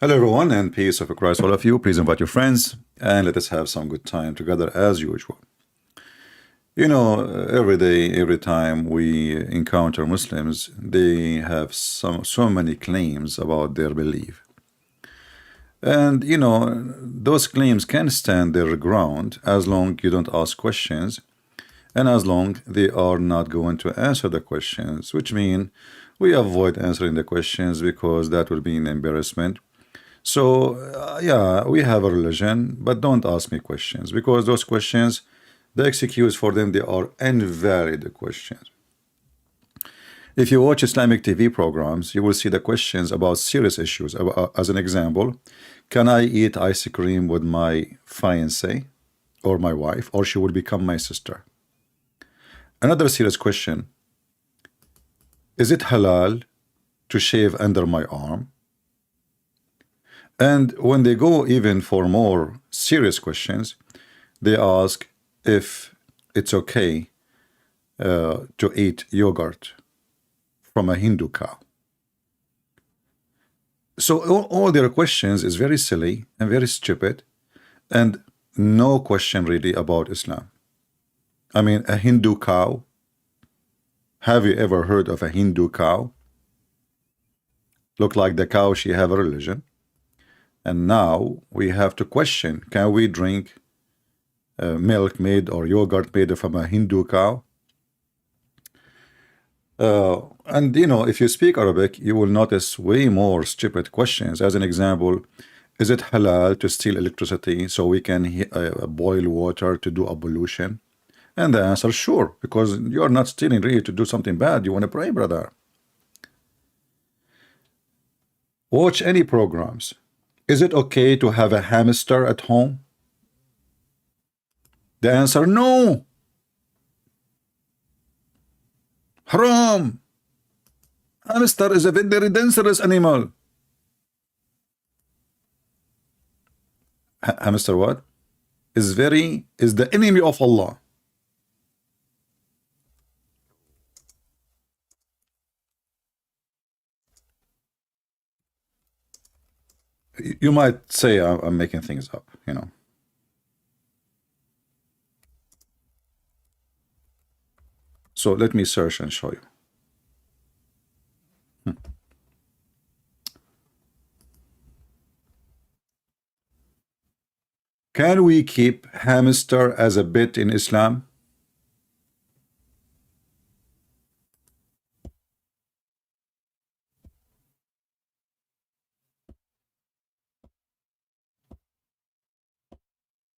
Hello, everyone, and peace of Christ, all of you. Please invite your friends and let us have some good time together as usual. You know, every day, every time we encounter Muslims, they have so many claims about their belief. And you know, those claims can stand their ground as long you don't ask questions and as long they are not going to answer the questions, which mean we avoid answering the questions because that will be an embarrassment. So, yeah, we have a religion, but don't ask me questions because those questions, the excuse for them, they are invalid questions. If you watch Islamic TV programs, you will see the questions about serious issues. As an example, can I eat ice cream with my fiancée or my wife, or she will become my sister? Another serious question, is it halal to shave under my arm? And when they go even for more serious questions, they ask if it's okay to eat yogurt from a Hindu cow. So all their questions is very silly and very stupid, and no question really about Islam. I mean, a Hindu cow. Have you ever heard of a Hindu cow? Look like the cow, she have a religion. And now we have to question, can we drink milk made or yogurt made from a Hindu cow? And you know, if you speak Arabic, you will notice way more stupid questions. As an example, is it halal to steal electricity so we can boil water to do ablution? And the answer, sure, because you are not stealing really to do something bad. You want to pray, brother. Watch any programs. Is it okay to have a hamster at home? The answer, no. Haram. Hamster is a very dangerous animal. Hamster what? Is the enemy of Allah. You might say I'm making things up, you know. So let me search and show you. Can we keep hamster as a pet in Islam?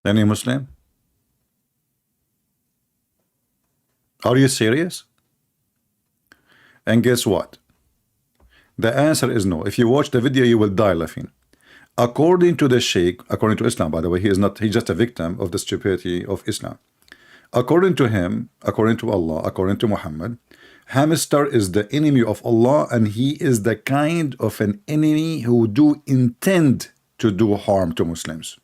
Any Muslim? Are you serious? And guess what? The answer is no. If you watch the video, you will die laughing. According to the Sheikh, according to Islam, by the way, he's just a victim of the stupidity of Islam. According to him, according to Allah, according to Muhammad, hamster is the enemy of Allah, and he is the kind of an enemy who do intend to do harm to Muslims.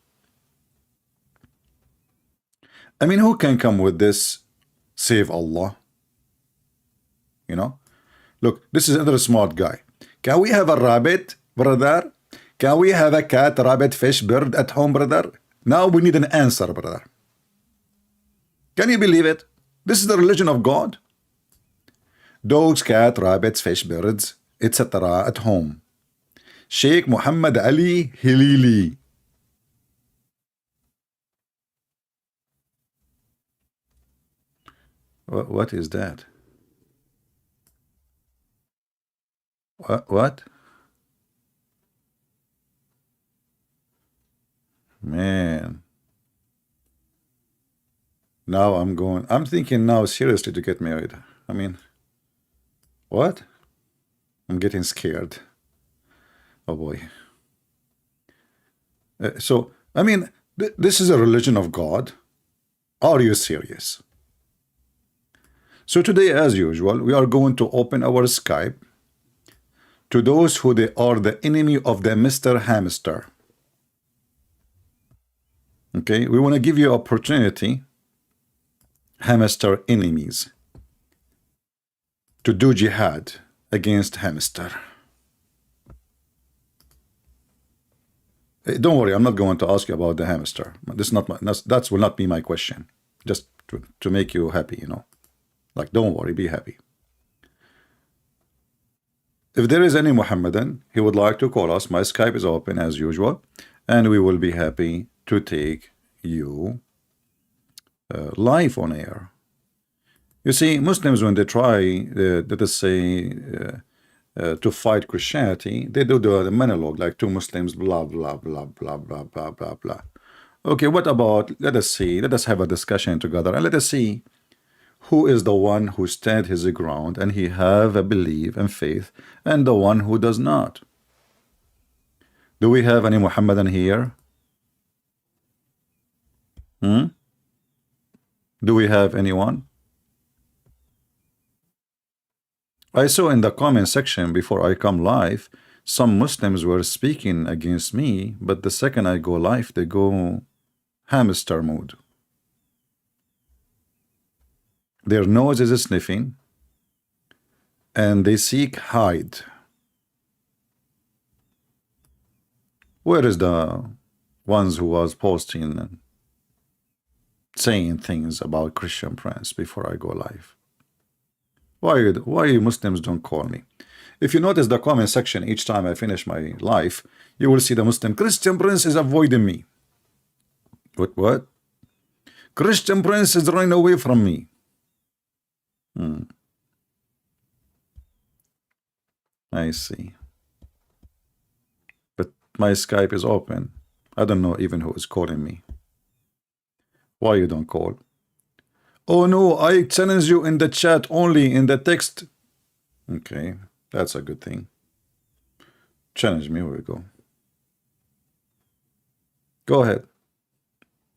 I mean, who can come with this? Save Allah. You know, look, this is another smart guy. Can we have a rabbit, brother? Can we have a cat, rabbit, fish, bird at home, brother? Now we need an answer, brother. Can you believe it? This is the religion of God. Dogs, cat, rabbits, fish, birds, etc. at home. Sheikh Muhammad Ali Hilili. What is that? What? Man. Now I'm thinking now seriously to get married. I mean, what? I'm getting scared. Oh boy. So, I mean, this is a religion of God. Are you serious? So today, as usual, we are going to open our Skype to those who they are the enemy of the Mr. Hamster. Okay, we want to give you opportunity, hamster enemies, to do jihad against hamster. Don't worry, I'm not going to ask you about the hamster. This is not my, that will not be my question. Just to make you happy, you know. Like, don't worry, be happy. If there is any Muhammadan, he would like to call us. My Skype is open as usual, and we will be happy to take you live on air. You see, Muslims, when they try, let us say, to fight Christianity, they do the monologue, like two Muslims, blah, blah, blah, blah, blah, blah, blah, blah. Okay, what about, let us see, let us have a discussion together, and let us see who is the one who stand his ground, and he have a belief and faith, and the one who does not. Do we have any Muhammadan here? Do we have anyone? I saw in the comment section before I come live, some Muslims were speaking against me, but the second I go live, they go hamster mode. Their nose is sniffing, and they seek hide. Where is the ones who was posting and saying things about Christian Prince before I go live? Why you Muslims don't call me? If you notice the comment section each time I finish my live, you will see the Muslim, Christian Prince is avoiding me. What? Christian Prince is running away from me. I see. But my Skype is open. I don't know even who is calling me. Why you don't call? Oh no, I challenge you in the chat only, in the text. Okay, that's a good thing. Challenge me, here we go. Go ahead.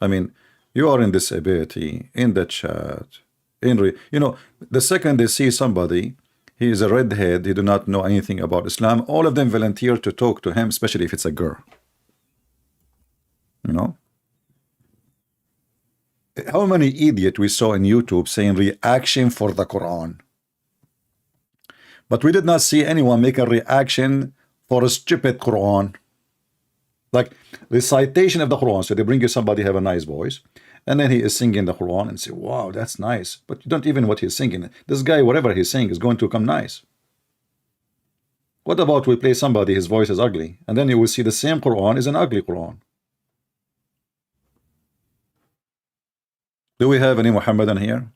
I mean, you are in disability, in the chat, you know, the second they see somebody, he is a redhead, he do not know anything about Islam, all of them volunteer to talk to him, especially if it's a girl. You know? How many idiots we saw in YouTube saying reaction for the Quran? But we did not see anyone make a reaction for a stupid Quran. Like recitation of the Quran. So they bring you somebody have a nice voice, and then he is singing the Quran and say, wow, that's nice. But you don't even know what he's singing. This guy, whatever he's saying, is going to come nice. What about we play somebody, his voice is ugly, and then you will see the same Quran is an ugly Quran. Do we have any Muhammadan here?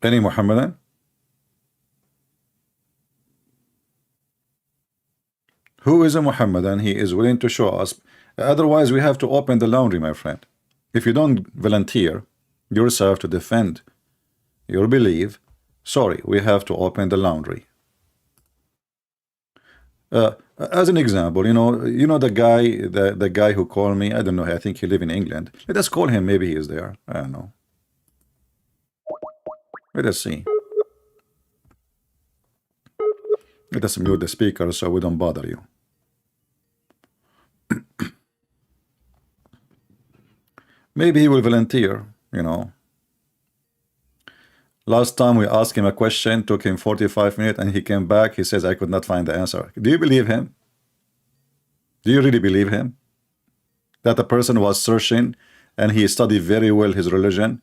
Any Muhammadan? Who is a Muhammadan? He is willing to show us. Otherwise, we have to open the laundry, my friend. If you don't volunteer yourself to defend your belief, sorry, we have to open the laundry. As an example, you know the guy who called me. I don't know. I think he live in England. Let us call him. Maybe he is there. I don't know. Let us see. Let us mute the speaker so we don't bother you. Maybe he will volunteer, you know. Last time we asked him a question, took him 45 minutes, and he came back. He says, I could not find the answer. Do you believe him? Do you really believe him? That the person was searching and he studied very well his religion,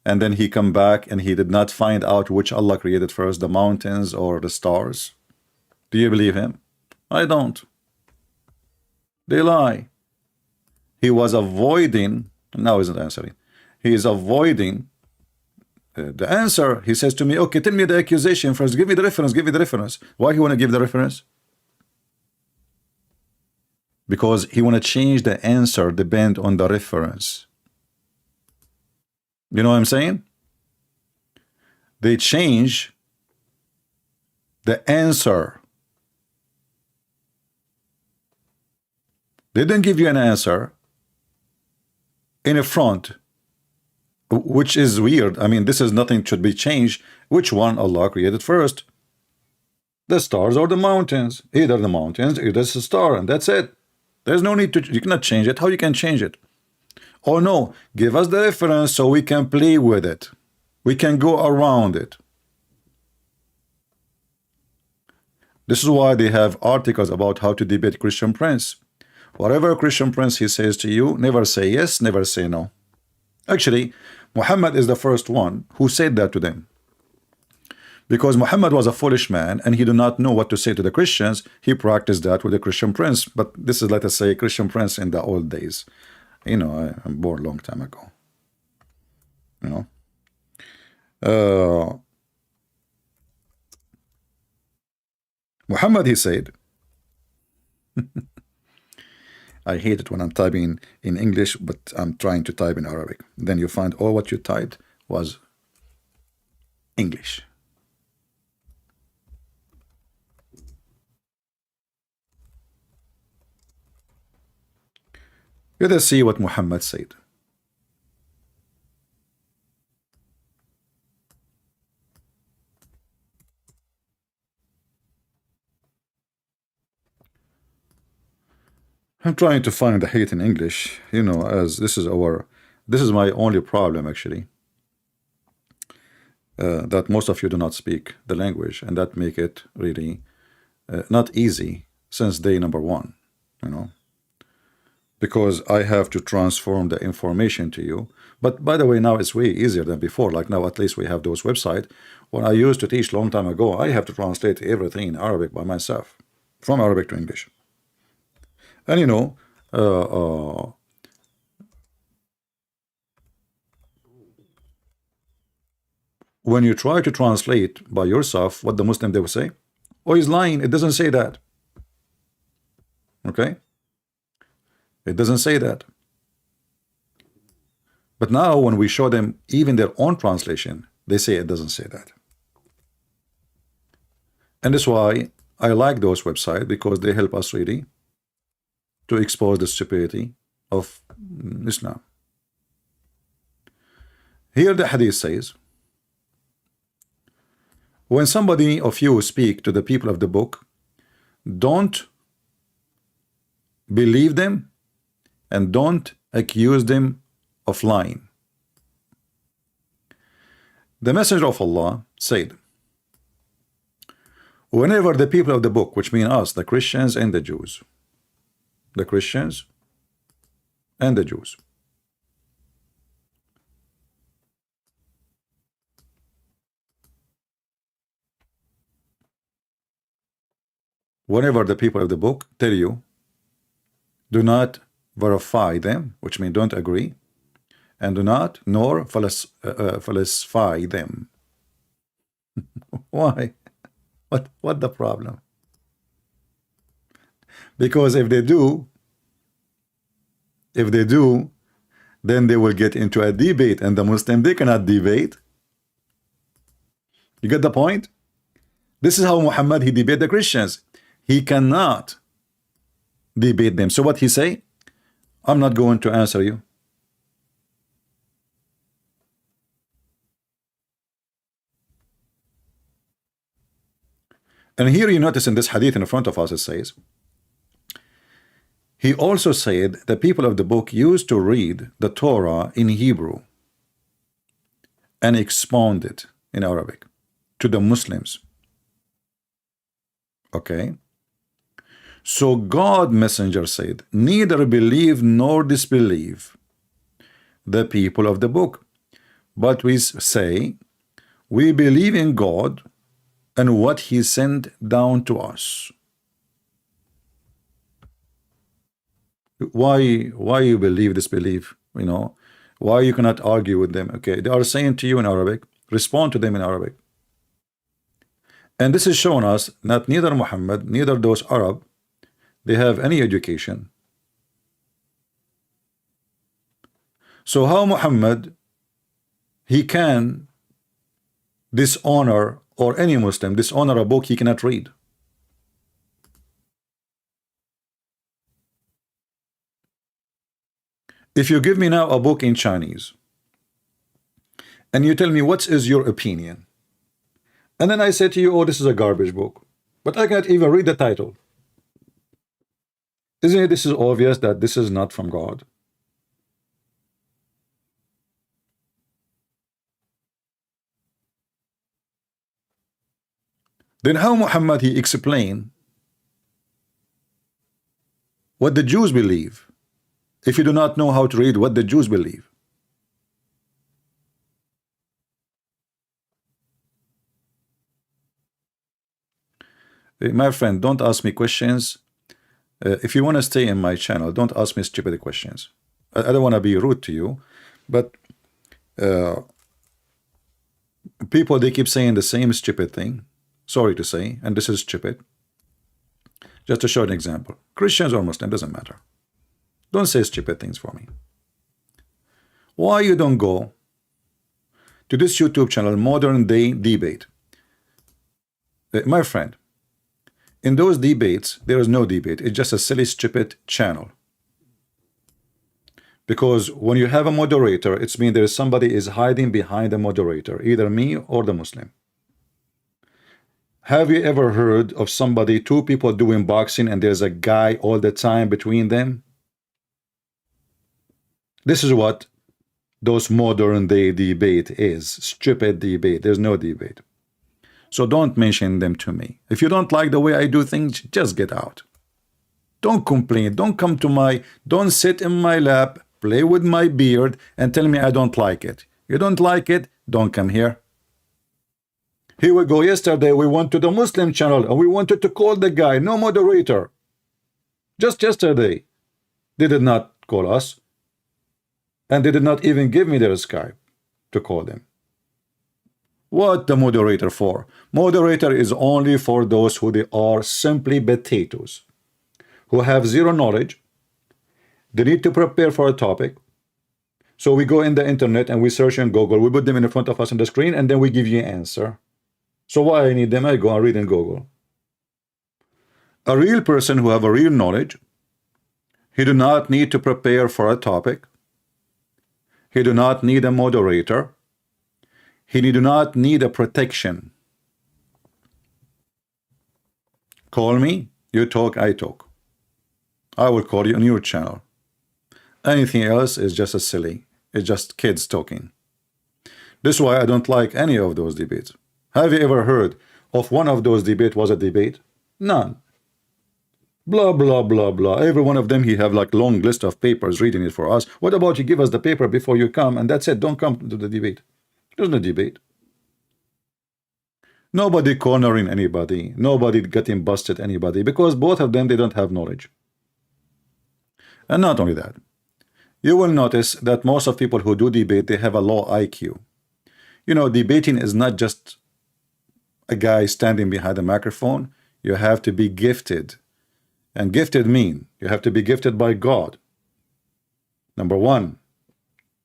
and then he come back and he did not find out which Allah created first, the mountains or the stars? Do you believe him? I don't. They lie. He was avoiding, now he's not answering. He is avoiding the answer. He says to me, okay, tell me the accusation first. Give me the reference. Give me the reference. Why he want to give the reference? Because he want to change the answer depend on the reference. You know what I'm saying? They change the answer. They didn't give you an answer in a front, which is weird. I mean, this is nothing should be changed. Which one Allah created first? The stars or the mountains? Either the mountains, either the star, and that's it. There's no need to, you cannot change it. How you can change it? Oh no, give us the reference so we can play with it. We can go around it. This is why they have articles about how to debate Christian Prince. Whatever Christian Prince he says to you, never say yes, never say no. Actually, Muhammad is the first one who said that to them. Because Muhammad was a foolish man and he did not know what to say to the Christians, he practiced that with the Christian Prince. But this is, let us say, Christian Prince in the old days. You know, I'm born a long time ago. You know. Muhammad, he said, I hate it when I'm typing in English, but I'm trying to type in Arabic. Then you find all what you typed was English. Let us see what Muhammad said. I'm trying to find the hate in English, you know, as this is my only problem actually. That most of you do not speak the language, and that make it really not easy since day number one, you know, because I have to transform the information to you. But by the way, now it's way easier than before. Like now, at least we have those websites. When I used to teach long time ago, I have to translate everything in Arabic by myself, from Arabic to English. And you know, when you try to translate by yourself, what the Muslim they will say, oh, he's lying, it doesn't say that. Okay, it doesn't say that. But now when we show them even their own translation, they say it doesn't say that. And that's why I like those websites, because they help us really to expose the stupidity of Islam. Here the hadith says, when somebody of you speak to the people of the book, don't believe them and don't accuse them of lying. The Messenger of Allah said, whenever the people of the book, which mean us, the Christians and the Jews, the Christians and the Jews, whenever the people of the book tell you, do not verify them, which means don't agree, and do not nor falsify them. Why? What the problem? Because if they do, then they will get into a debate, and the Muslim, they cannot debate. You get the point? This is how Muhammad, he debate the Christians. He cannot debate them. So what he say? I'm not going to answer you. And here you notice in this hadith in front of us, it says, he also said the people of the book used to read the Torah in Hebrew and expound it in Arabic to the Muslims. Okay. So God messenger said, neither believe nor disbelieve the people of the book, but we say, we believe in God and what he sent down to us. Why you believe, disbelieve? You know, why you cannot argue with them? Okay, they are saying to you in Arabic, respond to them in Arabic. And this is showing us that neither Muhammad, neither those Arab, they have any education. So how Muhammad, he can dishonor, or any Muslim dishonor a book he cannot read? If you give me now a book in Chinese and you tell me what is your opinion, and then I say to you, oh, this is a garbage book, but I can't even read the title, isn't it this is obvious that this is not from God? Then how Muhammad he explain what the Jews believe if you do not know how to read what the Jews believe? My friend, don't ask me questions. If you want to stay in my channel, don't ask me stupid questions. I don't want to be rude to you, but people, they keep saying the same stupid thing. Sorry to say, and this is stupid. Just to show an example. Christians or Muslim, doesn't matter. Don't say stupid things for me. Why you don't go to this YouTube channel, Modern Day Debate? My friend, in those debates, there is no debate. It's just a silly, stupid channel. Because when you have a moderator, it's mean there is somebody is hiding behind the moderator, either me or the Muslim. Have you ever heard of somebody, two people doing boxing, and there's a guy all the time between them? This is what those modern day debate is. Stupid debate. There's no debate. So don't mention them to me. If you don't like the way I do things, just get out. Don't complain. Don't come to my, don't sit in my lap, play with my beard, and tell me I don't like it. You don't like it, don't come here. Here we go. Yesterday we went to the Muslim channel and we wanted to call the guy. No moderator. Just yesterday. They did not call us. And they did not even give me their Skype to call them. What the moderator for? Moderator is only for those who they are simply potatoes, who have zero knowledge. They need to prepare for a topic. So we go in the internet and we search in Google. We put them in front of us on the screen and then we give you an answer. So why I need them? I go and read in Google. A real person who have a real knowledge, he do not need to prepare for a topic. He do not need a moderator. He do not need a protection. Call me, you talk, I talk. I will call you on your channel. Anything else is just a silly. It's just kids talking. This is why I don't like any of those debates. Have you ever heard of one of those debates was a debate? None. Blah, blah, blah, blah. Every one of them, he have like long list of papers reading it for us. What about you give us the paper before you come, and that's it. Don't come to the debate. There's no debate. Nobody cornering anybody. Nobody getting busted anybody. Because both of them, they don't have knowledge. And not only that. You will notice that most of people who do debate, they have a low IQ. You know, debating is not just a guy standing behind a microphone. You have to be gifted. And gifted mean you have to be gifted by God. Number one,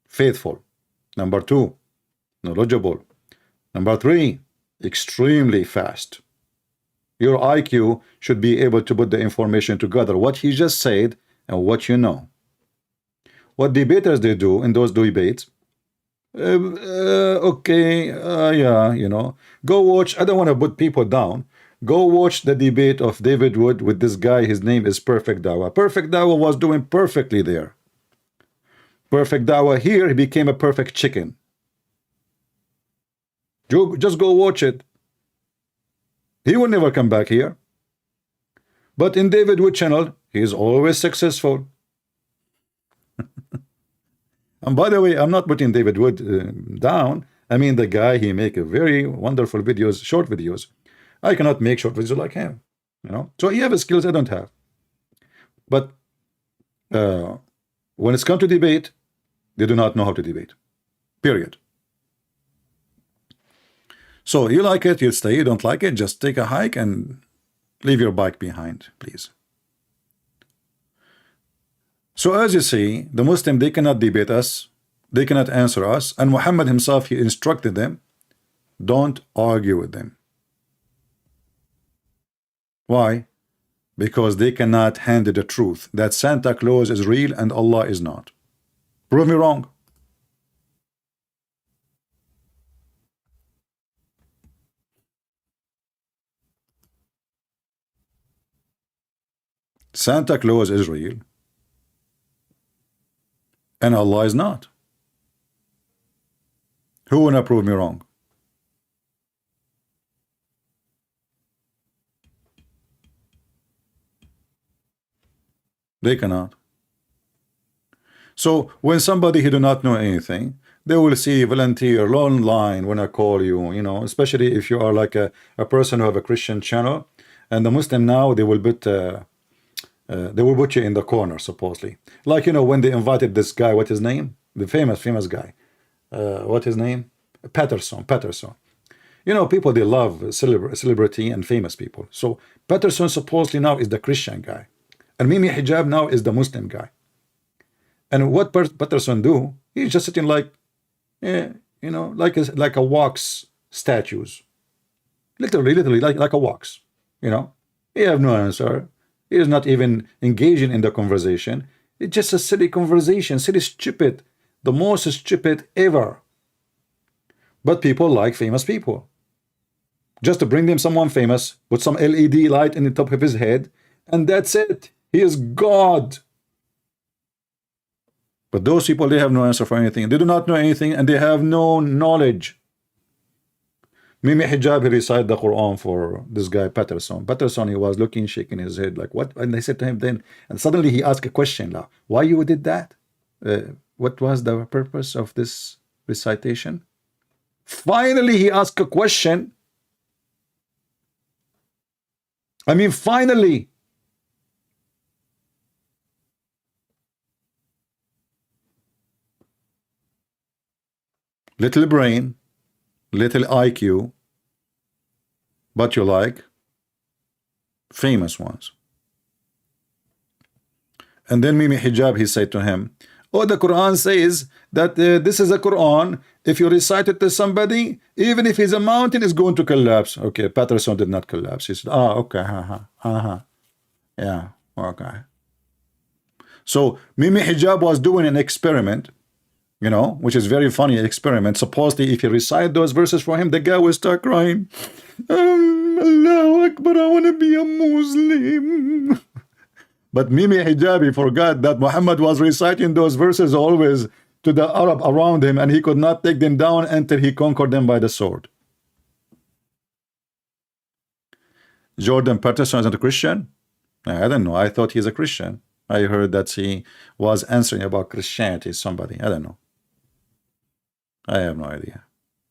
faithful. Number two, knowledgeable. Number three, extremely fast. Your IQ should be able to put the information together, what he just said and what you know. What debaters they do in those debates, yeah, you know, go watch. I don't want to put people down. Go watch the debate of David Wood with this guy. His name is Perfect Dawa. Perfect Dawa was doing perfectly there. Perfect Dawa here, he became a perfect chicken. Just go watch it. He will never come back here. But in David Wood channel, he is always successful. And by the way, I'm not putting David Wood down. I mean, the guy, he make a very wonderful videos, short videos. I cannot make short videos like him, you know. So he has skills I don't have. But when it's come to debate, they do not know how to debate. Period. So you like it, you stay. You don't like it, just take a hike and leave your bike behind, please. So as you see, the Muslim, they cannot debate us. They cannot answer us. And Muhammad himself, he instructed them, don't argue with them. Why? Because they cannot handle the truth that Santa Claus is real and Allah is not. Prove me wrong. Santa Claus is real and Allah is not. Who wanna prove me wrong? They cannot. So when somebody who do not know anything, they will see volunteer long line when I call you, you know, especially if you are like a person who have a Christian channel, and the Muslim now they will put you in the corner supposedly, like, you know, when they invited this guy, what his name, the famous guy, what his name, Patterson. You know, people, they love celebrity and famous people. So Patterson supposedly now is the Christian guy, and Mimi Hijab now is the Muslim guy. And what Patterson do? He's just sitting like, you know, like a wax statues, literally like a wax. You know, he have no answer. He is not even engaging in the conversation. It's just a silly conversation, silly, stupid, the most stupid ever. But people like famous people. Just to bring them someone famous, put some LED light in the top of his head, and that's it. He is God. But those people, they have no answer for anything. They do not know anything, and they have no knowledge. Mimi Hijab, he recited the Quran for this guy Patterson. Patterson, he was looking, shaking his head like, what? And they said to him then, and suddenly he asked a question, like, why you did that? What was the purpose of this recitation? Finally, he asked a question. I mean, finally. Little brain, little IQ, but you like famous ones. And then Mimi Hijab, he said to him, oh, the Quran says that this is a Quran. If you recite it to somebody, even if he's a mountain, is going to collapse. Okay, Patterson did not collapse. He said, okay, yeah, okay. So Mimi Hijab was doing an experiment, you know, which is very funny experiment. Supposedly, if you recite those verses for him, the guy will start crying. Allahu Akbar, I want to be a Muslim. But Mimi Hijabi forgot that Muhammad was reciting those verses always to the Arab around him, and he could not take them down until he conquered them by the sword. Jordan Peterson isn't a Christian? I don't know. I thought he's a Christian. I heard that he was answering about Christianity, somebody. I don't know. I have no idea.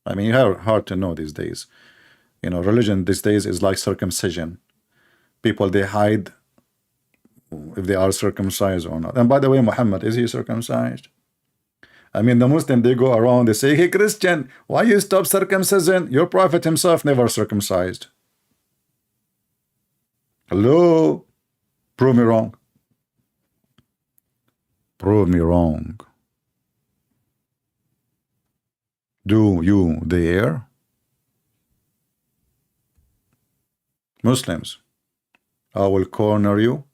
I mean, hard to know these days. You know, religion these days is like circumcision. People, they hide if they are circumcised or not. And by the way, Muhammad, is he circumcised? I mean, the Muslim, they go around, they say, hey, Christian, why you stop circumcision? Your prophet himself never circumcised. Hello? Prove me wrong. Prove me wrong. Do you dare? Muslims, I will corner you,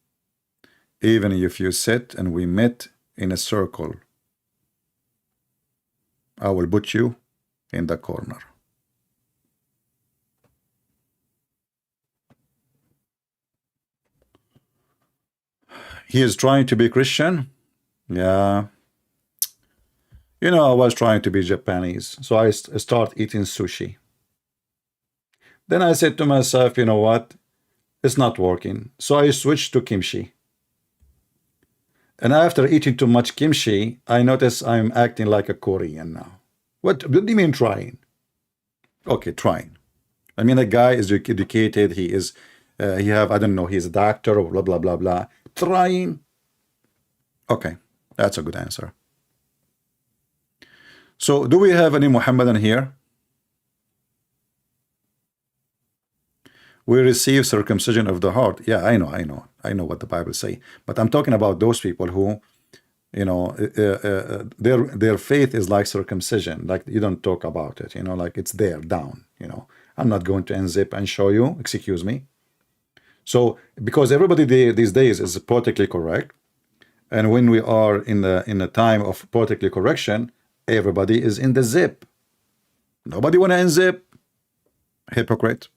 even if you sit and we met in a circle. I will put you in the corner. He is trying to be Christian. Yeah. You know, I was trying to be Japanese, so I start eating sushi. Then I said to myself, you know what? It's not working. So I switched to kimchi. And after eating too much kimchi, I notice I'm acting like a Korean now. What do you mean trying? Okay, trying. I mean, a guy is educated. He is, he have, I don't know, he's a doctor or blah, blah, blah, blah. Trying. Okay, that's a good answer. So, do we have any Muhammadan here? We receive circumcision of the heart. Yeah, I know what the Bible say. But I'm talking about those people who, you know, their faith is like circumcision. Like, you don't talk about it, you know, like it's there, down, you know. I'm not going to unzip and show you, excuse me. So, because everybody these days is politically correct, and when we are in the time of politically correction, everybody is in the zip. Nobody want to unzip. Hypocrite.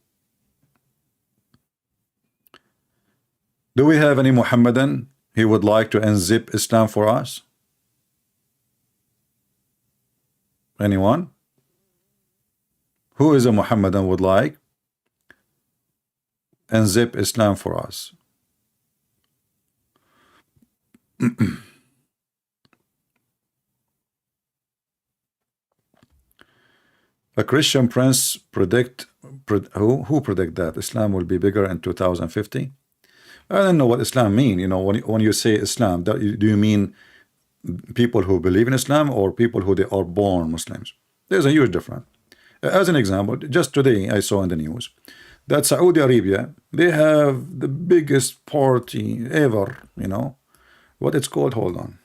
Do we have any Muhammadan he would like to unzip Islam for us? Anyone? Who is a Muhammadan would like unzip Islam for us? A Christian prince who predict that Islam will be bigger in 2050? I don't know what Islam mean. You know, when you say Islam, do you mean people who believe in Islam or people who they are born Muslims? There's a huge difference. As an example, just today I saw in the news that Saudi Arabia, they have the biggest party ever. You know what it's called? Hold on.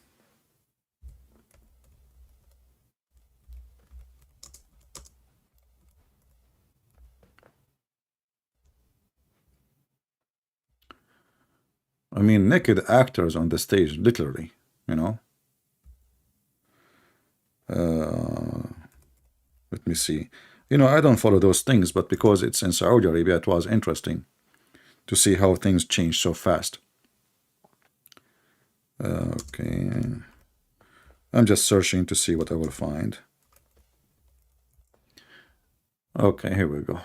I mean, naked actors on the stage, literally. You know. Let me see. You know, I don't follow those things, but because it's in Saudi Arabia, it was interesting to see how things change so fast. Okay. I'm just searching to see what I will find. Okay, here we go.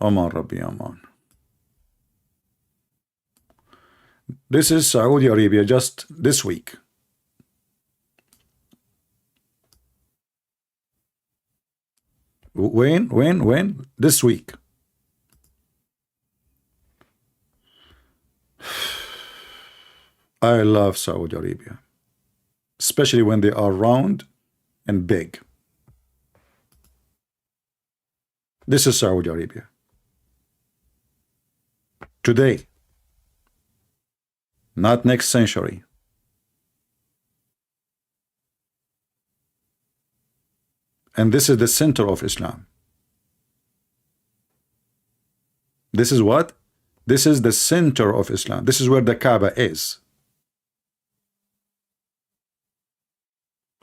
Oman Rabbi Oman. This is Saudi Arabia just this week. When? This week. I love Saudi Arabia, especially when they are round and big. This is Saudi Arabia. Today. Not next century. And this is the center of Islam. This is what? This is the center of Islam. This is where the Kaaba is.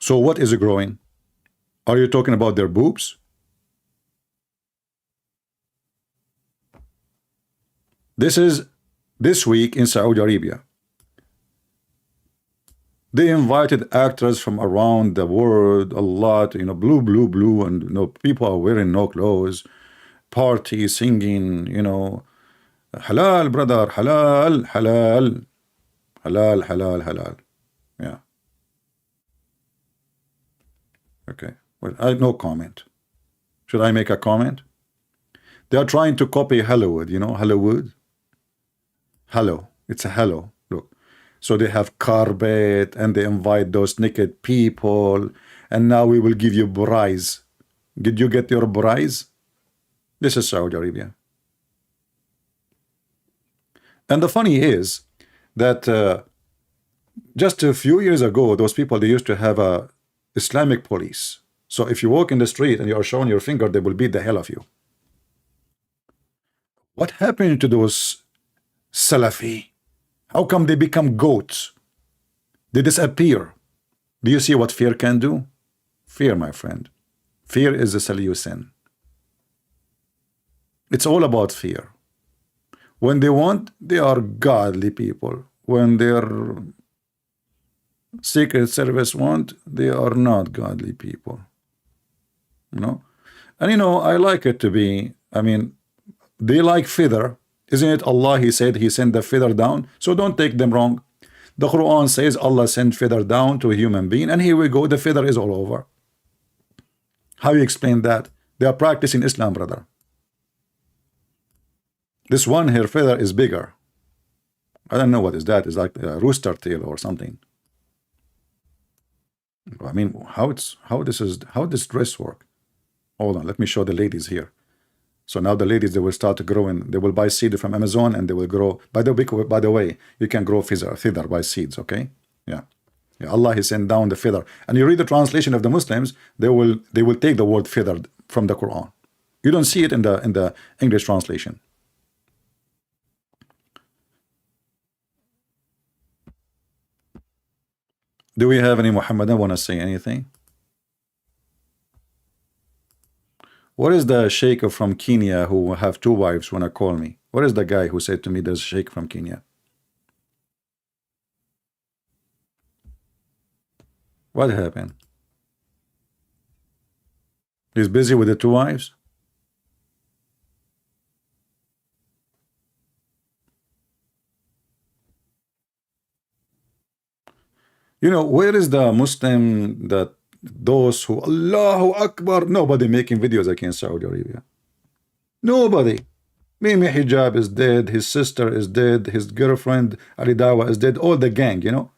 So what is growing? Are you talking about their boobs? This is this week in Saudi Arabia. They invited actors from around the world, a lot, you know, blue, and you know, people are wearing no clothes, party, singing, you know, halal, brother, halal, halal, halal, halal, halal. Yeah. Okay. Well, no comment. Should I make a comment? They are trying to copy Hollywood, you know, Hollywood. Hello. It's a hello. Look. So they have carpet and they invite those naked people, and now we will give you prize. Did you get your prize? This is Saudi Arabia. And the funny is that just a few years ago, those people, they used to have a Islamic police. So if you walk in the street and you are showing your finger, they will beat the hell of you. What happened to those Salafi? How come they become goats? They disappear. Do you see what fear can do? Fear, my friend. Fear is a solution. It's all about fear. When they want, they are godly people. When their Secret Service want, they are not godly people. You know? And you know, I like it to be, I mean, they like feather. Isn't it Allah, he said he sent the feather down? So don't take them wrong. The Quran says Allah sent feather down to a human being, and here we go, the feather is all over. How you explain that? They are practicing Islam, brother. This one here feather is bigger. I don't know what is that. It's like a rooster tail or something. I mean, how this dress work? Hold on, let me show the ladies here. So now the ladies, they will start growing. They will buy seed from Amazon and they will grow. By the way, you can grow feather by seeds. Okay, yeah. Allah he sent down the feather. And you read the translation of the Muslims, they will take the word feather from the Quran. You don't see it in the English translation. Do we have any Muhammadan want to say anything? What is the sheikh from Kenya who have two wives want to call me? What is the guy who said to me there's a sheikh from Kenya? What happened? He's busy with the two wives? You know, where is the Muslim that those who Allahu Akbar, nobody making videos against Saudi Arabia? Nobody. Mimi Hijab is dead, his sister is dead, his girlfriend Ali Dawa is dead, all the gang, you know.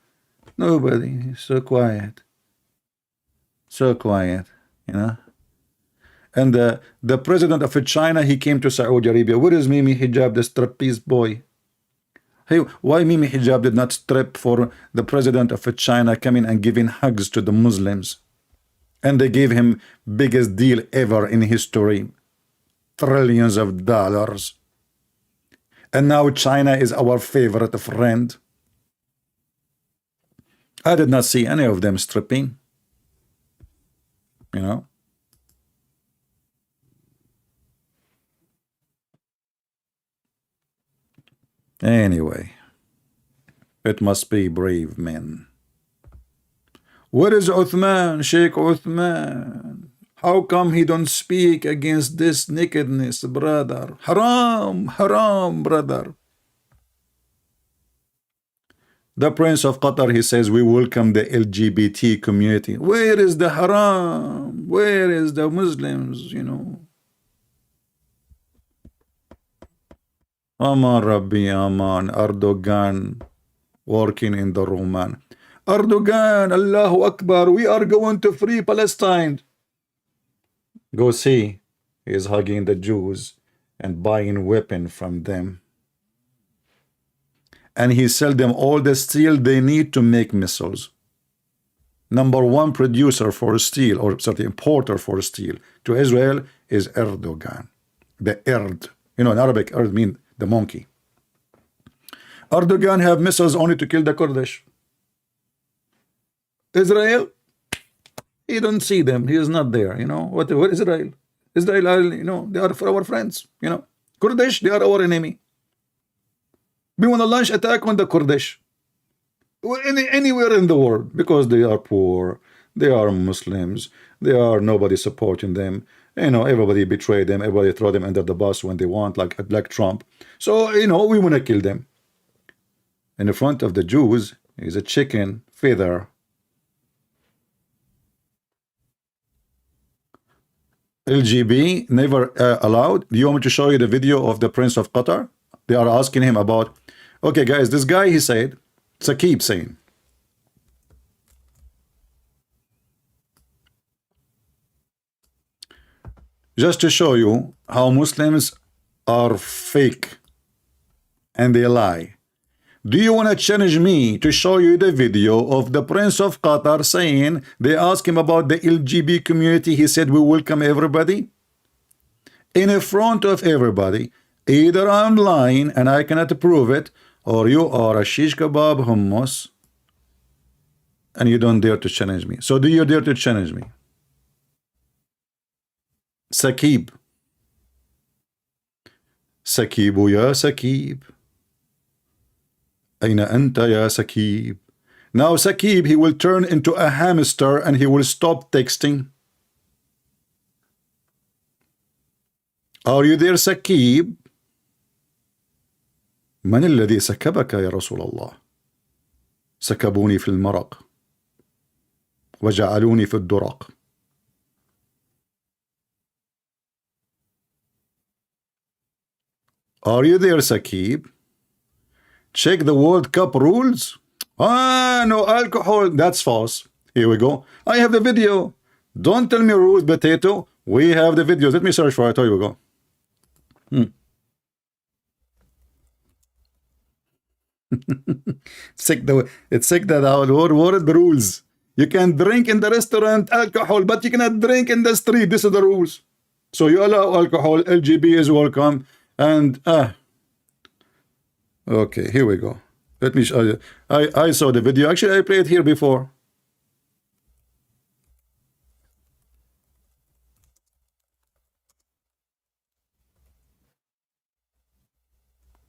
Nobody. So quiet. So quiet, you know. And the president of China, he came to Saudi Arabia. Where is Mimi Hijab, the trapeze boy? Hey, why Mimi Hijab did not strip for the president of China coming and giving hugs to the Muslims? And they gave him biggest deal ever in history. Trillions of dollars. And now China is our favorite friend. I did not see any of them stripping. You know. Anyway, it must be brave men. Where is Uthman, Sheikh Uthman? How come he don't speak against this nakedness, brother? Haram, haram, brother. The Prince of Qatar, he says, we welcome the LGBT community. Where is the haram? Where is the Muslims, you know? Aman Rabbi Aman, Erdogan working in the Roman. Erdogan, Allahu Akbar, we are going to free Palestine. Go see, he is hugging the Jews and buying weapon from them. And he sell them all the steel they need to make missiles. Number one producer for steel, or sorry, importer for steel to Israel is Erdogan. The Erd. You know, in Arabic, Erd means the monkey. Erdogan have missiles only to kill the Kurdish. Israel, he don't see them. He is not there. You know what Israel? Israel are, you know, they are for our friends. You know, Kurdish, they are our enemy. We want to launch attack on the Kurdish anywhere in the world because they are poor, they are Muslims, they are nobody supporting them. You know, everybody betray them, everybody throw them under the bus when they want, like Trump. So, you know, we want to kill them. In the front of the Jews is a chicken feather. LGB never allowed. Do you want me to show you the video of the Prince of Qatar? They are asking him about, okay guys, this guy, he said, Saqib saying, just to show you how Muslims are fake and they lie. Do you want to challenge me to show you the video of the Prince of Qatar saying, they asked him about the LGBT community, he said we welcome everybody? In front of everybody. Either I'm lying and I cannot prove it, or you are a shish kebab hummus and you don't dare to challenge me. So do you dare to challenge me? Saqib. Saqibu ya Saqib. Aina anta ya Saqib. Now Saqib, he will turn into a hamster and he will stop texting. Are you there, Saqib? من الذي سكبك يا رسول الله؟ سكبوني في المرق وجعلوني في الدرق. Are you there, Saqib? Check the World Cup rules. Ah, no alcohol. That's false. Here we go. I have the video. Don't tell me rules, potato. We have the videos. Let me search for it. Here we go. It's sick that out. What are the rules? You can drink in the restaurant alcohol, but you cannot drink in the street. This is the rules. So you allow alcohol. LGB is welcome. And okay, here we go. Let me show you. I saw the video. Actually, I played here before.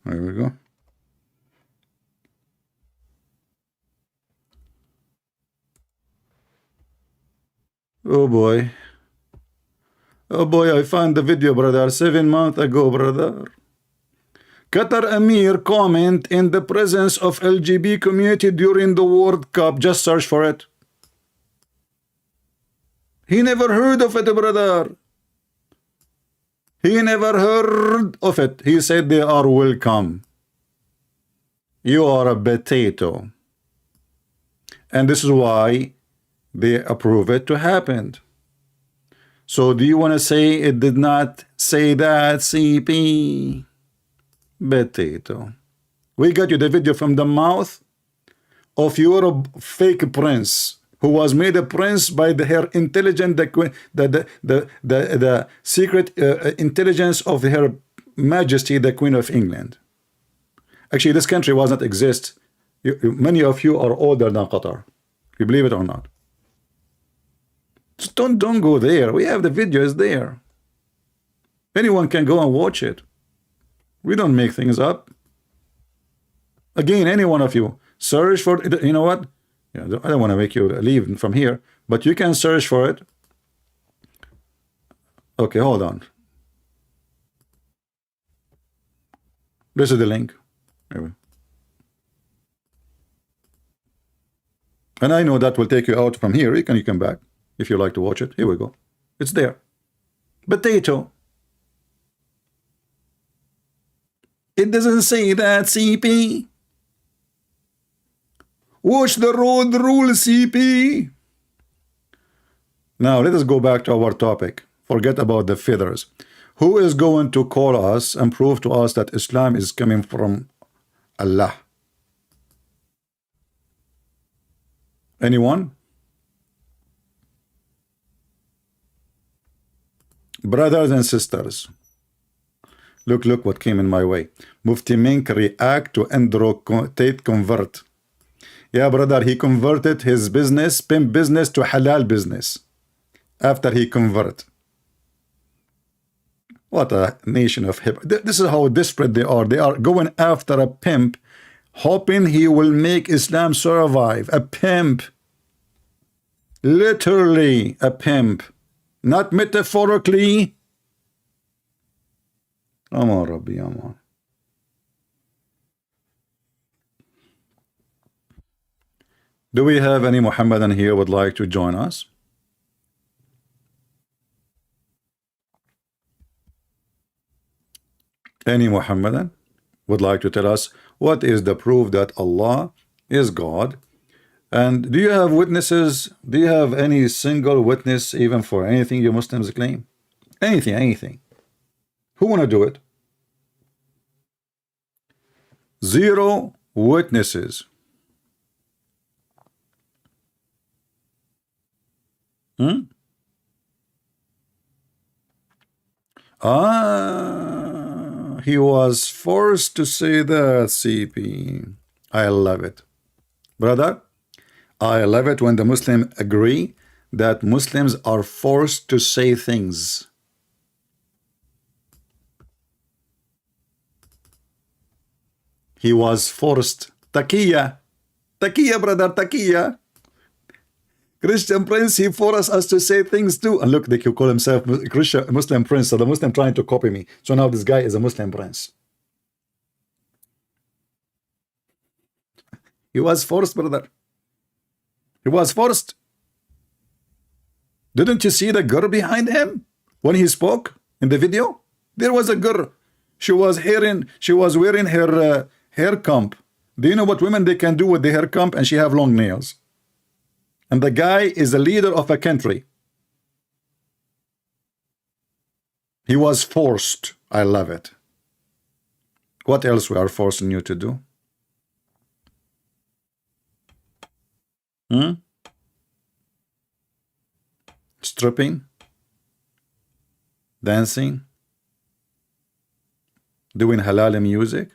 There we go. Oh boy. Oh boy, I found the video, brother. 7 months ago, brother. Qatar Amir comment in the presence of LGBT community during the World Cup. Just search for it. He never heard of it, brother. He never heard of it. He said they are welcome. You are a potato. And this is why they approve it to happen. So do you want to say it did not say that, CP? Potato. We got you the video from the mouth of your fake prince, who was made a prince by her intelligent, the secret intelligence of her majesty, the Queen of England. Actually, this country was not exist. Many of you are older than Qatar. You believe it or not. Just don't go there. We have the videos there. Anyone can go and watch it. We don't make things up. Again, any one of you search for it. You know what? I don't want to make you leave from here, but you can search for it. Okay, hold on. This is the link. Anyway. And I know that will take you out from here. You can come back if you like to watch it. Here we go. It's there. Potato. It doesn't say that, CP. Watch the road rule, CP. Now let us go back to our topic. Forget about the feathers. Who is going to call us and prove to us that Islam is coming from Allah? Anyone? Brothers and sisters, look what came in my way. Mufti Mink react to Andrew Tate convert. Yeah, brother, he converted his business, pimp business, to halal business after he convert. What a nation of hip. This is how desperate they are. They are going after a pimp, hoping he will make Islam survive. A pimp. Literally a pimp. Not metaphorically. Aman Rabbi, Aman. Do we have any Muhammadan here would like to join us? Any Muhammadan would like to tell us what is the proof that Allah is God? And do you have witnesses? Do you have any single witness even for anything you Muslims claim? Anything. Who want to do it? Zero witnesses. He was forced to say that, CP. I love it. Brother, I love it when the Muslims agree that Muslims are forced to say things. He was forced. Taqiyya. Taqiyya, brother, taqiyya. Christian Prince, he forced us to say things too. And look, they could call himself Christian Muslim Prince. So the Muslim trying to copy me. So now this guy is a Muslim Prince. He was forced, brother. He was forced. Didn't you see the girl behind him when he spoke in the video? There was a girl. She was wearing her hair comb. Do you know what women they can do with the hair comb? And she have long nails. And the guy is a leader of a country. He was forced. I love it. What else we are forcing you to do? Stripping? Dancing? Doing halal music?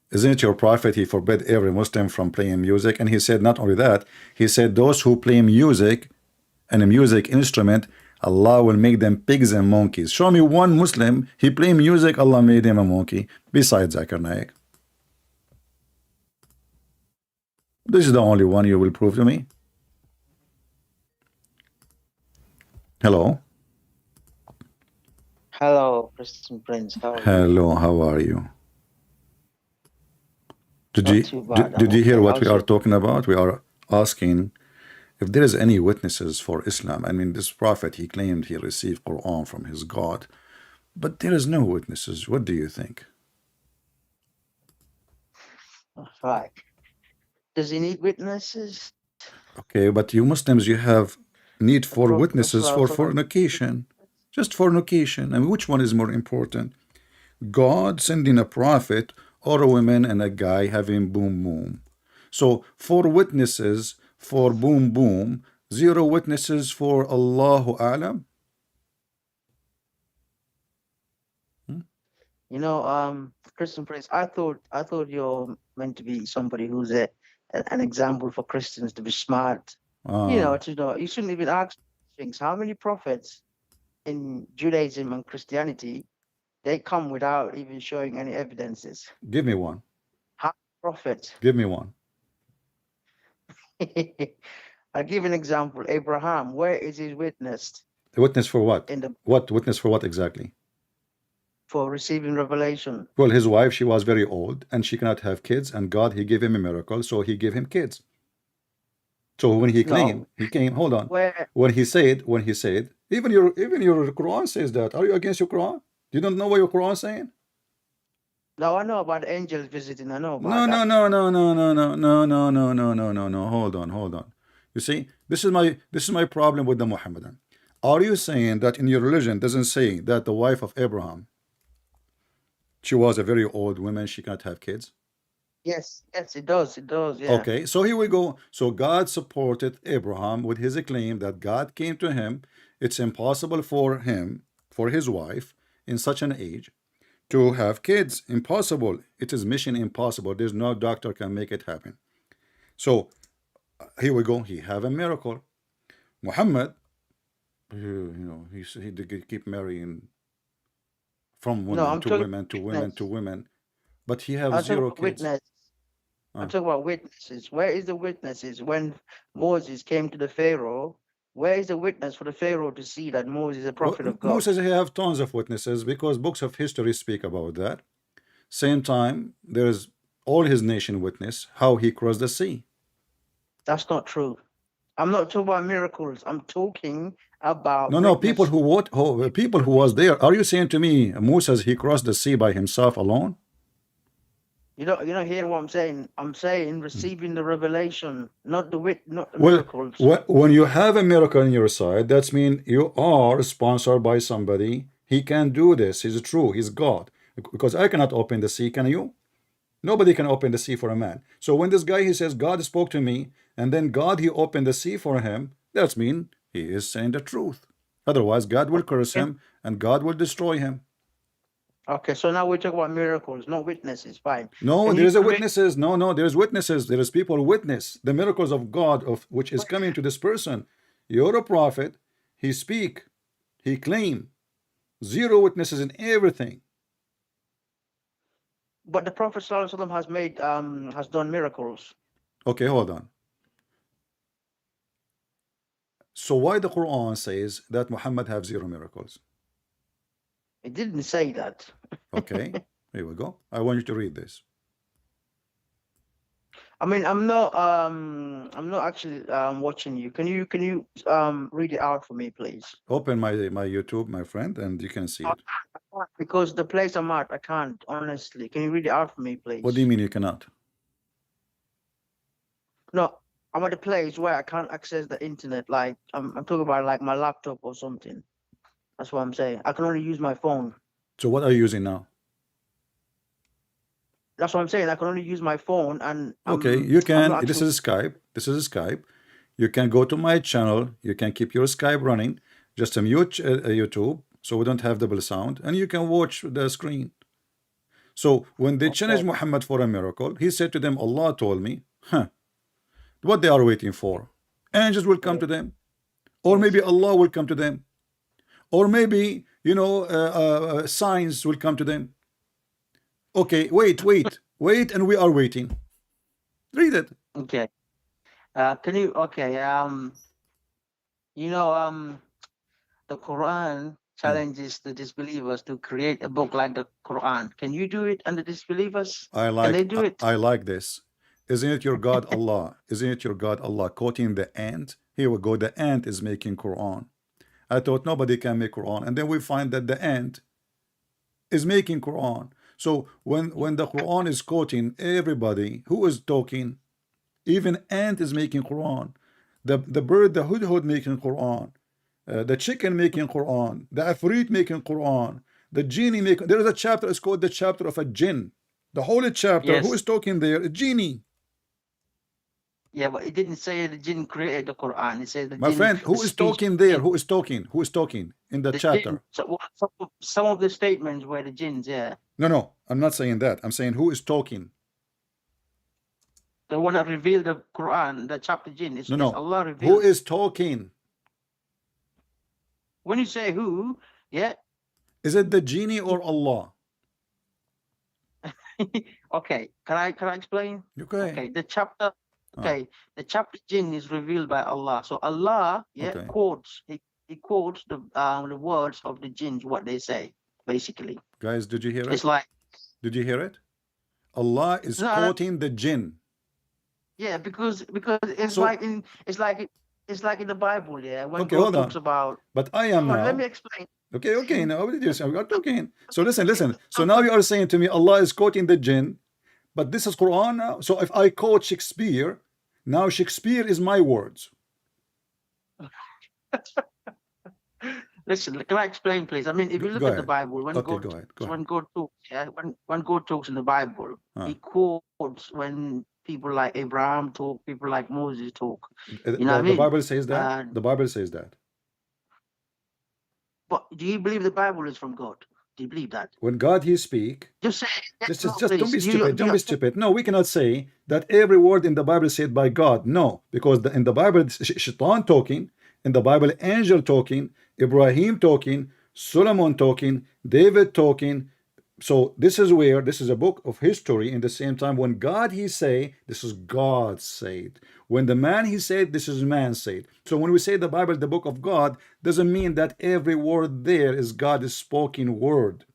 Isn't it your prophet? He forbid every Muslim from playing music. And he said not only that, he said those who play music and a music instrument, Allah will make them pigs and monkeys. Show me one Muslim, he play music, Allah made him a monkey, besides Zakir Naik. This is the only one you will prove to me. Hello. Hello, Christian Prince. How are you? Hello, how are you? Did Not you too bad. I'm did you hear okay. what we are Also, talking about? We are asking if there is any witnesses for Islam. I mean, this prophet, he claimed he received Quran from his God, but there is no witnesses. What do you think? right. Does he need witnesses? Okay, but you Muslims, you have need The for Prophet witnesses for fornication. Just fornication. I mean, which one is more important? God sending a prophet or a woman and a guy having boom boom. So four witnesses for boom boom, zero witnesses for Allahu Alam. You know, Christian Prince, I thought you're meant to be somebody who's an example for Christians to be smart. Ah, You shouldn't even ask things. How many prophets in Judaism and Christianity they come without even showing any evidences? give me one. How many prophets? Give me one. I'll give an example. Abraham, where is his witness A witness for what? in the What witness for what exactly? for receiving revelation? Well, his wife, she was very old and she cannot have kids, and God, he gave him a miracle, so he gave him kids. So when he claimed, No, he came, hold on. where When he said, even your Quran says that. Are you against your Quran? You don't know what your Quran is saying? now I know about angels visiting, I know No, about no, that. no, no, no, no, no, no, no, no, no, no, no, no. Hold on, hold on. You see, this is my problem with the Muhammadan. Are you saying that in your religion doesn't say that the wife of Abraham, she was a very old woman, she cannot have kids? Yes, yes, it does, yeah. Okay, so here we go. So God supported Abraham with his claim that God came to him. It's impossible for him, for his wife, in such an age, to have kids. Impossible. It is mission impossible. There's no doctor can make it happen. So here we go. He have a miracle. Muhammad, he did keep marrying from No, women I'm to talking women about to women to witness. women, but he have I'm talking zero about kids. witness. I'm Uh, talking about witnesses. Where is the witnesses when Moses came to the Pharaoh? Where is the witness for the Pharaoh to see that Moses is a well, prophet of God? Moses he have tons of witnesses because books of history speak about that. Same time, there's all his nation witness how he crossed the sea. That's not true. I'm not talking about miracles. I'm talking about No, no, people witness. who what who, people who was there. Are you saying to me Moses he crossed the sea by himself alone? You don't hear what I'm saying. I'm saying receiving the revelation, not the Well, miracles. when you have a miracle on your side, that's mean you are sponsored by somebody. He can do this. He's true. He's God. Because I cannot open the sea. Can you? Nobody can open the sea for a man. So when this guy he says God spoke to me, and then God he opened the sea for him, that's mean he is saying the truth. Otherwise, God will curse Okay. him and God will destroy him. Okay, so now we talk about miracles, not witnesses. Fine. No, Can there you is a create? witnesses. No, no, there's witnesses. There is people witness the miracles of God of which is coming to this person. You're a prophet. He speak. He claim. Zero witnesses in everything. But the Prophet Sallallahu Alaihi Wasallam has done miracles. Okay, hold on. So why the Quran says that Muhammad have zero miracles? It didn't say that. Okay, here we go. I want you to read this. I mean, I'm not actually watching you. Can you read it out for me, please? Open my YouTube, my friend, and you can see I it. can't, because the place I'm at, I can't, honestly. Can you read it out for me, What do you please? mean you cannot? No, I'm at a place where I can't access the internet. Like I'm talking about like my laptop or something. That's what I'm saying. I can only use my phone. So what are you using now? That's what I'm saying. I can only use my phone, and Okay, you I'm can. not This actually. is Skype. This is Skype. You can go to my channel. You can keep your Skype running. Just mute YouTube so we don't have double sound, and you can watch the screen. So when they challenged Okay. Muhammad for a miracle, he said to them, Allah told me, huh, what they are waiting for. Angels will come Yes. to them, or Yes. maybe Allah will come to them, or maybe, signs will come to them. Okay, wait, and we are waiting. Read it. Okay. Can you? Okay. You know, the Quran. challenges the disbelievers to create a book like the Quran. Can you do it under disbelievers? I Can they like do it? I like this. Isn't it your God Allah? Isn't it your God Allah quoting the ant? Here we go. The ant is making Quran. I thought nobody can make Quran, and then we find that the ant is making Quran. So when the Quran is quoting everybody, who is talking? Even ant is making Quran. The bird, the hudhud making Quran. The chicken making Quran. The Afrit making Quran. The genie making. There is a chapter. It's called the chapter of a jinn. The holy chapter. Who Yes. is talking there? A genie. Yeah, but it didn't say the jinn created the Quran. It says the My jinn, friend, the who is speech talking of there? jinn. Who is talking? Who is talking in the The chapter? jinn. So, some of the statements were the jinns, yeah. No, I'm not saying that. I'm saying who is talking. The one that revealed the Quran, the chapter jinn, is No. Allah Who revealed. is talking? When you say who, yeah. Is it the genie or Allah? Okay, can I explain? Okay. Okay, the chapter. Okay, the chapter jinn is revealed by Allah. So Allah, yeah, Okay. quotes. He quotes the words of the jinns, what they say, basically. Guys, did you hear it? It's like, Did you hear it? Allah is No, quoting the jinn. yeah, because it's So- like in the Bible, yeah. When Okay, God hold on. talks about, But I am Let now. me explain. Okay, now what did you say? We are talking. So listen. So now you are saying to me Allah is quoting the jinn, but this is Quran now. So if I quote Shakespeare, now Shakespeare is my words. Listen, can I explain, please? I mean, if you look Go at the ahead. Bible, when Okay, God, go ahead. when God talks, yeah, when God talks in the Bible, he quotes when people like Abraham talk, people like Moses talk. You know what I The mean? Bible says that. And The Bible says that. but do you believe the Bible is from God? Do you believe that? When God he speak, Just say yes, just no, don't be please. You- stupid. Don't be stupid. No, we cannot say that every word in the Bible is said by God. No, because in the Bible, it's Shaitan talking, in the Bible, angel talking, Ibrahim talking, Solomon talking, David talking. So this is where this is a book of history. In the same time, when God he say, this is God said. When the man he said, this is man said. So when we say the Bible, the book of God, doesn't mean that every word there is God's spoken word.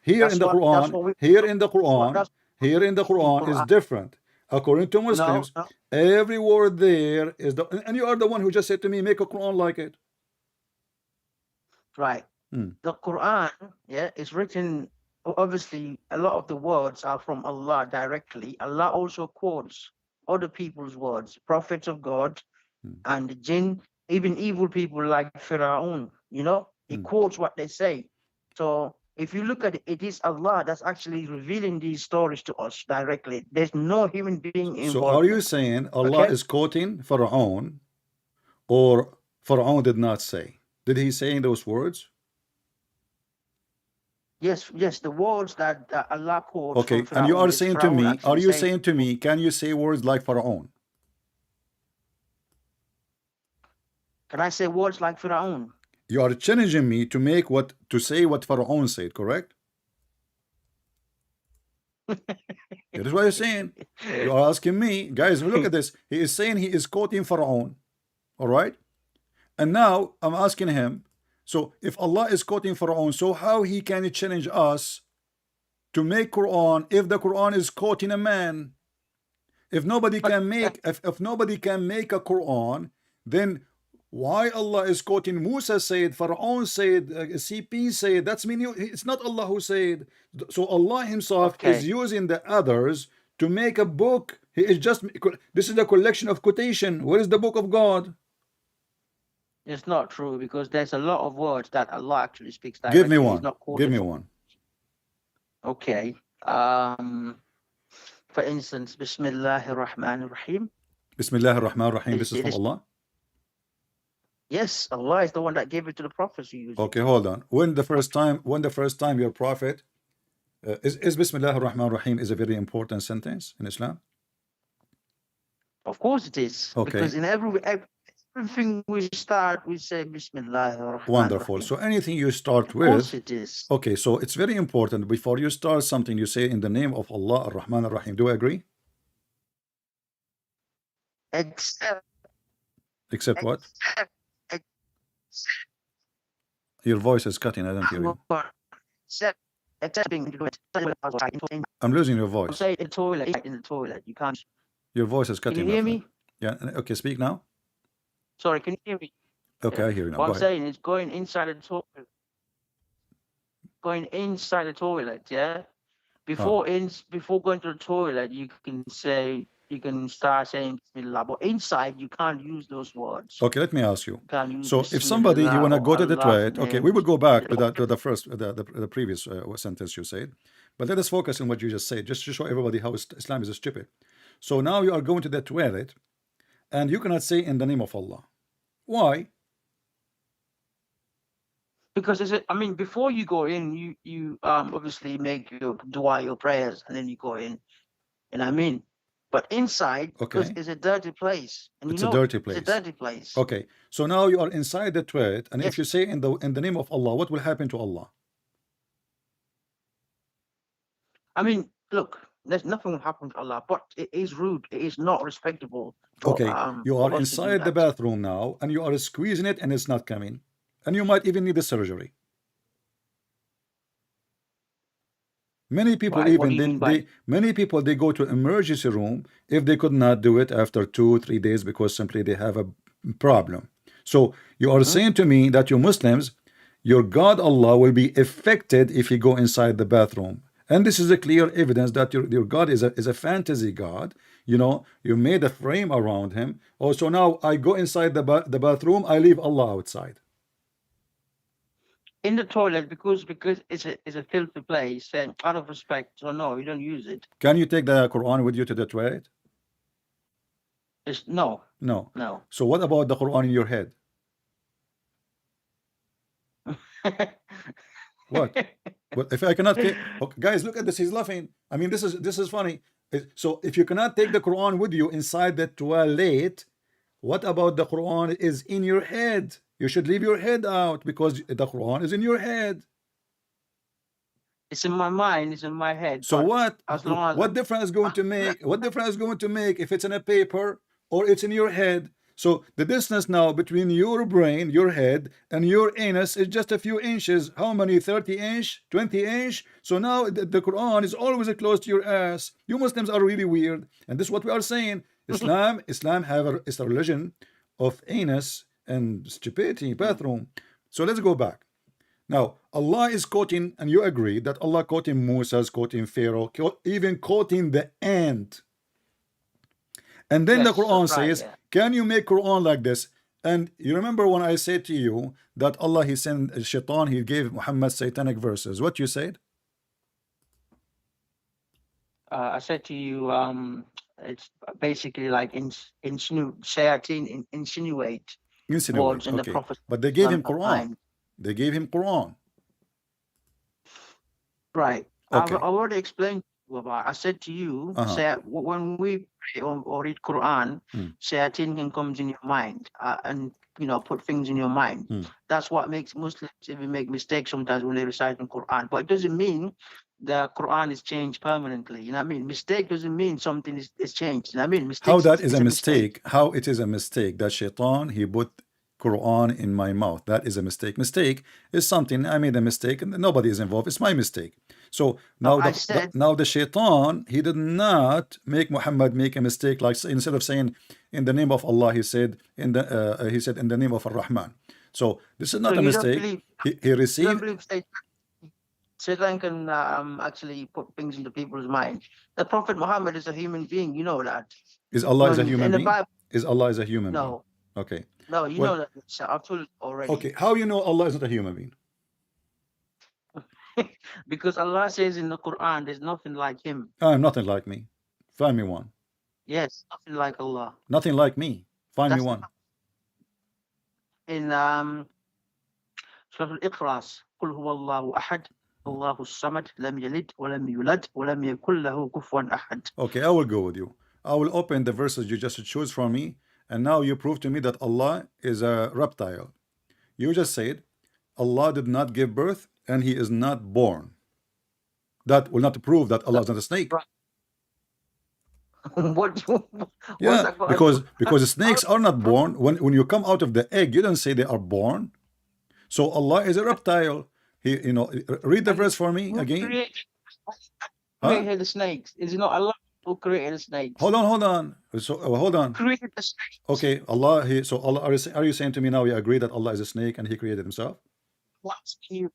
Here That's in the what- that's Quran, what we- here in the Quran, that's- here in the Quran is Quran. different. According to Muslims, No. every word there is the, and you are the one who just said to me, make a Quran like it. Right. The Quran, yeah, is written. Obviously, a lot of the words are from Allah directly. Allah also quotes other people's words, prophets of God, and the jinn, even evil people like Pharaoh. You know, he quotes what they say. So if you look at it, it is Allah that's actually revealing these stories to us directly. There's no human being involved. So are you saying Allah Okay. is quoting Pharaoh, or Pharaoh did not say? Did he say those words? Yes, the words that Allah quotes. Okay, from and you Pharaoh are is saying to Pharaoh me, actually are you saying- saying to me, can you say words like Pharaoh? Can I say words like Pharaoh? You are challenging me to say what Pharaoh said, correct? That is what you're saying. You are asking me, guys, look at this. He is saying he is quoting Pharaoh. All right. And now I'm asking him, so if Allah is quoting Pharaoh, so how he can challenge us to make Quran if the Quran is quoting a man? If nobody can make if nobody can make a Quran, then why Allah is quoting Musa said, Pharaoh said, CP said? That's mean it's not Allah who said. So Allah himself Okay. is using the others to make a book. He is just, this is a collection of quotation. Where is the book of God? It's not true because there's a lot of words that Allah actually speaks directly. Give me He's one. not quoted Give me from- one. Okay. For instance, Bismillahir Rahmanir Rahim. Bismillah ar-Rahman ar-Rahim. This is It from is- Allah. Yes, Allah is the one that gave it to the prophets to use. Okay, hold on. When the first time your prophet is Bismillah ar-Rahman ar-Rahim is a very important sentence in Islam. Of course it is. Okay. Because in everything we start, we say Bismillah. Wonderful. So anything you start Of course with, it is. okay, so it's very important before you start something, you say in the name of Allah ar-Rahman ar-Rahim. Do you agree? Except Except what? Your voice is cutting. I don't hear you. Except being into it. I'm losing your I'm voice. saying in the toilet, you can't. Your voice is Can cutting, you my hear friend. me? Yeah. Okay. Speak now. Sorry, can you hear me? Okay, Yeah. I hear you now. What Go I'm ahead. saying is going inside the toilet. Going inside the toilet, yeah. Oh, Before going to the toilet, you can start saying Bismillah, but inside you can't use those words. okay. Let me ask you. You can't use So if somebody he Bismillah wanna or go to the Allah's toilet, okay, name. we will go back to the first the previous sentence you said, but let us focus on what you just said, just to show everybody how Islam is stupid. So now you are going to the toilet, and you cannot say in the name of Allah. Why? Because before you go in, you obviously make your dua, your prayers, and then you go in. And I mean, but inside, because Okay, it's a dirty place, and it's a dirty it's a place. dirty place. Okay, so now you are inside the toilet, and if Yes, you say in the name of Allah, what will happen to Allah? I mean, look, there's nothing will happen to Allah, but it is rude. It is not respectable for Okay, you are for us to do inside the that. bathroom now, and you are squeezing it, and it's not coming, and you might even need a surgery. Many people Right? What even do you mean by? many people they go to emergency room if they could not do it after 2 3 days because simply they have a problem. So you are Mhm. saying to me that you Muslims, your God Allah will be affected if you go inside the bathroom, and this is a clear evidence that your God is a fantasy God. You know, you made a frame around him. Oh, so now I go inside the bathroom, I leave Allah outside. In the toilet, because it's a filthy place, and out of respect, so no, you don't use it. Can you take the Quran with you to the toilet? It's no, No. no. So what about the Quran in your head? What? Well, if I cannot take, okay, guys, look at this. He's laughing. I mean, this is funny. So if you cannot take the Quran with you inside the toilet, what about the Quran is in your head? You should leave your head out because the Quran is in your head. It's in my mind, it's in my head, So but what? as long as What difference is going to make? What difference is going to make if it's in a paper or it's in your head? So the distance now between your brain, your head, and your anus is just a few inches. How many? 30 inch, 20 inch. So now the Quran is always close to your ass. You Muslims are really weird, and this is what we are saying. Islam is a religion of anus and stupidity, bathroom. So let's go back. Now, Allah is quoting, and you agree that Allah quoting Moses, quoting Pharaoh, even quoting the ant. And then the yes, Quran that's right, says, yeah. can you make Quran like this? And you remember when I said to you that Allah, he sent Shaitan, he gave Muhammad satanic verses. What you said? I said to you, it's basically like insinuate Insinuate. words in the Okay. Prophet But they gave him of Quran. mind. They gave him Quran. Right. Okay. I've already explained to you about. I said to you, Uh-huh. when we pray or read Quran, Hmm. Shaitan comes in your mind and put things in your mind. Hmm. That's what makes Muslims even make mistakes sometimes when they recite the Quran. But it doesn't mean the Quran is changed permanently. You know what I mean? Mistake doesn't mean something is changed. You know what I mean? How Mistakes that is is a a mistake. mistake? How it is a mistake that Shaitan he put Quran in my mouth? That is a mistake. Mistake is something I made a mistake and nobody is involved. It's my mistake. So No, now I said the Shaitan he did not make Muhammad make a mistake. Like instead of saying in the name of Allah, he said in the name of Ar-Rahman. So this is so. not a You don't mistake. believe He you don't received. believe Satan can actually put things into people's mind. The Prophet Muhammad is a human being. You know that. Is Allah is a When human in the being? Bible, Is Allah is a human being? no, Okay. no, you Well, know that. I've told you already. okay. How you know Allah is not a human being? Because Allah says in the Quran, there's nothing like Him. I'm nothing like me. Find me one. Yes, nothing like Allah. Nothing like me. Find me That's one. in Surah Al-Ikhlas. قل هو الله أحد الله الصمد لم يلد ولم يولد ولم يكن له كفوا أحد. Okay, I will go with you. I will open the verses you just choose from me, and now you prove to me that Allah is a reptile. You just said Allah did not give birth and he is not born. That will not prove that Allah is not a snake. Right. What's Yeah, that got? because snakes are not born. When you come out of the egg, you don't say they are born. So Allah is a reptile. He, read the And verse for me who again. created, Huh? created the snakes? Is it not Allah who created the snakes? Hold on. So hold on. Created the snakes. Okay, Allah. So Allah. Are you saying to me now we agree that Allah is a snake and He created Himself?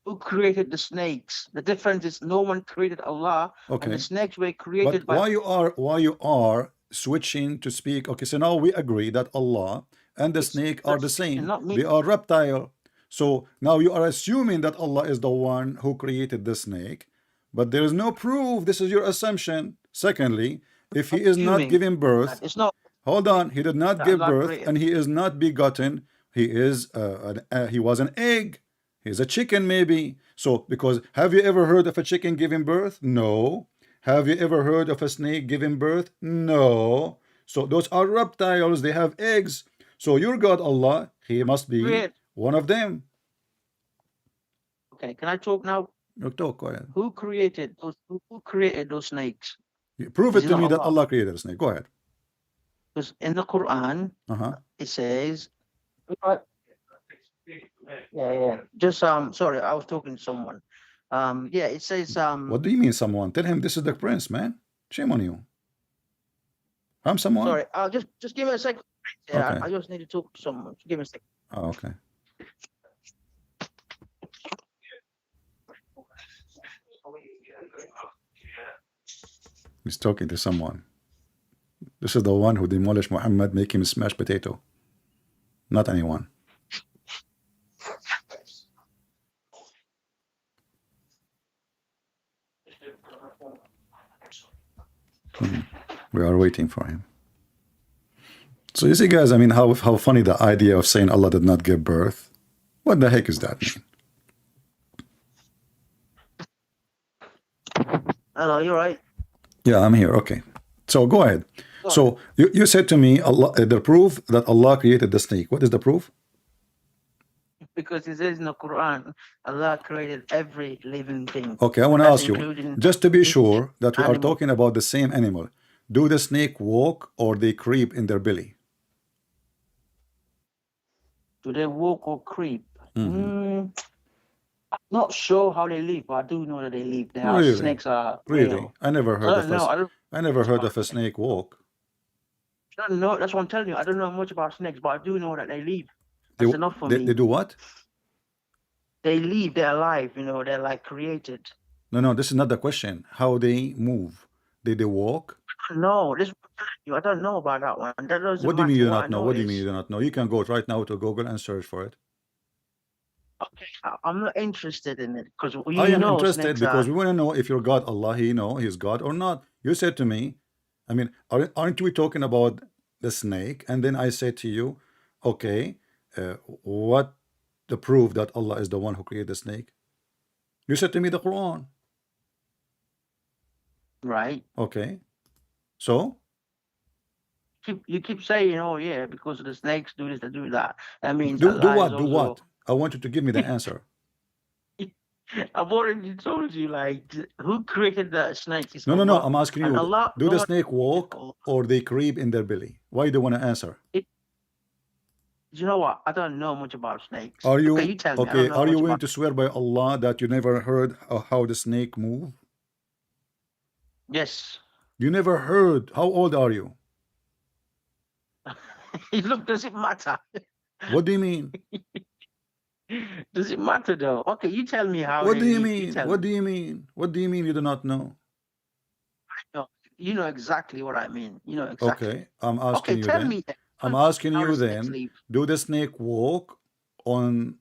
Who created the snakes? The difference is no one created Allah, and Okay. the snakes were But created by. why you are switching to speak? Okay, so now we agree that Allah and the It's snake are the that's same. not me. They are reptile. So now you are assuming that Allah is the one who created the snake, but there is no proof. This is your assumption. Secondly, if He is not Assuming giving birth, It's not hold on, He did not that give Allah birth created. and He is not begotten. He is He was an egg. He's a chicken maybe. So because have you ever heard of a chicken giving birth? No. Have you ever heard of a snake giving birth? No. So those are reptiles. They have eggs. So your God Allah, He must be Create. one of them. Okay, can I talk now? Look, talk, go ahead. Who created those? Who created those snakes? Prove Is it it to not me that Allah? Allah created a snake. Go ahead. Because in the Quran Uh-huh. it says, yeah. Just sorry, I was talking to someone. Yeah, it says What do you mean someone? Tell him this is the prince, man. Shame on you. I'm someone. sorry. I'll just give me a second. Yeah, Okay. I just need to talk to someone. Give me a second. Oh, okay. He's talking to someone. This is the one who demolished Muhammad, make him smash potato. Not anyone. We are waiting for him. So you see, guys, I mean, how funny the idea of saying Allah did not give birth. What the heck is that mean? Hello, you're right. Yeah, I'm here. Okay. So go ahead. So you said to me, Allah, the proof that Allah created the snake. What is the proof? Because it says in the Quran, Allah created every living thing. Okay, I want to That's ask you, including just to be each sure that we are animal. talking about the same animal. Do the snake walk or they creep in their belly? Do they walk or creep? I'm not sure how they live, but I do know that they live. There are Really? snakes are Really? real. I never I heard don't of know. I never heard of a snake walk. I don't know. That's what I'm telling you. I don't know much about snakes, but I do know that they live. They, That's enough for me. they do what? They live. They're alive. You know, they're like created. No, this is not the question. How they move? They walk? No, this. I don't know about that one. That doesn't What do you mean matter. you do What I not know? know What do you mean is- you do not know? You can go right now to Google and search for it. Okay, I'm not interested in it because I am know interested snakes because are. we want to know if your God Allah, He's God or not. You said to me, I mean, aren't we talking about the snake? And then I said to you, okay, what the proof that Allah is the one who created the snake? You said to me the Quran. Right. Okay. So? You keep saying, oh yeah, because the snakes do this, they do that. That means Do Allah what? is Do also- what? I want you to give me the answer. I've already told you, like, who created the snake? Is No. Allah. I'm asking And you, Allah, do no the one- snake walk or they creep in their belly? Why do you want to answer? You know what? I don't know much about snakes. Are you Okay, you tell me. I okay? don't know Are you much willing about- to swear by Allah that you never heard how the snake move? Yes. You never heard. How old are you? Look, does it matter? What do you mean? Does it matter though? Okay, you tell me how. What they do you live. mean? tell What me. do you mean? What do you mean you do not know? You know exactly what I mean. You know exactly. Okay, I'm asking Okay, you tell then. me. I'm asking how you the snakes then, live. do the snake walk on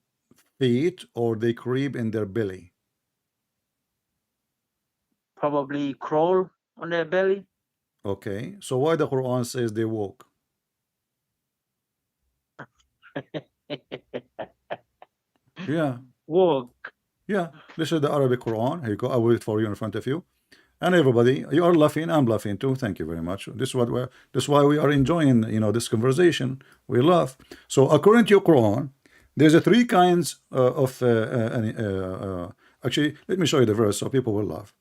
feet or they creep in their belly? Probably crawl on their belly. Okay, so why the Quran says they walk? Yeah, Walk. yeah. This is the Arabic Quran. Here you go. I will read for you in front of you. And everybody, you are laughing. I'm laughing too. Thank you very much. This is why we are enjoying, this conversation. We laugh. So according to your Quran, there's a three kinds of. Actually, let me show you the verse so people will laugh.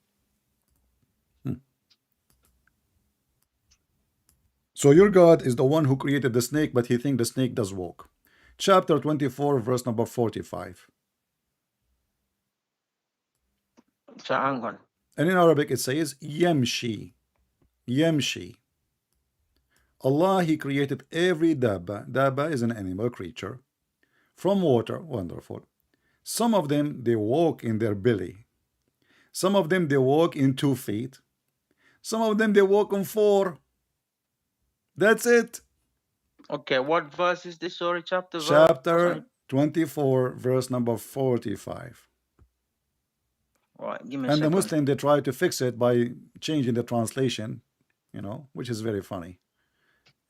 So your God is the one who created the snake, but he thinks the snake does walk. Chapter 24, verse number 45. So hang on. And in Arabic it says yamshi. Yamshi. Allah, He created every dabba. Dabba is an animal creature from water. Wonderful. Some of them, they walk in their belly. Some of them, they walk in 2 feet. Some of them, they walk on 4. That's it. Okay, what verse is this? Sorry, chapter. Chapter 24, verse number 45. Right, give me a And the second. Muslim, they try to fix it by changing the translation, you know, which is very funny.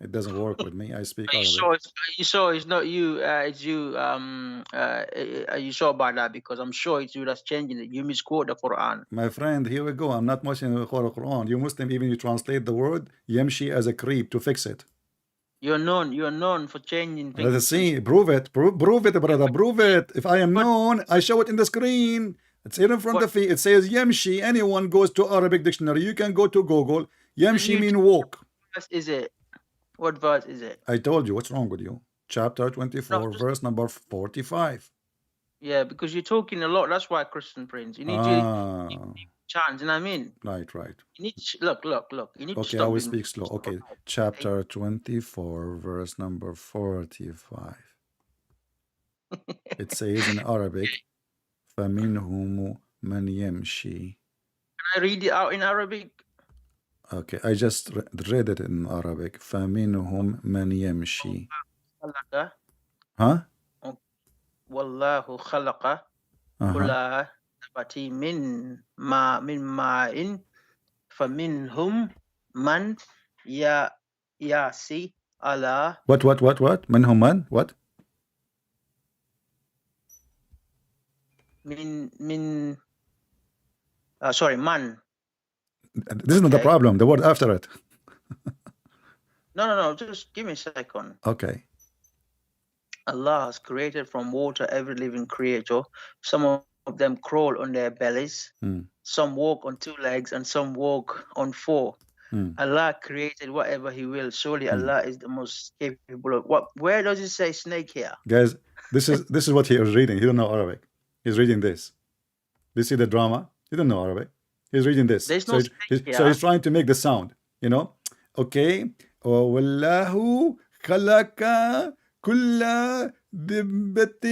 It doesn't work with me. I speak Are you Arabic. sure? You sure it's not you? It's you. Are you sure about that? Because I'm sure it's you that's changing it. You misquote the Quran. My friend, here we go. I'm not Muslim in the Quran. You Muslim, even you translate the word yamshi as a creep to fix it. You're known for changing things. Let us see. Prove it. Prove it, brother. Prove it. If I am known, I show it in the screen. It's here in front of me. It says yamshi. Anyone goes to Arabic dictionary. You can go to Google. Yamshi mean walk. What verse is it? What verse is it? I told you. What's wrong with you? Chapter 24, No, just- verse number 45. Yeah, because you're talking a lot. That's why, Christian Prince. You need to chance. You know what I mean? Right. You need to look. You need to Okay, stop. I will being- speak slow. Okay, chapter 24, verse number 45. It says in Arabic, فَمِنْهُمْ مَنْ يَمْشِي. Can I read it out in Arabic? Okay, I just read it in Arabic. فَمِنْهُمْ مَنْ يَمْشِي. خلق Huh? والله خلق كل نبات من ماء فمنهم من ياسي على What? منهم من? What? من sorry, man. This is not the Okay. problem. The word after it. No, just give me a second. Okay. Allah has created from water every living creature. Some of them crawl on their bellies. Some walk on 2 legs and some walk on 4. Allah created whatever He will. Surely Allah is the most capable of what. Where does it say snake here? Guys, this is what he is reading. He don't know Arabic. He's reading this. Do you see the drama? He don't know Arabic. He's reading this. There's So, no he's, snake here. so he's trying to make the sound, you know? Okay. وَاللَّهُ خَلَقَ كُلَّ دِبَّةٍ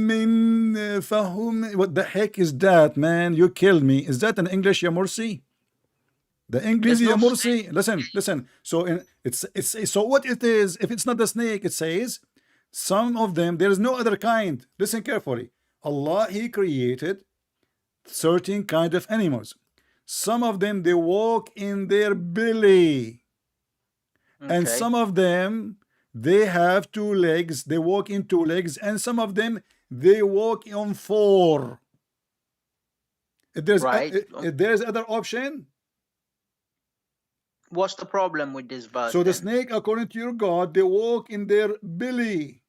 مِّن فَهُمْ. What the heck is that, man? You killed me. Is that in English, ya Mursi? The English, There's ya no Mursi. Listen. So it's so what it is, if it's not the snake, it says some of them, there is no other kind. Listen carefully. Allah, He created certain kind of animals. Some of them, they walk in their belly. And Okay. some of them, they have 2 legs. They walk in 2 legs. And some of them, they walk on 4. If there's, Right. if there's other option. What's the problem with this verse? So the then? snake, according to your God, they walk in their belly.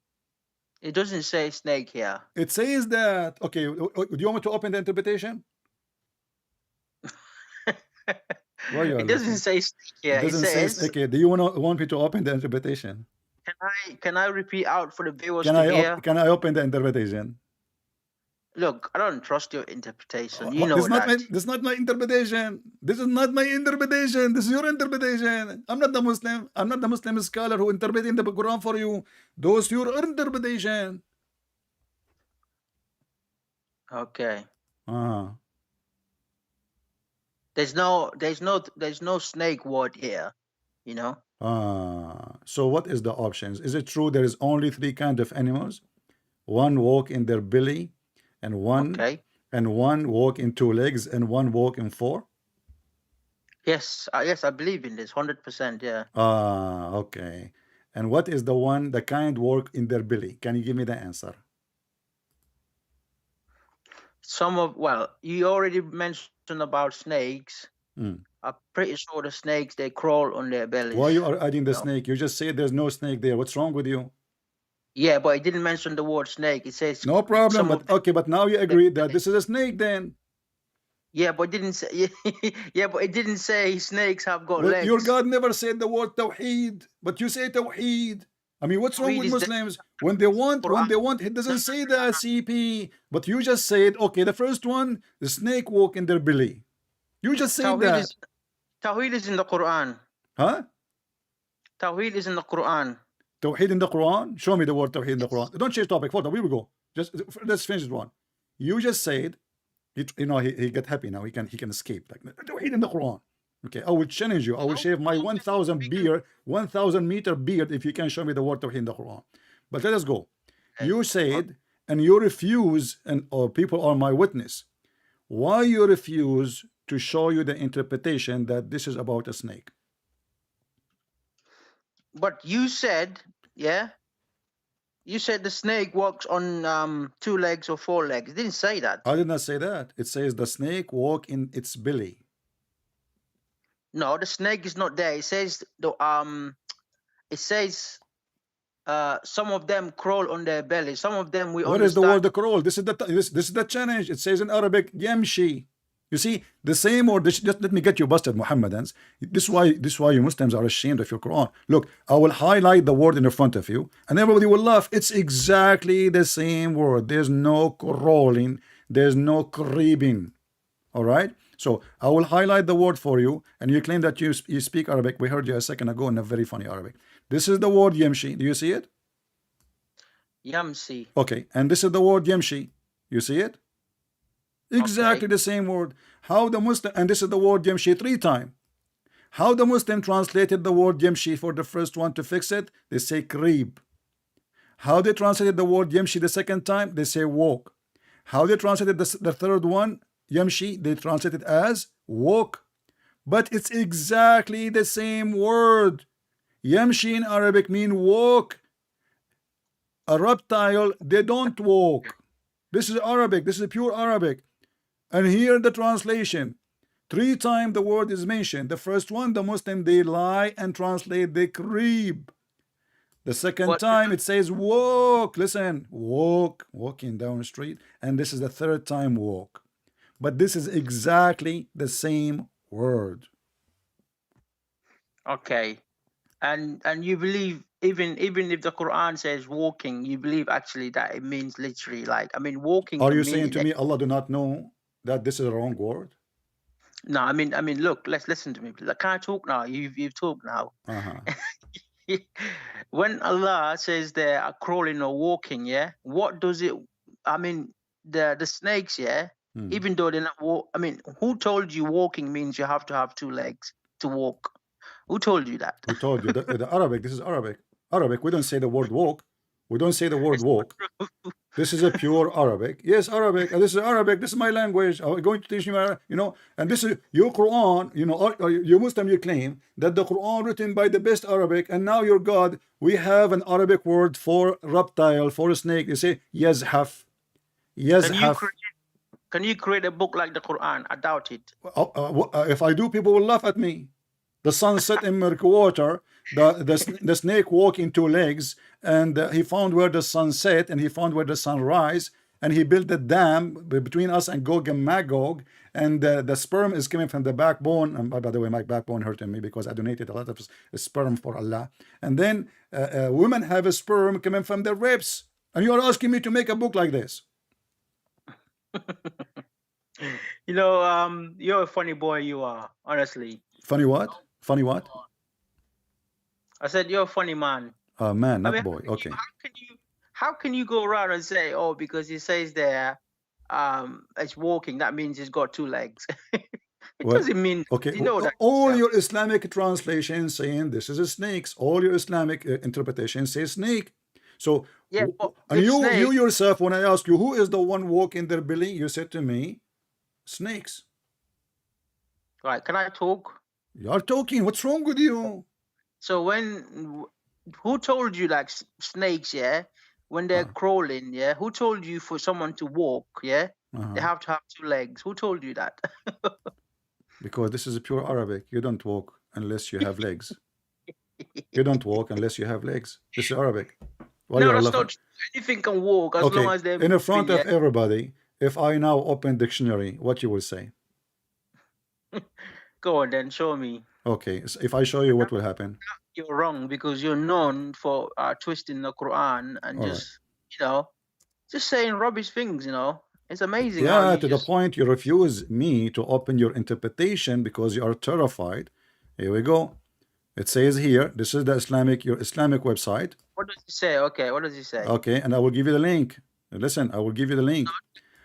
It doesn't say snake here. It says that. Okay, do you want me to open the interpretation? Why you are It doesn't looking? say snake here. It It doesn't say. says. Okay, do you want me to open the interpretation? Can I repeat out for the viewers Can to I hear? can I open the interpretation? Look, I don't trust your interpretation. You know This not that. this not my interpretation. This is not my interpretation. This is your interpretation. I'm not the Muslim. I'm not the Muslim scholar who interpreting the Quran for you. Those your interpretation. Okay. Ah. There's no snake word here, you know. So what is the options? Is it true there is only 3 kind of animals? One walk in their belly, and one walk in 2 legs, and one walk in 4? Yes, I believe in this 100%. Yeah. Okay. And what is the kind walk in their belly? Can you give me the answer? You already mentioned about snakes. I'm pretty sure the snakes, they crawl on their bellies. Why you are adding the snake? You just said there's no snake there. What's wrong with you? Yeah, but it didn't mention the word snake. It says No problem. some of But okay, but now you agree that this is a snake then. yeah, but it didn't say yeah, but it didn't say snakes have got Well, legs. your God never said the word Tawheed, but you say Tawheed. I mean, what's wrong Tawheed with is the Muslims when they want, Quran. it doesn't say the CP, but you just said, okay, the first one, the snake walk in their belly. You just said Tawheed that. is Tawheed is in the Quran. Huh? Tawheed is in the Quran. Tawheed in the Quran? Show me the word Tawheed in the Quran. Don't change topic. Hold on, here we go. Just let's finish this one. You just said, you know, he get happy now. He can escape. Like Tawheed in the Quran. Okay, I will challenge you. I will shave my 1,000 meter beard if you can show me the word Tawheed in the Quran. But let us go. You said, and you refuse, and or people are my witness. Why you refuse to show you the interpretation that this is about a snake? But you said, yeah, you said the snake walks on 2 legs or 4 legs. It didn't say that. I did not say that. It says the snake walk in its belly. No, the snake is not there. It says some of them crawl on their belly. Some of them we What is the understand. word crawl? This is the challenge. It says in Arabic, yamshi. You see, the same word. Just let me get you busted, Muhammadans. This is why you Muslims are ashamed of your Quran. Look, I will highlight the word in the front of you, and everybody will laugh. It's exactly the same word. There's no crawling. There's no creeping. All right. So I will highlight the word for you, and you claim that you speak Arabic. We heard you a second ago in a very funny Arabic. This is the word yamshi. Do you see it? Yamsi. Okay, and this is the word yamshi. You see it? Exactly the same word. How the Muslim, and this is the word yamshi 3 times. How the Muslim translated the word yamshi for the first one to fix it? They say creep. How they translated the word yamshi the second time? They say walk. How they translated the third one, yamshi, they translate it as walk. But it's exactly the same word. Yamshi in Arabic mean walk. A reptile, they don't walk. This is Arabic. This is pure Arabic. And here the translation. 3 times the word is mentioned. The first one, the Muslim, they lie and translate they creep. The second time it says walk. Listen, walk, walking down the street. And this is the 3rd time walk. But this is exactly the same word. Okay. And you believe even if the Quran says walking, you believe actually that it means literally, like, I mean, walking. Are you saying to me Allah do not know that this is a wrong word? No, I mean, look, let's listen to me. Can I talk now? You've talked now. When Allah says they are crawling or walking, yeah, what does it? I mean, the snakes, yeah, even though they're not I mean, who told you walking means you have to have 2 legs to walk? Who told you that? Who told you? The Arabic. This is Arabic. Arabic. We don't say the word walk. We don't say the word walk. This is a pure Arabic. Yes, Arabic. This is Arabic. This is my language. I'm going to teach you, you know. And this is your Quran. You know, you Muslim. You claim that the Quran written by the best Arabic, and now your God, we have an Arabic word for reptile, for a snake. You say yazhaf. Yazhaf. Can you create a book like the Quran? I doubt it. If I do, people will laugh at me. The sun set in murky water. The snake walked in 2 legs, and he found where the sun set, and he found where the sun rise, and he built a dam between us and Gog and Magog, and the sperm is coming from the backbone. And by the way, my backbone hurting me because I donated a lot of sperm for Allah. And then women have a sperm coming from their ribs, and you are asking me to make a book like this. You know, you're a funny boy, you are, honestly. Funny what? Funny what? I said you're a funny man. Man, not boy. Okay. How can you go around and say, oh, because he says there, it's walking, that means he's got 2 legs? It doesn't mean. Okay. You know that all your Islamic translations saying this is a snake. All your Islamic interpretation says snake. So yeah, and you yourself, when I ask you who is the one walking their belly, you said to me, snakes. Right? Can I talk? You are talking. What's wrong with you? So who told you, like, snakes, yeah, when they're crawling, yeah, who told you for someone to walk, yeah, they have to have 2 legs? Who told you that? Because this is a pure Arabic. You don't walk unless you have legs. You don't walk unless you have legs. This is Arabic. No, that's not. Anything can walk as long as they're in the front of everybody. If I now open dictionary, what you will say? Go on then, show me. Okay, so if I show you, what will happen? You're wrong because you're known for twisting the Quran and All right. just, you know, just saying rubbish things, you know. It's amazing how Yeah, you to the just point you refuse me to open your interpretation because you are terrified. Here we go. It says here, this is your Islamic website. what does he say? Okay, what does he say? Okay, and I will give you the link. Listen, I will give you the link.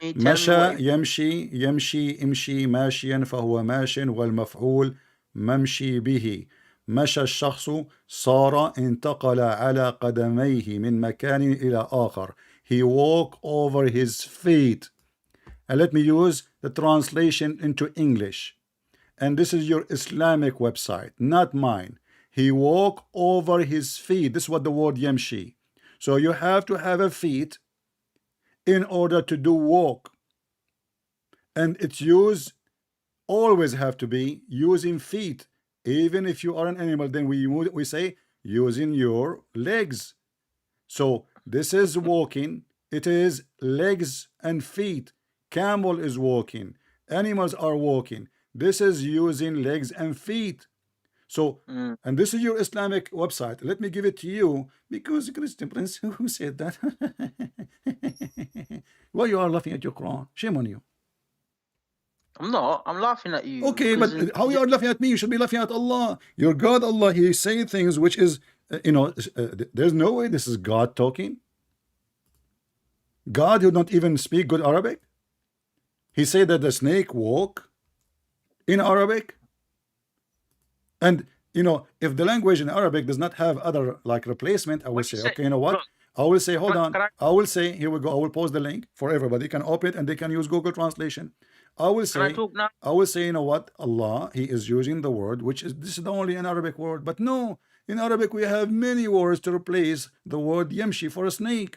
Can you tell me what مشى يمشي يمشي امشي ماشيا فهو ماش والمفعول ممشي به مشى الشخص صار انتقل على قدميه من مكان إلى آخر. He walked over his feet. And let me use the translation into English. And this is your Islamic website, not mine. He walked over his feet. This is what the word yamshi. So you have to have a feet in order to do walk. And it's used, always have to be using feet. Even if you are an animal, then we say using your legs. So this is walking. It is legs and feet. Camel is walking. Animals are walking. This is using legs and feet. So, and this is your Islamic website. Let me give it to you because Christian Prince, who said that? Why you are laughing at your Quran? Shame on you. I'm not. I'm laughing at you. Okay, but how you are laughing at me? You should be laughing at Allah. Your God, Allah, He say things which is, there's no way this is God talking. God who don't even speak good Arabic. He said that the snake walk in Arabic. And if the language in Arabic does not have other like replacement, I will say, okay, you know what? I will say, hold on. I will say, here we go. I will post the link for everybody. You can open it and they can use Google Translation. I will say, you know what? Allah, He is using the word, which is, this is the only an Arabic word. But no, in Arabic, we have many words to replace the word yamshi for a snake.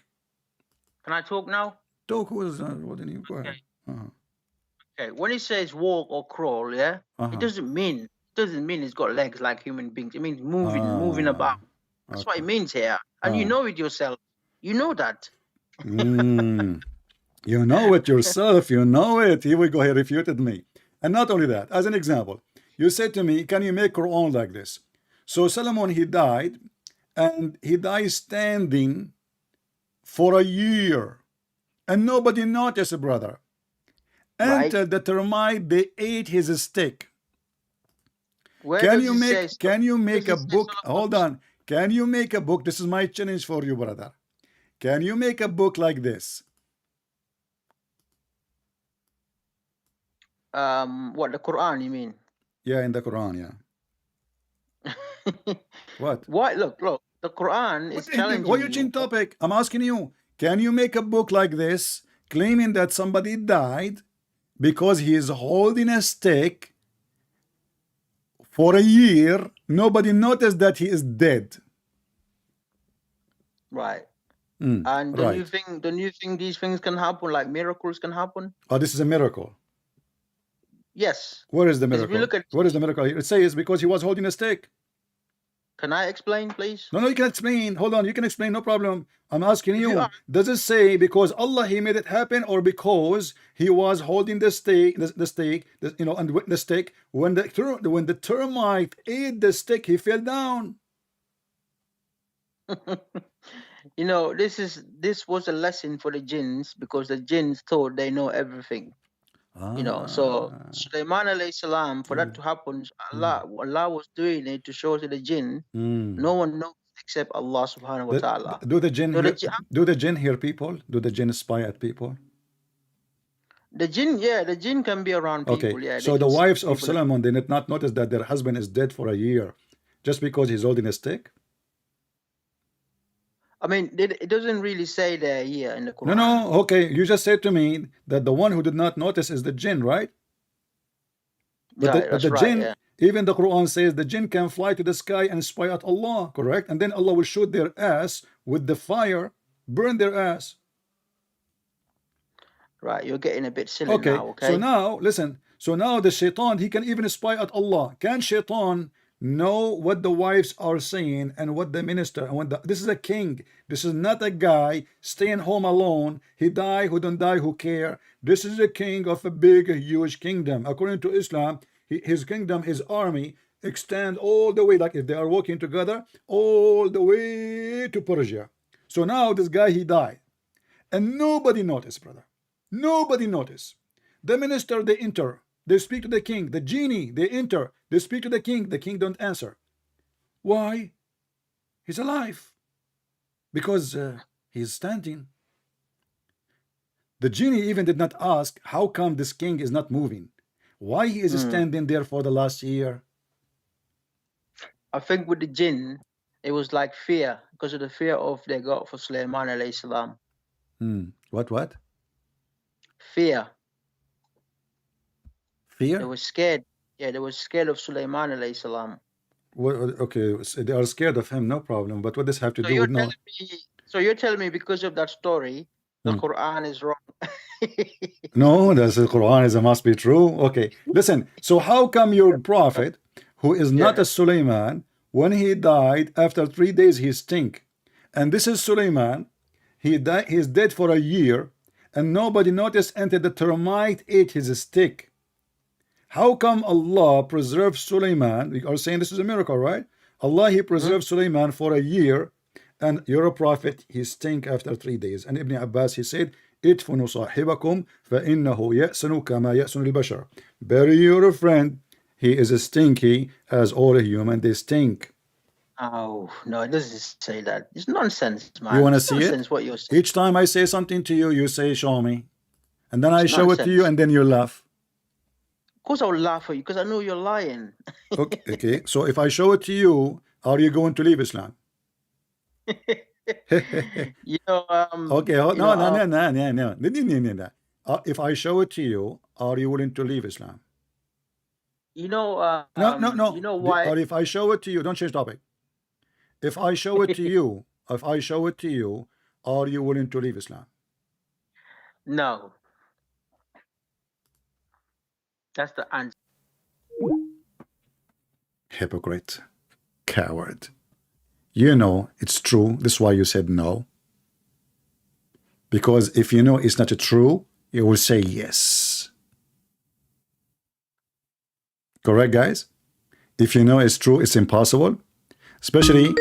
Can I talk now? Talk, who is what you go ahead. Okay, when it says walk or crawl, yeah, it doesn't mean it's got legs like human beings. It means moving about. That's what it means here. And you know it yourself. You know that. You know it yourself. You know it. Here we go. He refuted me. And not only that, as an example, you said to me, can you make Quran like this? So Solomon, he died, and he died standing for a year. And nobody noticed, brother. Until the termite, they ate his stick. Can you make a book? Hold on. Can you make a book? This is my challenge for you, brother. Can you make a book like this? What, the Quran, you mean? Yeah, in the Quran, yeah. What? What? Look, the Quran is challenging you. Why you change topic? I'm asking you, can you make a book like this, claiming that somebody died because he is holding a stick for a year? Nobody noticed that he is dead. Right. And do you think these things can happen, like miracles can happen? Oh, this is a miracle. Yes. Where is the miracle? What is the miracle? It says because he was holding a stick. Can I explain, please? No, you can explain. Hold on, you can explain, no problem. I'm asking you, does it say because Allah, He made it happen, or because he was holding the stick, and the stick, when the termite ate the stick, he fell down? This was a lesson for the jinns, because the jinns thought they know everything. So Sulaiman alayhi salam, for that to happen, Allah was doing it to show to the jinn, no one knows except Allah subhanahu wa ta'ala. Do the jinn hear people? Do the jinn spy at people? The jinn can be around people. Okay. Yeah, so the wives of Solomon, they did not notice that their husband is dead for a year just because he's holding a stick? I mean, it doesn't really say there here in the Quran. No, okay. You just said to me that the one who did not notice is the jinn, right? But the jinn, even the Quran says the jinn can fly to the sky and spy at Allah, correct? And then Allah will shoot their ass with the fire, burn their ass. Right, you're getting a bit silly now, okay? So now, listen. So now the shaitan, he can even spy at Allah. Can shaitan know what the wives are saying and what the minister and this is a king. This is not a guy staying home alone. He die, who don't die, who care. This is a king of a big, huge kingdom. According to Islam, his kingdom, his army extend all the way, like if they are walking together, all the way to Persia. So now this guy, he died, and nobody noticed, brother. Nobody noticed. The minister, they enter, they speak to the king. The genie, they enter, they speak to the king. The king don't answer. Why? He's alive. Because he's standing. The genie even did not ask, how come this king is not moving? Why he is standing there for the last year? I think with the jinn, it was like fear, because of the fear of they got for Sulaiman alayhi salam. What? Fear. They Fear? were scared. Yeah, they were scared of Sulaiman alayhi salam. Okay, so they are scared of him, no problem. But what does have to So do you're with no? telling me, so you're telling me because of that story, the Quran is wrong. No, that's the Quran is a must be true. Okay, listen. So how come your prophet, who is not a Suleiman, when he died after 3 days he stink, and this is Suleiman, he died, he is dead for a year, and nobody noticed until the termite ate his stick. How come Allah preserved Suleiman? We are saying this is a miracle, right? Allah, he preserved Suleiman for a year, and you're a prophet, he stink after 3 days. And Ibn Abbas, he said, ادفنوا صاحبكم فإنه يأسن كما يأسن البشر. Bury your friend, he is as stinky as all human, they stink. Oh, no, it doesn't say that. It's nonsense, man. You want to It's see nonsense it? what you're saying. Each time I say something to you, you say, show me. And then I It's show it to you, nonsense. and then you laugh. Of course I will laugh at you, because I know you're lying. Okay, so if I show it to you, are you going to leave Islam? You know, Okay, you no. know, If I show it to you, are you willing to leave Islam? you know, No. you know why? Or if I show it to you, don't change topic. If I show it to you, are you willing to leave Islam? No. That's the answer. Hypocrite, coward. You know it's true. This is why you said no. Because if you know it's not true, you will say yes. Correct, guys? If you know it's true, it's impossible. Especially,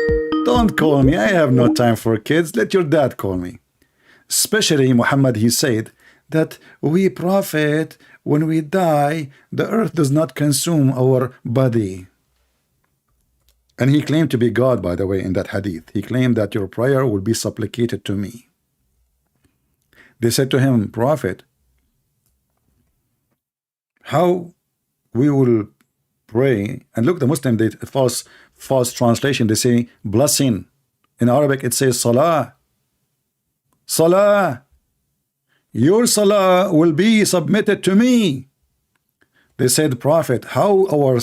don't call me. I have no time for kids. Let your dad call me. Especially Muhammad, he said that we prophet, when we die, the earth does not consume our body. And he claimed to be God, by the way, in that hadith. He claimed that your prayer will be supplicated to me. They said to him, Prophet, how we will pray? And look, the Muslim, they false translation, they say blessing. In Arabic, it says salah. Salah. Your salah will be submitted to me. They said, Prophet, how our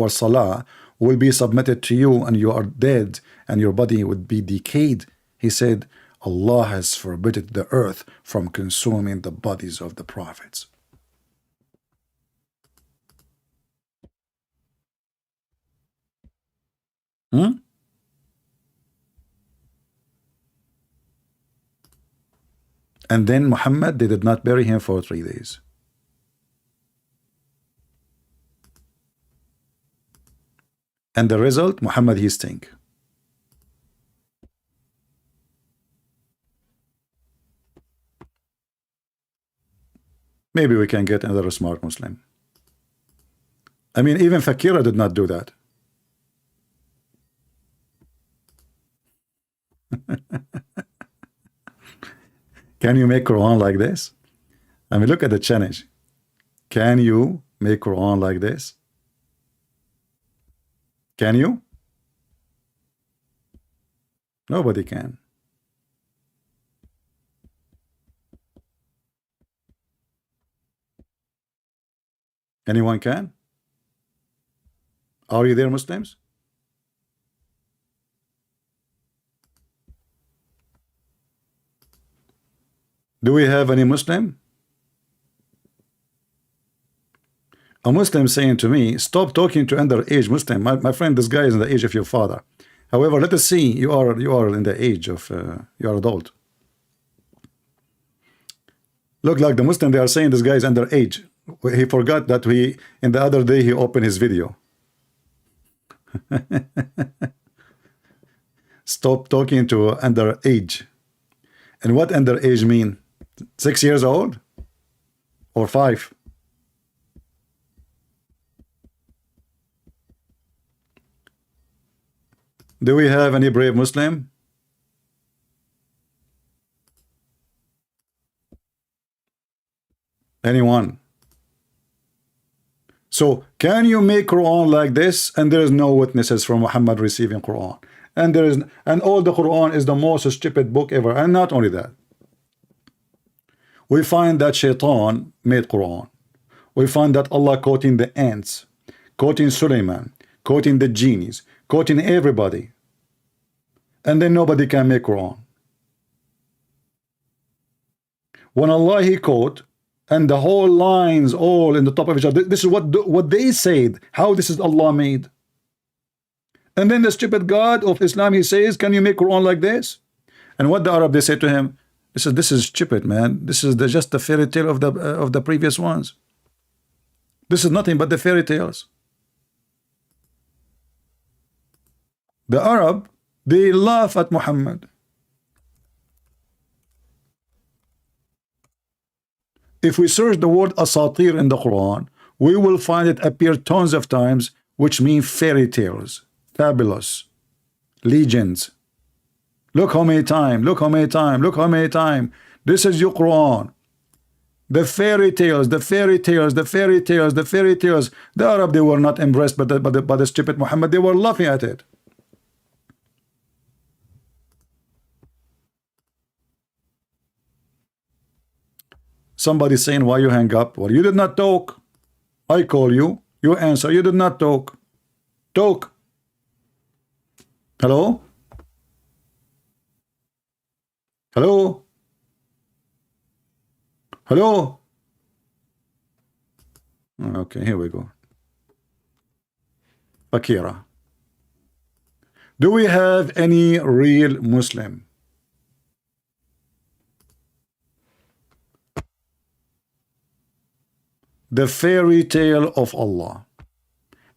salah will be submitted to you, and you are dead and your body would be decayed? He said, Allah has forbidden the earth from consuming the bodies of the prophets. And then Muhammad, they did not bury him for 3 days. And the result, Muhammad, he stink. Maybe we can get another smart Muslim. I mean, even Fakira did not do that. Can you make Quran like this? I mean, look at the challenge. Can you make Quran like this? Can you? Nobody can. Anyone can? Are you there, Muslims? Do we have any Muslim? A Muslim saying to me, stop talking to underage Muslim. My friend, this guy is in the age of your father. However, let us see, you are in the age of, you are adult. Look, like the Muslim, they are saying this guy is underage. He forgot that in the other day, he opened his video. Stop talking to underage. And what underage mean? 6 years old or 5? Do we have any brave Muslim? Anyone? So can you make Quran like this and there is no witnesses from Muhammad receiving Quran, and there is, and all the Quran is the most stupid book ever? And not only that, we find that Shaitan made Quran. We find that Allah quoting the ants, quoting Suleiman, quoting the genies, quoting everybody, and then nobody can make Quran. When Allah He quote, and the whole lines all in the top of each other, this is what they said, how this is Allah made. And then the stupid God of Islam, he says, can you make Quran like this? And what the Arab, they say to him, this is stupid, man. This is just the fairy tale of the previous ones. This is nothing but the fairy tales. The Arab, they laugh at Muhammad. If we search the word asatir in the Quran, we will find it appear tons of times, which mean fairy tales, fabulous, legends. Look how many times, look how many times, look how many times. This is your Quran. The fairy tales, the fairy tales, the fairy tales, the fairy tales. The Arab, they were not impressed by the stupid Muhammad. They were laughing at it. Somebody saying, why you hang up? Well, you did not talk. I call you, you answer. You did not talk. Talk. Hello? Hello? Hello? Okay, here we go. Akira. Do we have any real Muslim? The fairy tale of Allah.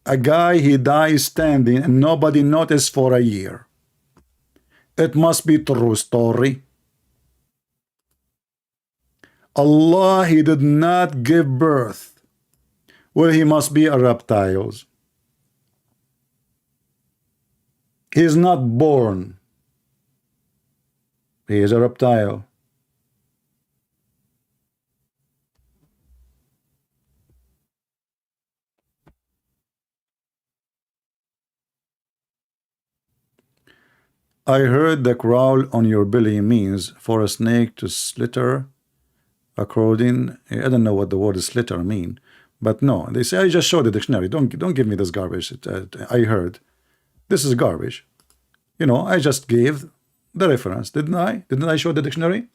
A guy, he dies standing and nobody noticed for a year. It must be true story. Allah, he did not give birth. Well, he must be a reptile. He is not born. He is a reptile. I heard the crawl on your belly means for a snake to slither according. I don't know what the word slither mean, but no, they say I just showed the dictionary. Don't give me this garbage. I heard this is garbage. You know, I just gave the reference, didn't I? Didn't I show the dictionary?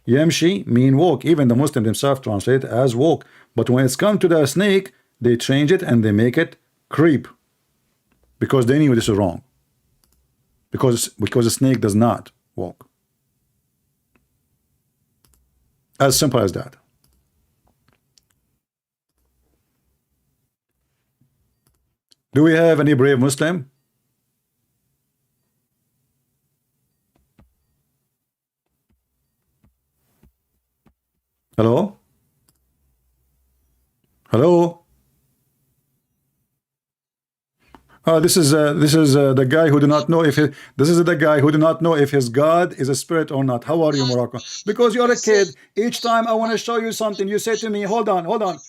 Yamshi mean walk. Even the Muslim themselves translate it as walk, but when it's come to the snake, they change it and they make it creep because they knew this is wrong. Because a snake does not walk. As simple as that. Do we have any brave Muslim? Hello? Hello? This is the guy who do not know if this is the guy who do not know if his God is a spirit or not. How are you, Morocco? Because you're a kid. Each time I want to show you something, you say to me, hold on.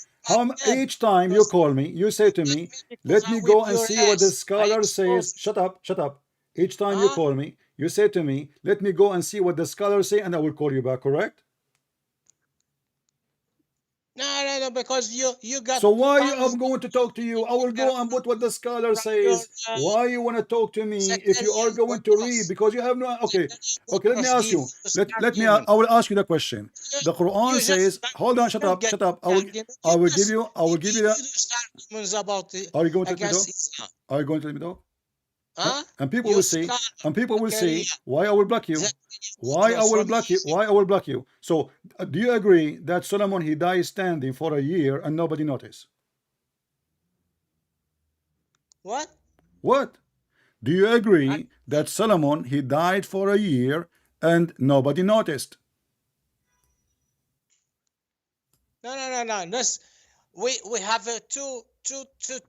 Each time you call me, you say to me, let me go and see what the scholar says. Shut up. Each time you call me, you say to me, let me go and see what the scholars say, and I will call you back, correct? No, because you got. So why I'm going to talk to you? I will go and put what the scholar says. Why you want to talk to me if you are going to read? Because you have no. Okay. Let me ask you. Let me. I will ask you the question. The Quran says. Hold on. Shut up. I will give you that. Are you going to let me talk? Are you going to let me talk? And people will say, why I will block you? Why I will block you? So do you agree that Solomon, he died standing for a year and nobody noticed? What? What? Do you agree that Solomon, he died for a year and nobody noticed? No. We have two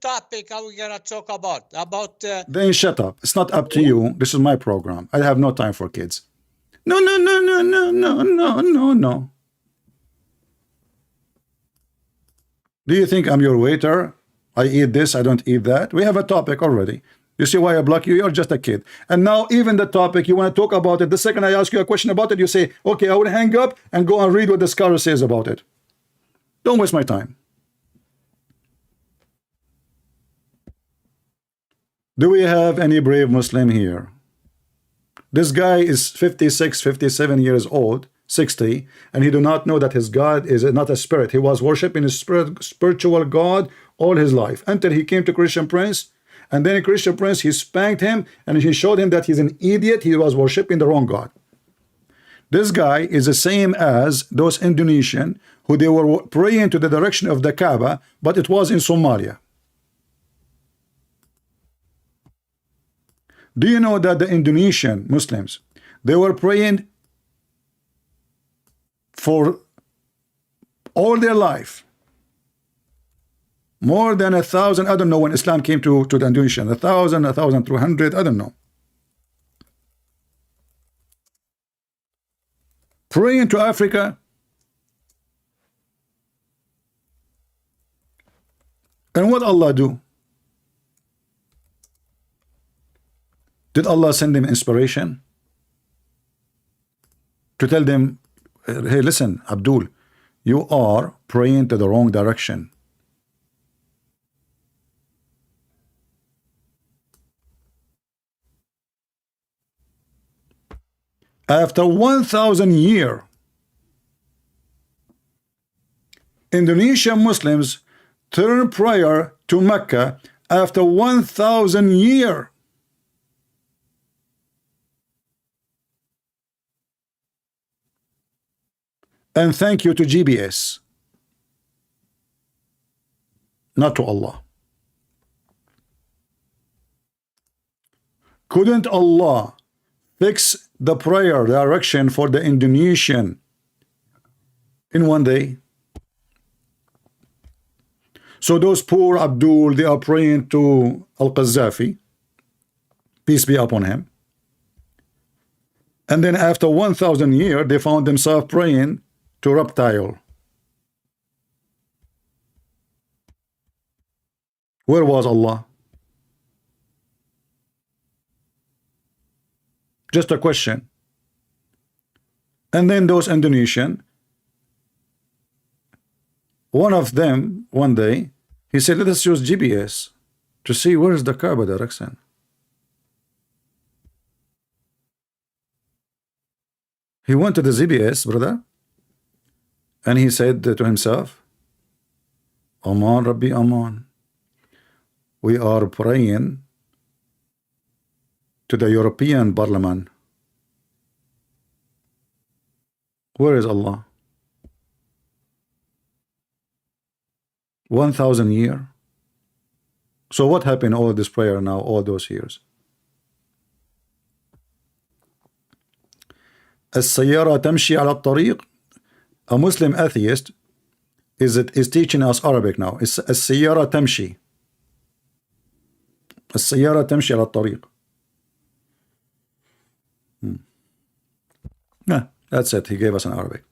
topic are we gonna talk about Then shut up. It's not up to you. This is my program. I have no time for kids. No. Do you think I'm your waiter? I eat this, I don't eat that. We have a topic already. You see why I block you? You're just a kid. And now even the topic, you want to talk about it. The second I ask you a question about it, you say, okay, I will hang up and go and read what the scholar says about it. Don't waste my time. Do we have any brave Muslim here? This guy is 56, 57 years old, 60, and he do not know that his God is not a spirit. He was worshiping a spiritual God all his life until he came to Christian Prince. And then Christian Prince, he spanked him and he showed him that he's an idiot. He was worshiping the wrong God. This guy is the same as those Indonesian who they were praying to the direction of the Kaaba, but it was in Somalia. Do you know that the Indonesian Muslims, they were praying for all their life, more than 1,000, I don't know when Islam came to the Indonesian, 1,000, 1,200, I don't know. Praying to Africa. And what Allah do? Did Allah send them inspiration? To tell them, hey, listen, Abdul, you are praying to the wrong direction. After 1,000 years, Indonesian Muslims turn prayer to Mecca after 1,000 years. And thank you to GBS, not to Allah. Couldn't Allah fix the prayer direction for the Indonesian in one day? So those poor Abdul, they are praying to Al-Qaddafi, peace be upon him. And then after 1,000 years, they found themselves praying to reptile. Where was Allah? Just a question. And then those Indonesian, one of them, one day, he said, let us use GPS to see where is the Kaaba direction. He went to the GPS, brother, and he said to himself, Aman Rabbi Aman, we are praying to the European Parliament. Where is Allah? 1,000 years. So what happened all this prayer now, all those years? السيارة تمشي على الطريق. A Muslim atheist is teaching us Arabic now. It's السيارة تمشي. السيارة تمشي على الطريق. Yeah, that's it. He gave us an Arabic.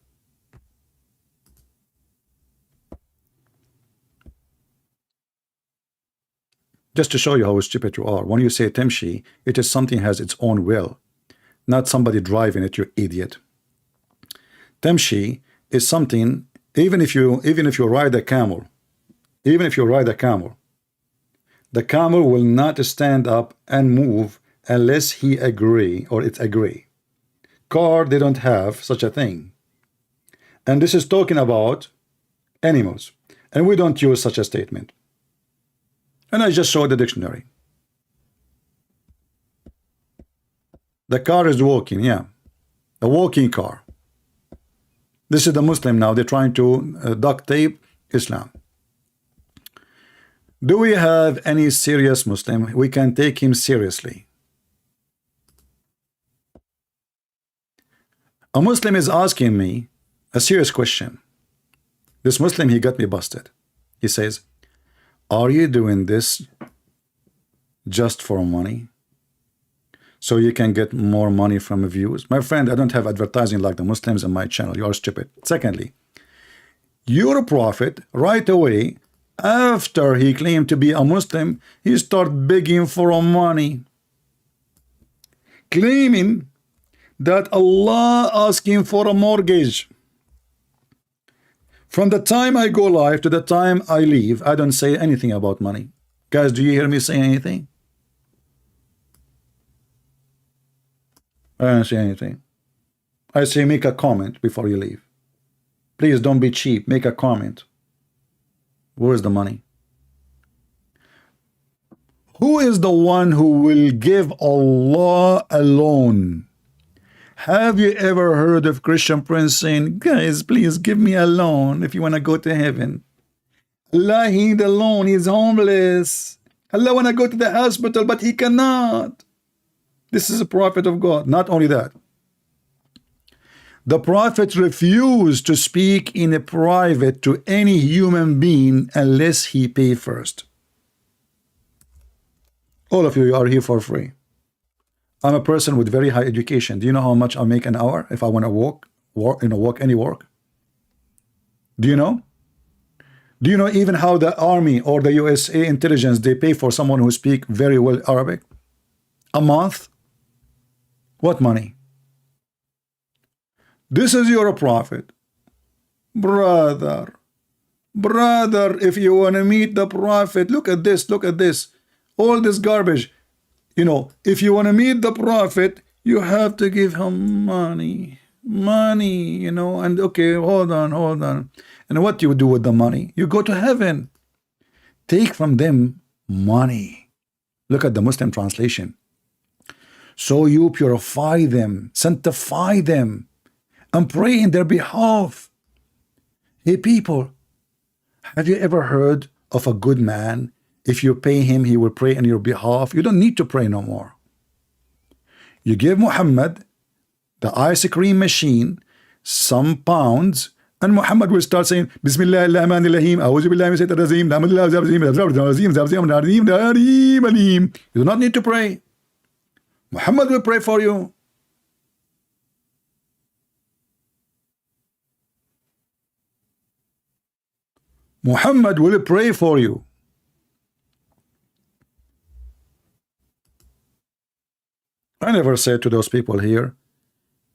Just to show you how stupid you are. When you say temshi, it is something has its own will, not somebody driving it, you idiot. Temshi is something, even if you ride a camel, the camel will not stand up and move unless he agree or it agree. Car, they don't have such a thing. And this is talking about animals, and we don't use such a statement. And I just showed the dictionary. The car is walking, yeah, a walking car. This is the Muslim now. They're trying to duct tape Islam. Do we have any serious Muslim? We can take him seriously. A Muslim is asking me a serious question. This Muslim, he got me busted. He says, are you doing this just for money? So you can get more money from views? My friend, I don't have advertising like the Muslims on my channel. You are stupid. Secondly, your prophet right away, after he claimed to be a Muslim, he started begging for money, claiming that Allah asked him for a mortgage. From the time I go live to the time I leave, I don't say anything about money. Guys, do you hear me say anything? I don't say anything. I say make a comment before you leave. Please don't be cheap. Make a comment. Where's the money? Who is the one who will give Allah alone? Have you ever heard of Christian Prince saying, guys, please give me a loan if you want to go to heaven? Allah, he need a loan. He's homeless. Allah want to go to the hospital, but he cannot. This is a prophet of God. Not only that, the prophet refused to speak in a private to any human being unless he pay first. All of you are here for free. I'm a person with very high education. Do you know how much I make an hour if I want to walk any work? Do you know? Do you know even how the army or the USA intelligence, they pay for someone who speak very well Arabic? A month? What money? This is your prophet. Brother, if you want to meet the prophet, look at this, all this garbage. You know, if you want to meet the prophet, you have to give him money, you know, and okay, hold on. And what you do with the money? You go to heaven. Take from them money. Look at the Muslim translation. So you purify them, sanctify them, and pray in their behalf. Hey people, have you ever heard of a good man? If you pay him, he will pray on your behalf. You don't need to pray no more. You give Muhammad the ice cream machine some pounds, and Muhammad will start saying, Bismillah ar-Rahman ar-Rahim, A'udhu billahi min shaitanir rajim. You do not need to pray. Muhammad will pray for you. Muhammad will pray for you. I never said to those people here,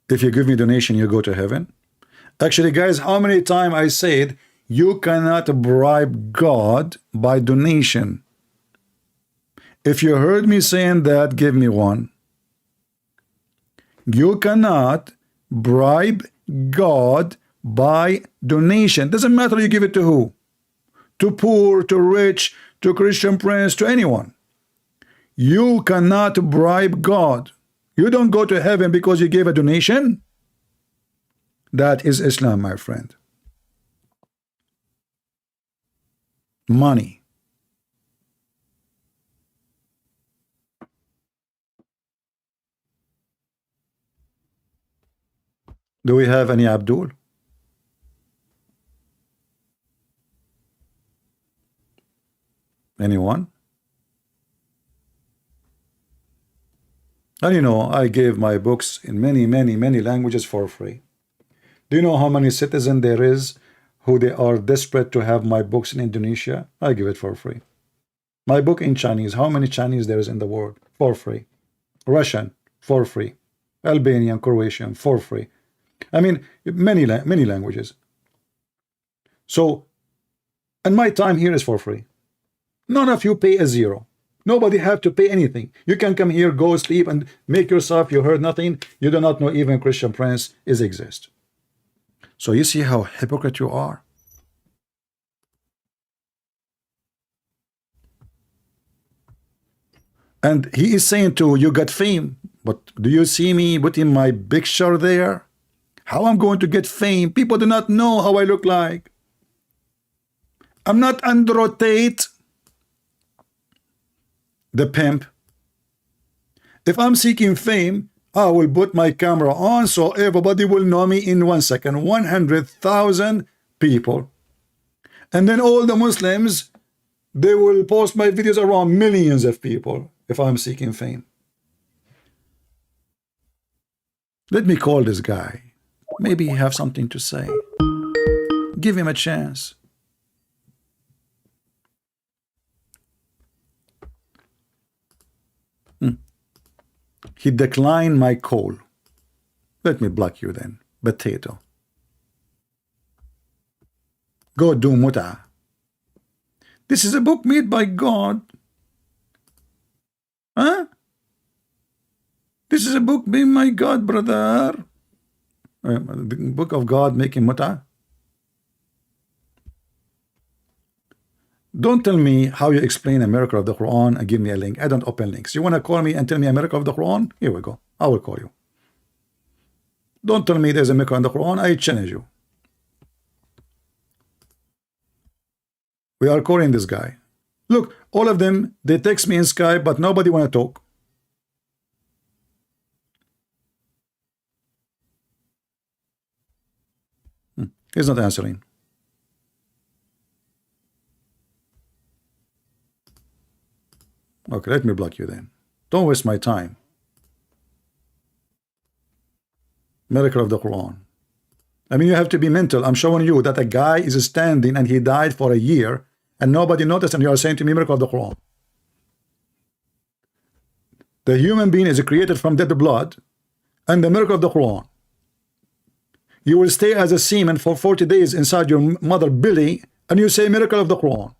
if you give me donation, you go to heaven. Actually, guys, how many times I said you cannot bribe God by donation? If you heard me saying that, give me one. You cannot bribe God by donation. Doesn't matter you give it to who. To poor, to rich, to Christian Prince, to anyone. You cannot bribe God. You don't go to heaven because you gave a donation. That is Islam, my friend. Money. Do we have any Abdul? Anyone? And you know, I gave my books in many languages for free. Do you know how many citizens there is who they are desperate to have my books in Indonesia? I give it for free. My book in Chinese, how many Chinese there is in the world? For free. Russian, for free. Albanian, Croatian, for free. I mean, many languages. So, and my time here is for free. None of you pay a zero. Nobody have to pay anything. You can come here, go sleep, and make yourself you heard nothing. You do not know even Christian Prince is exist. So you see how hypocrite you are. And he is saying to you got fame, but do you see me putting my picture there? How I'm going to get fame? People do not know how I look like. I'm not Andrew Tate. the pimp. If I'm seeking fame, I will put my camera on so everybody will know me in 1 second. 100,000 people. And then all the Muslims, they will post my videos around millions of people if I'm seeking fame. Let me call this guy. Maybe he have something to say. Give him a chance. He declined my call. Let me block you then. Potato. Go do muta. This is a book made by God. Huh? This is a book made by God, brother. The book of God making muta. Don't tell me how you explain a miracle of the Quran and give me a link. I don't open links. You want to call me and tell me a miracle of the Quran? Here we go. I will call you. Don't tell me there's a miracle in the Quran. I challenge you. We are calling this guy. Look, all of them, they text me in Skype, but nobody want to talk. He's not answering. Okay, let me block you then. Don't waste my time. Miracle of the Quran. I mean, you have to be mental. I'm showing you that a guy is standing and he died for a year and nobody noticed, and you are saying to me miracle of the Quran. The human being is created from dead blood and the miracle of the Quran. You will stay as a semen for 40 days inside your mother belly and you say miracle of the Quran.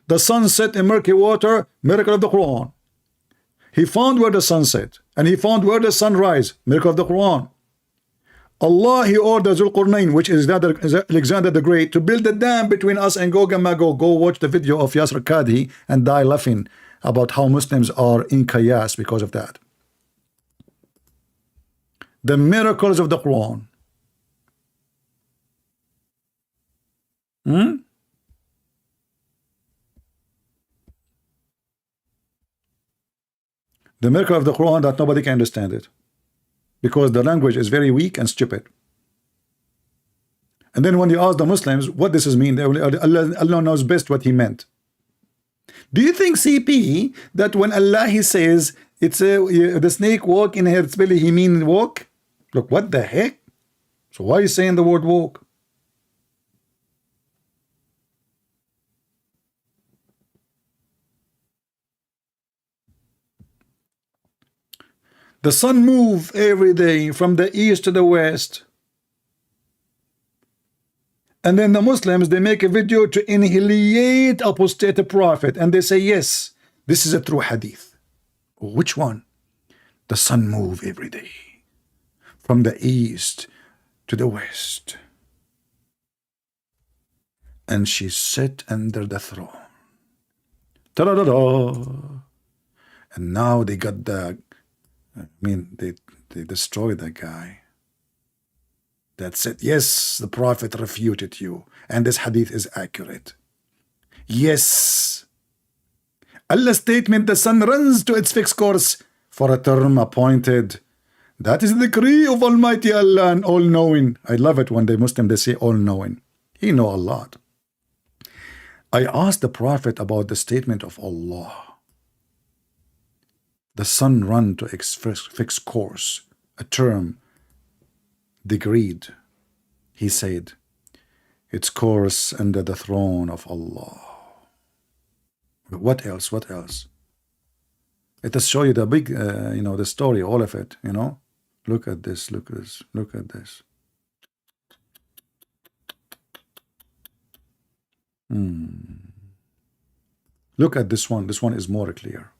The sun set in murky water, miracle of the Quran. He found where the sun set and he found where the sun rise, miracle of the Quran. Allah, he ordered Zulqarnain, which is Alexander the Great, to build a dam between us and Gog and Magog. Go watch the video of Yasser Qadhi and die laughing about how Muslims are in chaos because of that. The miracles of the Quran. The miracle of the Quran that nobody can understand it because the language is very weak and stupid. And then when you ask the Muslims what this is mean, Allah knows best what he meant. Do you think, CP, that when Allah he says it's the snake walk in its belly, he mean walk? Look, what the heck? So why are you saying the word walk? The sun moves every day from the east to the west. And then the Muslims, they make a video to annihilate apostate prophet. And they say, yes, this is a true hadith. Which one? The sun moves every day from the east to the west. And she sat under the throne. Ta-da-da-da. And now they got the... they destroyed that guy that said, yes, the prophet refuted you and this hadith is accurate. Yes, Allah's statement, the sun runs to its fixed course for a term appointed. That is the decree of Almighty Allah and all-knowing. I love it when the Muslim, they say all-knowing. He know a lot. I asked the prophet about the statement of Allah. The sun run to its fixed course, a term decreed. He said, its course under the throne of Allah. But what else? What else? Let us show you the big, the story, all of it, Look at this, look at this, look at this. Look at this one. This one is more clear.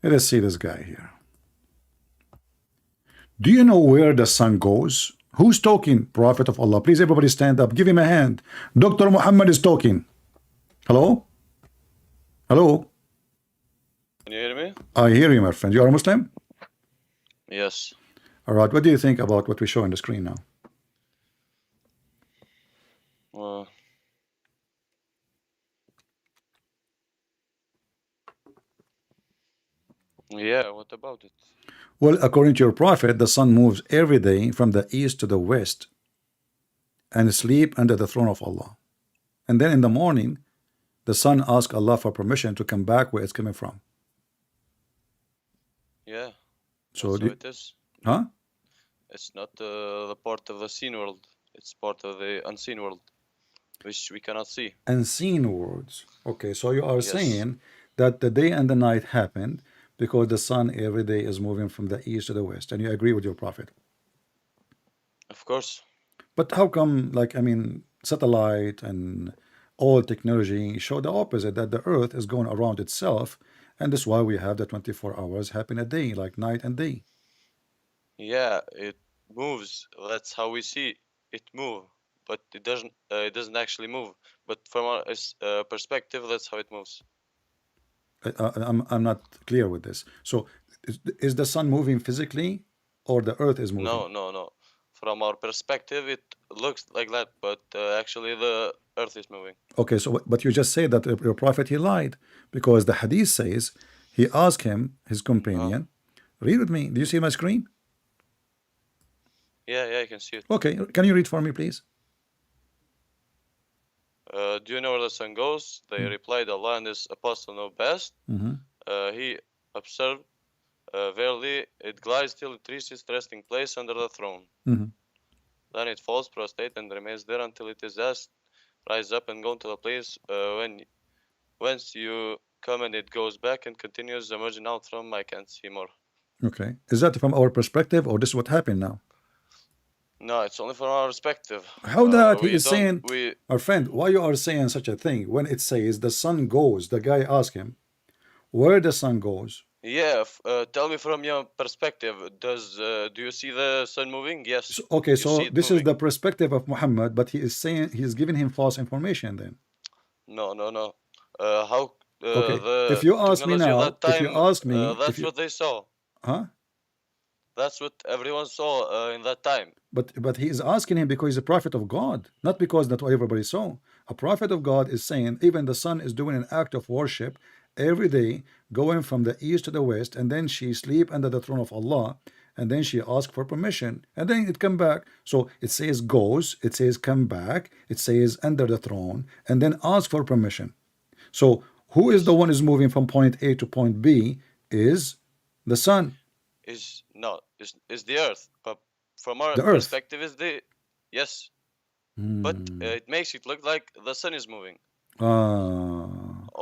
Let us see this guy here. Do you know where the sun goes? Who's talking? Prophet of Allah. Please, everybody stand up. Give him a hand. Dr. Muhammad is talking. Hello? Hello? Can you hear me? I hear you, my friend. You are a Muslim? Yes. All right. What do you think about what we show on the screen now? Well, Yeah, what about it? Well, according to your prophet, the sun moves every day from the east to the west and sleep under the throne of Allah. And then in the morning, the sun asks Allah for permission to come back where it's coming from. Yeah, So, that's how it is. huh? It's not the part of the seen world. It's part of the unseen world, which we cannot see. Unseen words. Okay, so you are Yes. saying that the day and the night happened because the sun every day is moving from the east to the west, and you agree with your prophet. Of course. But how come, like, I mean, satellite and all technology show the opposite, that the earth is going around itself, and that's why we have the 24 hours happen a day, like night and day. Yeah, it moves. That's how we see it move, but it doesn't actually move. But from our perspective, that's how it moves. I'm not clear with this. So is the sun moving physically, or the earth is moving? No. From our perspective, it looks like that, but actually the earth is moving. Okay, so but you just say that your prophet, he lied, because the hadith says he asked him, his companion, read with me. Do you see my screen? Yeah, I can see it. Okay, can you read for me, please? Do you know where the sun goes? They replied, Allah and His apostle know best. He observed, verily, it glides till it reaches its resting place under the throne. Then it falls prostrate and remains there until it is asked, rise up and go to the place whence you come, and it goes back and continues emerging out from. I can't see more. Okay, is that from our perspective, or this is what happened now? No, it's only from our perspective. How that he we is don't- saying, we our friend, why you are saying such a thing when it says the sun goes? The guy asked him where the sun goes. Yeah, tell me from your perspective. Do you see the sun moving? Yes. Okay, you so see it this is moving. the perspective of Muhammad, but he is saying, he is giving him false information then. No. How? Okay, The if you ask me technology of now, that time, if you ask me, that's what they saw. huh? That's what everyone saw in that time. But he is asking him because he's a prophet of God, not because that's what everybody saw. A prophet of God is saying even the sun is doing an act of worship every day, going from the east to the west, and then she sleep under the throne of Allah, and then she ask for permission, and then it come back. So it says goes, it says come back, it says under the throne, and then ask for permission. So who is the one is moving from point A to point B is the sun. Is the earth, but from our The earth. perspective is the yes, but it makes it look like the sun is moving.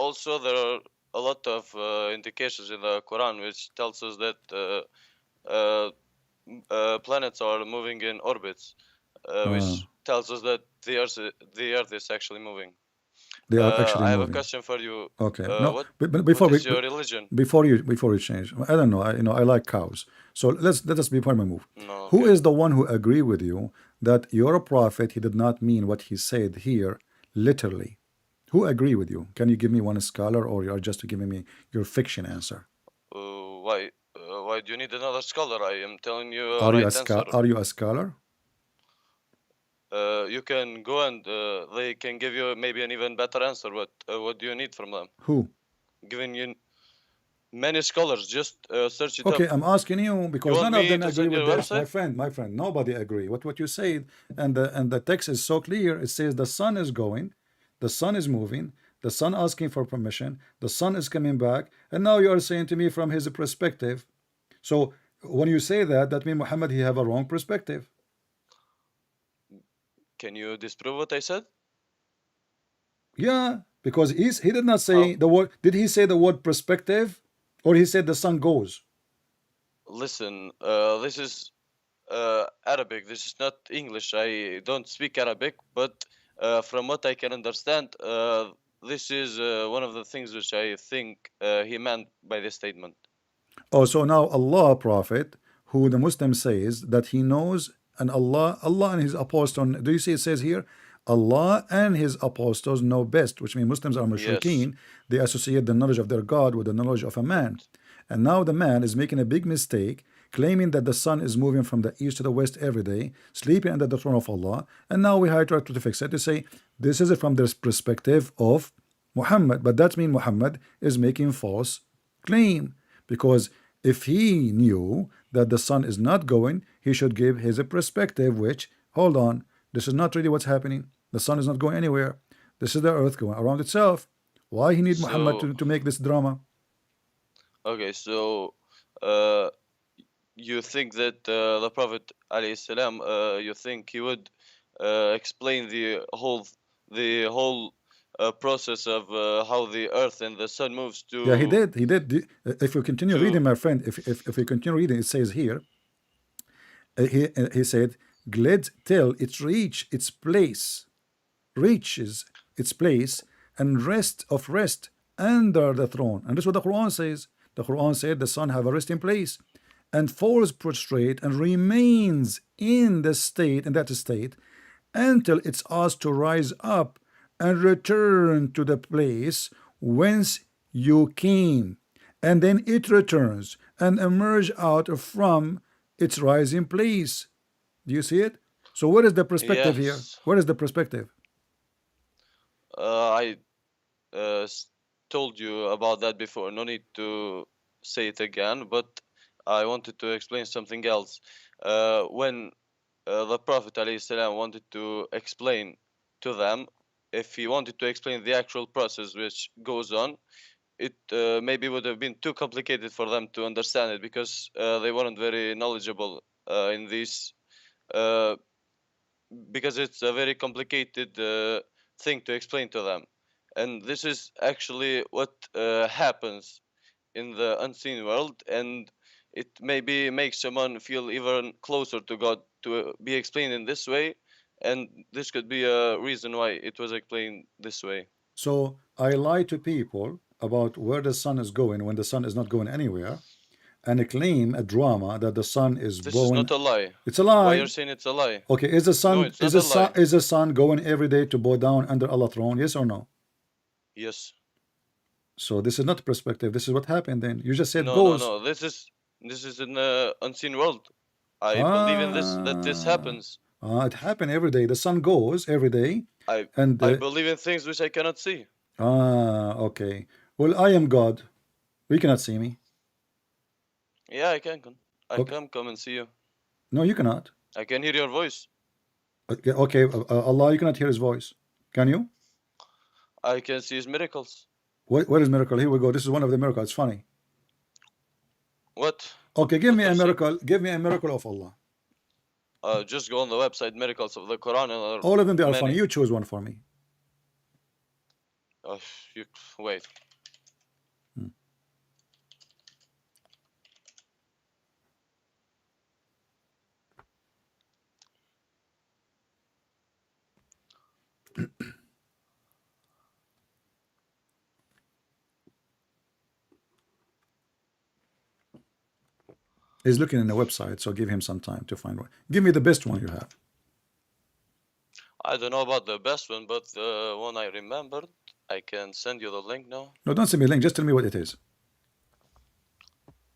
Also, there are a lot of indications in the Quran which tells us that planets are moving in orbits, which tells us that the earth is actually moving. They are actually I have moving. a question for you. Okay. No, What, but before what is we your religion? before you change, I don't know. I like cows. So let us before we move. No, Who okay. is the one who agree with you that you're a prophet? He did not mean what he said here literally. Who agree with you? Can you give me one scholar, or you are just giving me your fiction answer? Why do you need another scholar? I am telling you a Are you right a answer. are you a scholar? You can go and they can give you maybe an even better answer. But what do you need from them? Who? Giving you many scholars. Just search it Okay, up. I'm asking you because want none of me them to agree send you with a this. website? My friend, nobody agree. What you said, and the text is so clear. It says the sun is going, the sun is moving, the sun asking for permission, the sun is coming back, and now you are saying to me from his perspective. So when you say that, that means Muhammad he have a wrong perspective. Can you disprove what I said? Yeah, because he did not say the word. Did he say the word perspective, or he said the sun goes? Listen, this is Arabic. This is not English. I don't speak Arabic, but from what I can understand, this is one of the things which I think he meant by this statement. Oh, so now Allah, Prophet, who the Muslim says that he knows, and Allah and his apostles, do you see it says here, Allah and his apostles know best, which means Muslims are mushrikeen. They associate the knowledge of their God with the knowledge of a man. And now the man is making a big mistake, claiming that the sun is moving from the east to the west every day, sleeping under the throne of Allah. And now we try to fix it to say this is from the perspective of Muhammad, but that means Muhammad is making false claim, because If he knew that the sun is not going, he should give his perspective, which, hold on, this is not really what's happening. The sun is not going anywhere. This is the earth going around itself. Why he need Muhammad to make this drama? Okay, so you think that the Prophet alayhi salam, you think he would explain the whole process of how the earth and the sun moves to? Yeah, he did. He did. If you continue reading, my friend, if you continue reading, it says here. He said, "Glad till it reaches its place and rest under the throne." And this is what the Quran says. The Quran said the sun have a resting place and falls prostrate and remains in that state until it's asked to rise up and return to the place whence you came, and then it returns and emerge out from its rising place. Do you see it? So what is the perspective here? Yes. What is the perspective? I told you about that before. No need to say it again, but I wanted to explain something else. When the Prophet ﷺ wanted to explain to them, if he wanted to explain the actual process which goes on, it maybe would have been too complicated for them to understand it, because they weren't very knowledgeable in this, because it's a very complicated thing to explain to them. And this is actually what happens in the unseen world, and it maybe makes someone feel even closer to God to be explained in this way, and this could be a reason why it was explained this way. So I lie to people about where the sun is going when the sun is not going anywhere, and claim a drama that the sun is This blowing. is not a lie. It's a Why lie. you're saying it's a lie? Okay, is the sun No, it's not a lie. is the sun going every day to bow down under Allah's throne? Yes or no? Yes. So this is not perspective. This is what happened. Then you just said No, goes. no. This is in the unseen world. I believe in this, that this happens. It happened every day. The sun goes every day, I and believe in things which I cannot see. okay. Well, I am God. You cannot see me. Yeah, I can. I Okay. can come and see you. No, you cannot. I can hear your voice. Okay, Allah, you cannot hear His voice. Can you? I can see His miracles. What is miracle? Here we go. This is one of the miracles. It's funny. What? Okay, give me a What was it? miracle. Give me a miracle of Allah. Just go on the website, miracles of the Quran, and All of them, they are many. funny. You choose one for me. You wait. He's looking in the website, so give him some time to find one. Give me the best one you have. I don't know about the best one, but the one I remembered, I can send you the link now. No, don't send me a link. Just tell me what it is.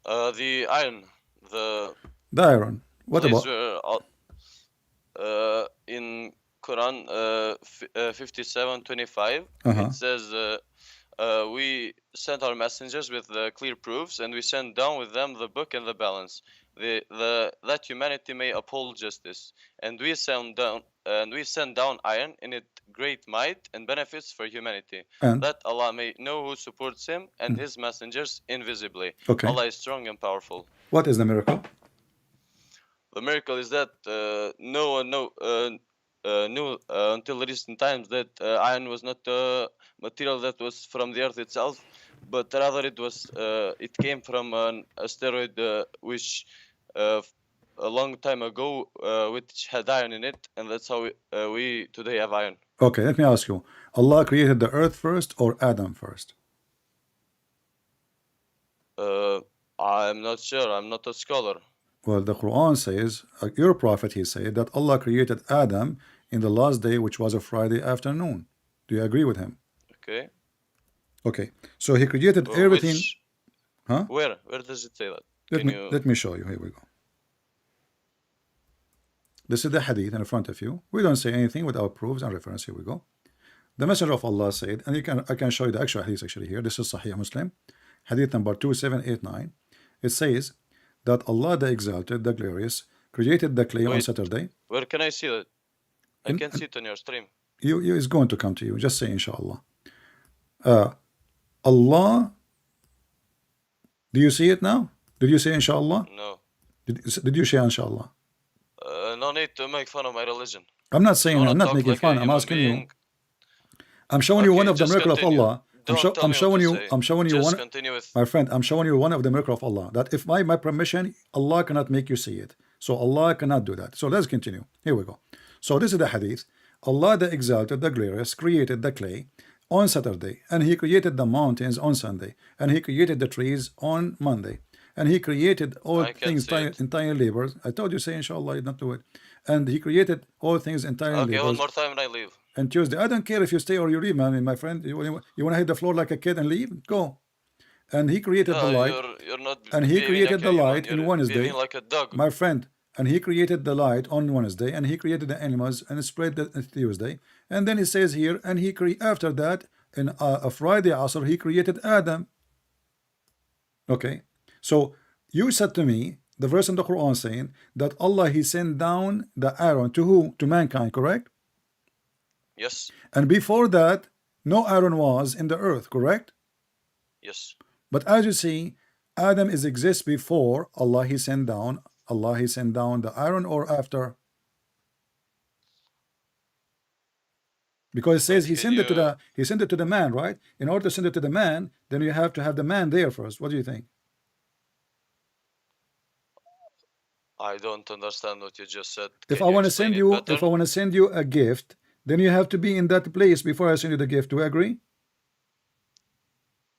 The iron, the The iron. What place about? where, in Quran 57:25, Uh-huh. it says, we sent our messengers with the clear proofs, and we sent down with them the book and the balance, that humanity may uphold justice. And we send down iron in it great might and benefits for humanity, And that Allah may know who supports Him and His messengers invisibly. okay, Allah is strong and powerful. what is the miracle? The miracle is that no one knew until recent times that iron was not a material that was from the earth itself, but rather it came from an asteroid which a long time ago which had iron in it, and that's how we today have iron. Okay, let me ask you. Allah created the earth first or Adam first? I'm not sure. I'm not a scholar. Well, the Quran says, your prophet, he said that Allah created Adam in the last day, which was a Friday afternoon. Do you agree with him? Okay. Okay, so he created everything. Huh? Where does it say that? Let me show you. Here we go. This is the hadith in front of you. We don't say anything without proofs and reference. Here we go. The Messenger of Allah said, and I can show you the actual hadith actually here. This is Sahih Muslim, hadith number 2789. It says that Allah the Exalted, the Glorious, created the clay on Wait. Saturday. Where can I see that? I In- can see it on your stream. You is going to come to you. Just say inshallah. Allah. Do you see it now? Did you say inshallah? No. Did you say inshallah? No need to make fun of my religion. I'm not saying, Wanna I'm not talk making like a fun. I'm human asking you. being? I'm showing you one Okay, of the just miracle of continue. Allah. Don't tell I'm me showing what to you. say. I'm showing you Just one. continue with. My friend, I'm showing you one of the miracle of Allah. That if by my permission, Allah cannot make you see it. So Allah cannot do that. So let's continue. Here we go. So this is the hadith. Allah the Exalted, the Glorious, created the clay on Saturday, and He created the mountains on Sunday, and He created the trees on Monday, and He created all I can things see it. entire labors. I told you, say inshallah, not do it. And He created all things entire Okay, one labors. more time and I leave. And Tuesday, I don't care if you stay or you leave, man. My friend, you want to hit the floor like a kid and leave? Go. And He created the light. You're not. And He behaving created like the a human. light in You're Wednesday. behaving like a dog. My friend, and He created the light on Wednesday, and He created the animals and spread the Tuesday. And then He says here, and He after that, in a Friday Asr, He created Adam. Okay, so you said to me, the verse in the Quran saying that Allah He sent down the iron to who? To mankind, correct? Yes. And before that, no iron was in the earth, correct? Yes. But as you see, Adam exists before Allah He sent down. Allah He sent down the iron, or after? Because it says He sent it to the man, right? In order to send it to the man, then you have to have the man there first. What do you think? I don't understand what you just said. If Can I you want to explain send it you, better? if I want to send you a gift, then you have to be in that place before I send you the gift. Do you agree?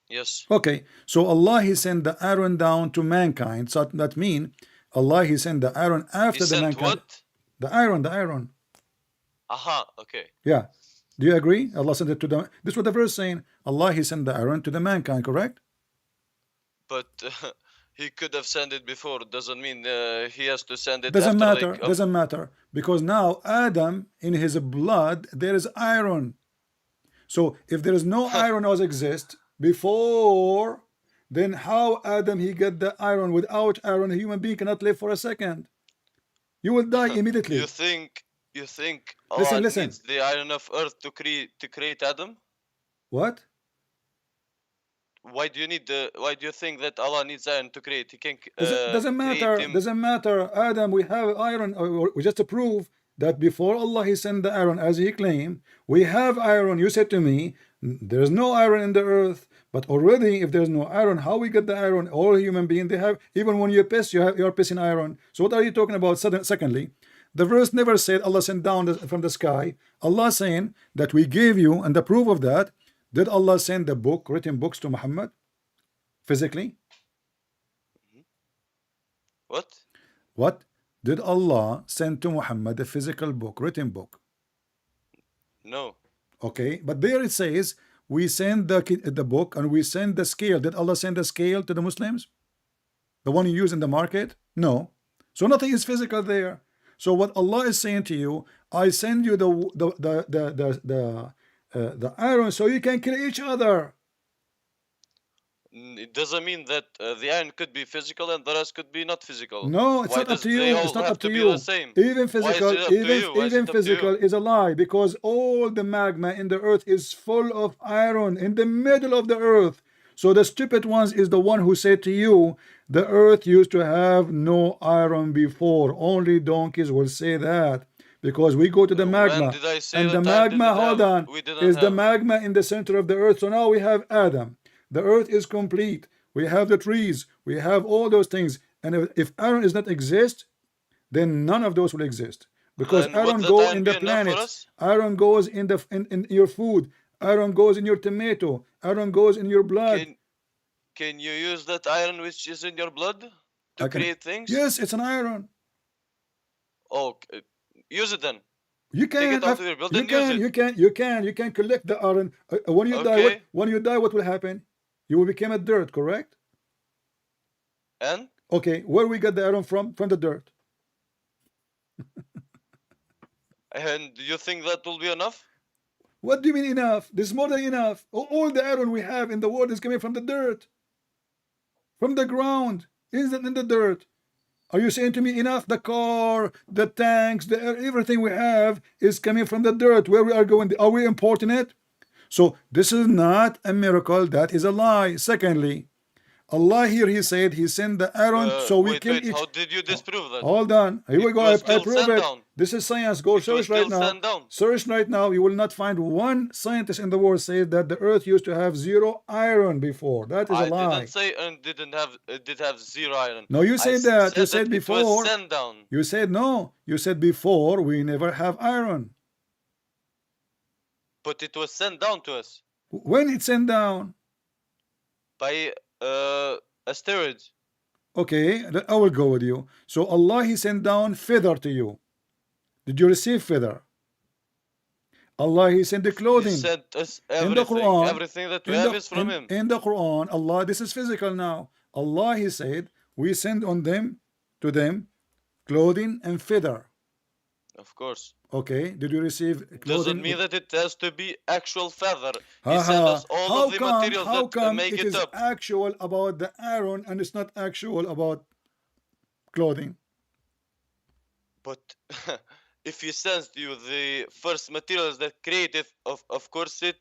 Yes. Okay. So Allah He sent the iron down to mankind. So that means Allah He sent the iron after He the sent mankind. what? The iron. Aha. Okay. Yeah. Do you agree? Allah sent it to the. This is what the verse saying. Allah He sent the iron to the mankind, correct? But he could have sent it before. Doesn't mean he has to send it. Doesn't after, matter. Like, Doesn't matter, because now Adam in his blood there is iron. So if there is no iron was exist before, then how Adam he get the iron? Without iron, a human being cannot live for a second. You will die immediately. You think Allah Listen. needs the iron of earth to create Adam? What? Why do you think that Allah needs iron to create? He can Doesn't matter. create him. Doesn't matter. Adam, we have iron. We just to prove that before Allah He sent the iron, as He claimed, we have iron. You said to me, there is no iron in the earth. But already, if there's no iron, how we get the iron? All human beings they have. Even when you piss, you're pissing iron. So what are you talking about? Secondly, the verse never said Allah sent down from the sky. Allah saying that we gave you, and the proof of that. Did Allah send the book, written books to Muhammad physically? What? What? Did Allah send to Muhammad a physical book, written book? No. Okay, but there it says we send the book and we send the scale. Did Allah send the scale to the Muslims? The one you use in the market? No. So nothing is physical there. So what Allah is saying to you, I send you the iron so you can kill each other. It doesn't mean that the iron could be physical and the rest could be not physical. No, it's Why not up does to you. they It's all not have up to be you. the same? Even Why is physical, it up to you? Why is it even up to physical you? is a lie, because all the magma in the earth is full of iron in the middle of the earth. So the stupid ones is the one who said to you, the earth used to have no iron before. Only donkeys will say that. Because we go to the magma, When did I say and the that I magma, didn't hold have- on, we didn't is the have- magma in the center of the earth. So now we have Adam. The earth is complete. We have the trees. We have all those things. And if iron does not exist, then none of those will exist. Because Then would iron that go iron in be the enough for planets. us? Iron goes in your food. Iron goes in your tomato. Iron goes in your blood. Can you use that iron which is in your blood to I can- create things? Yes, it's an iron. Oh, use it then. You can, it out of your blood you and use can, it. you can collect the iron. When you die, Okay. when you die, what will happen? You will become a dirt, correct? And Okay, where we get the iron from? From the dirt. do you think that will be enough? What do you mean enough? There's more than enough. All the iron we have in the world is coming from the dirt, from the ground. Is it in the dirt? Are you saying to me enough? The car, the tanks, everything we have is coming from the dirt. Where we are going? Are we importing it? So this is not a miracle. That is a lie. Secondly, Allah here, he said he sent the Aaron so we kill each. How did you disprove that? Hold on. Here we It go. was I still prove sent it. down. This is science. Go It was search right still now. sent down. Search right now. You will not find one scientist in the world says that the earth used to have zero iron before. That is a I lie. didn't say and didn't have it did have zero iron. No, you I said that. You said it before. was sent down. You said no. You said before we never have iron. But it was sent down to us When it's sent down? by asteroids. Okay, I will go with you. So Allah, he sent down feather to you. Did you receive feather? Allah, he sent the He clothing. sent us In the everything. Quran, Everything that we have is from him. in the Quran, Allah, this is physical now. Allah, he said, we send on them, to them, clothing and feather. Of course. Okay, did you receive clothing? Doesn't mean that it has to be actual feather. He Haha. sent us all How of the come, materials how that come make it it is up. actual about the iron and it's not actual about clothing? But if he sends you the first materials that create it, of course it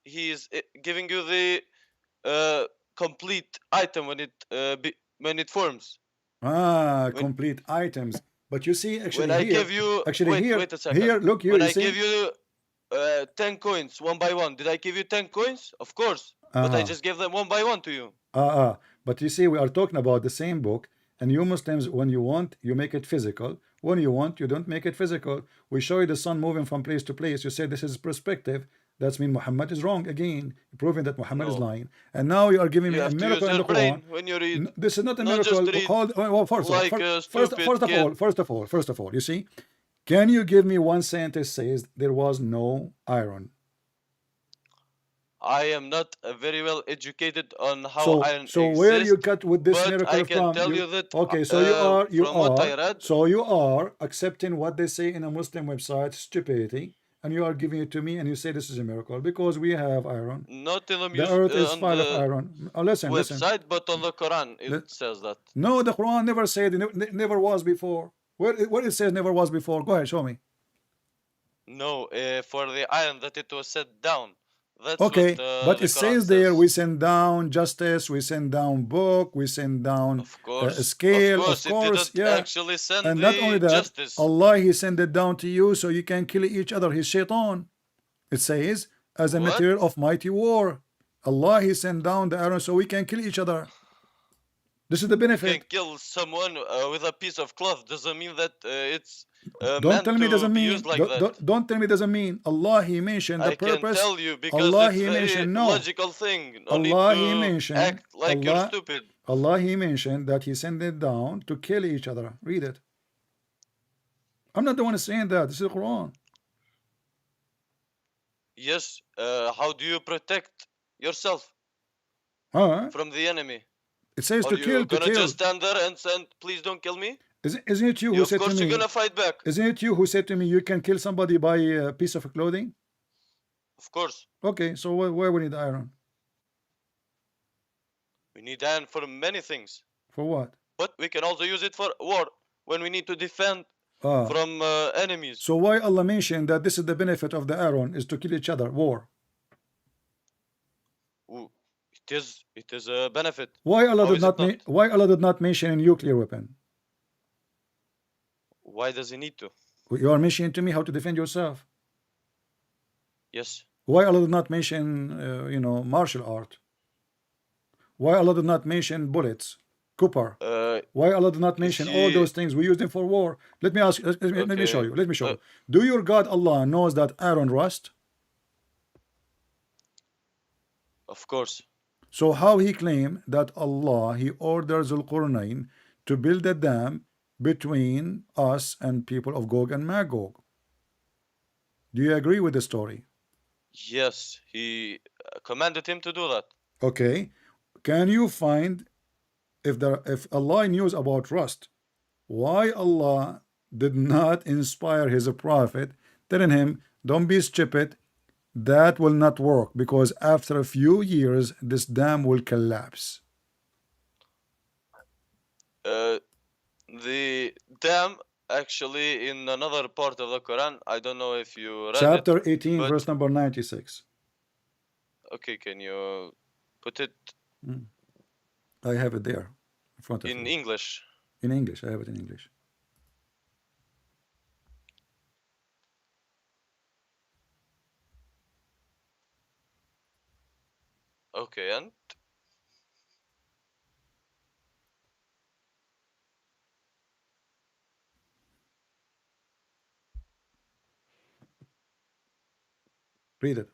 he is giving you the complete item when it forms. Complete items. But you see, actually, When I here, give you actually here, wait a second. here, look here. When You I see? give you 10 coins one by one, did I give you 10 coins? Of course. But I just gave them one by one to you. But you see, we are talking about the same book, and you Muslims, when you want, you make it physical. When you want, you don't make it physical. We show you the sun moving from place to place. You say this is perspective. That's mean Muhammad is wrong again, proving that Muhammad is No. lying. And now you are giving You me a have to use miracle in your the brain Quran. when you read. This is not a Not just miracle. read Hold, well, first like of all, a stupid first of all, you see, can you give me one scientist says there was no iron? I am not very well educated on how So, iron so where exists, you cut with this but miracle I can from? tell you that Okay, so from what I read, so you are accepting what they say in a Muslim website, stupidity, and you are giving it to me, and you say this is a miracle because we have iron. not in The earth is on full of the iron. Listen. website, but on the Quran it Let- says that. No, the Quran never said it never was before. Where it says never was before? Go ahead, show me. No, for the iron that it was set down. That's Okay, what but the it Quran says there says. we send down justice, we send down book, we send down Of course, a scale, of course, of course, it didn't yeah. actually send And the not only that, justice. Allah, he sent it down to you so you can kill each other. He's shaitan. It says, as a What? material of mighty war. Allah, he sent down the iron so we can kill each other. This is the You can benefit. kill someone with a piece of cloth. Doesn't mean that it's Don't meant tell me to doesn't be mean. used like that. Don't tell me doesn't mean. Allah, he mentioned the I can purpose. tell you because Allah, it's he very mentioned no. logical thing. No Allah, need he to mentioned. act like you're Allah, stupid. Allah, he mentioned that he sent it down to kill each other. Read it. I'm not the one saying that. This is the Quran. Yes. How do you protect yourself Huh? from the enemy? It says Are to you kill, to gonna kill. just stand there and say, "Please don't kill me"? Isn't it you who Of said to course, you're me? gonna fight back. Isn't it you who said to me you can kill somebody by a piece of clothing? Of course, Okay, so why we need iron? we need iron for many things, For what? but we can also use it for war when we need to defend Ah, from enemies. so why Allah mentioned that this is the benefit of the iron is to kill each other, war? Ooh, it is a benefit. Why Allah How did is it not not? why Allah did not mention a nuclear weapon? Why does he need to? You are mentioning to me how to defend yourself. Yes. Why Allah did not mention martial art? Why Allah did not mention bullets, copper? Why Allah did not mention all those things? We use them for war. Let me ask. Let me show you. Let me show you. Do your God Allah knows that iron rust? Of course. So how he claim that Allah he orders Al-Qurnayn to build a dam between us and people of Gog and Magog? Do you agree with the story? Yes, he commanded him to do that. Okay. Can you find if Allah knows about rust, why Allah did not inspire his prophet, telling him, don't be stupid, that will not work because after a few years this dam will collapse? The dam actually in another part of the Quran. I don't know if you read Chapter it, 18, but- verse number 96. Okay, can you put it I have it there in front of in you. English? In English. I have it in English. Okay, and Read it.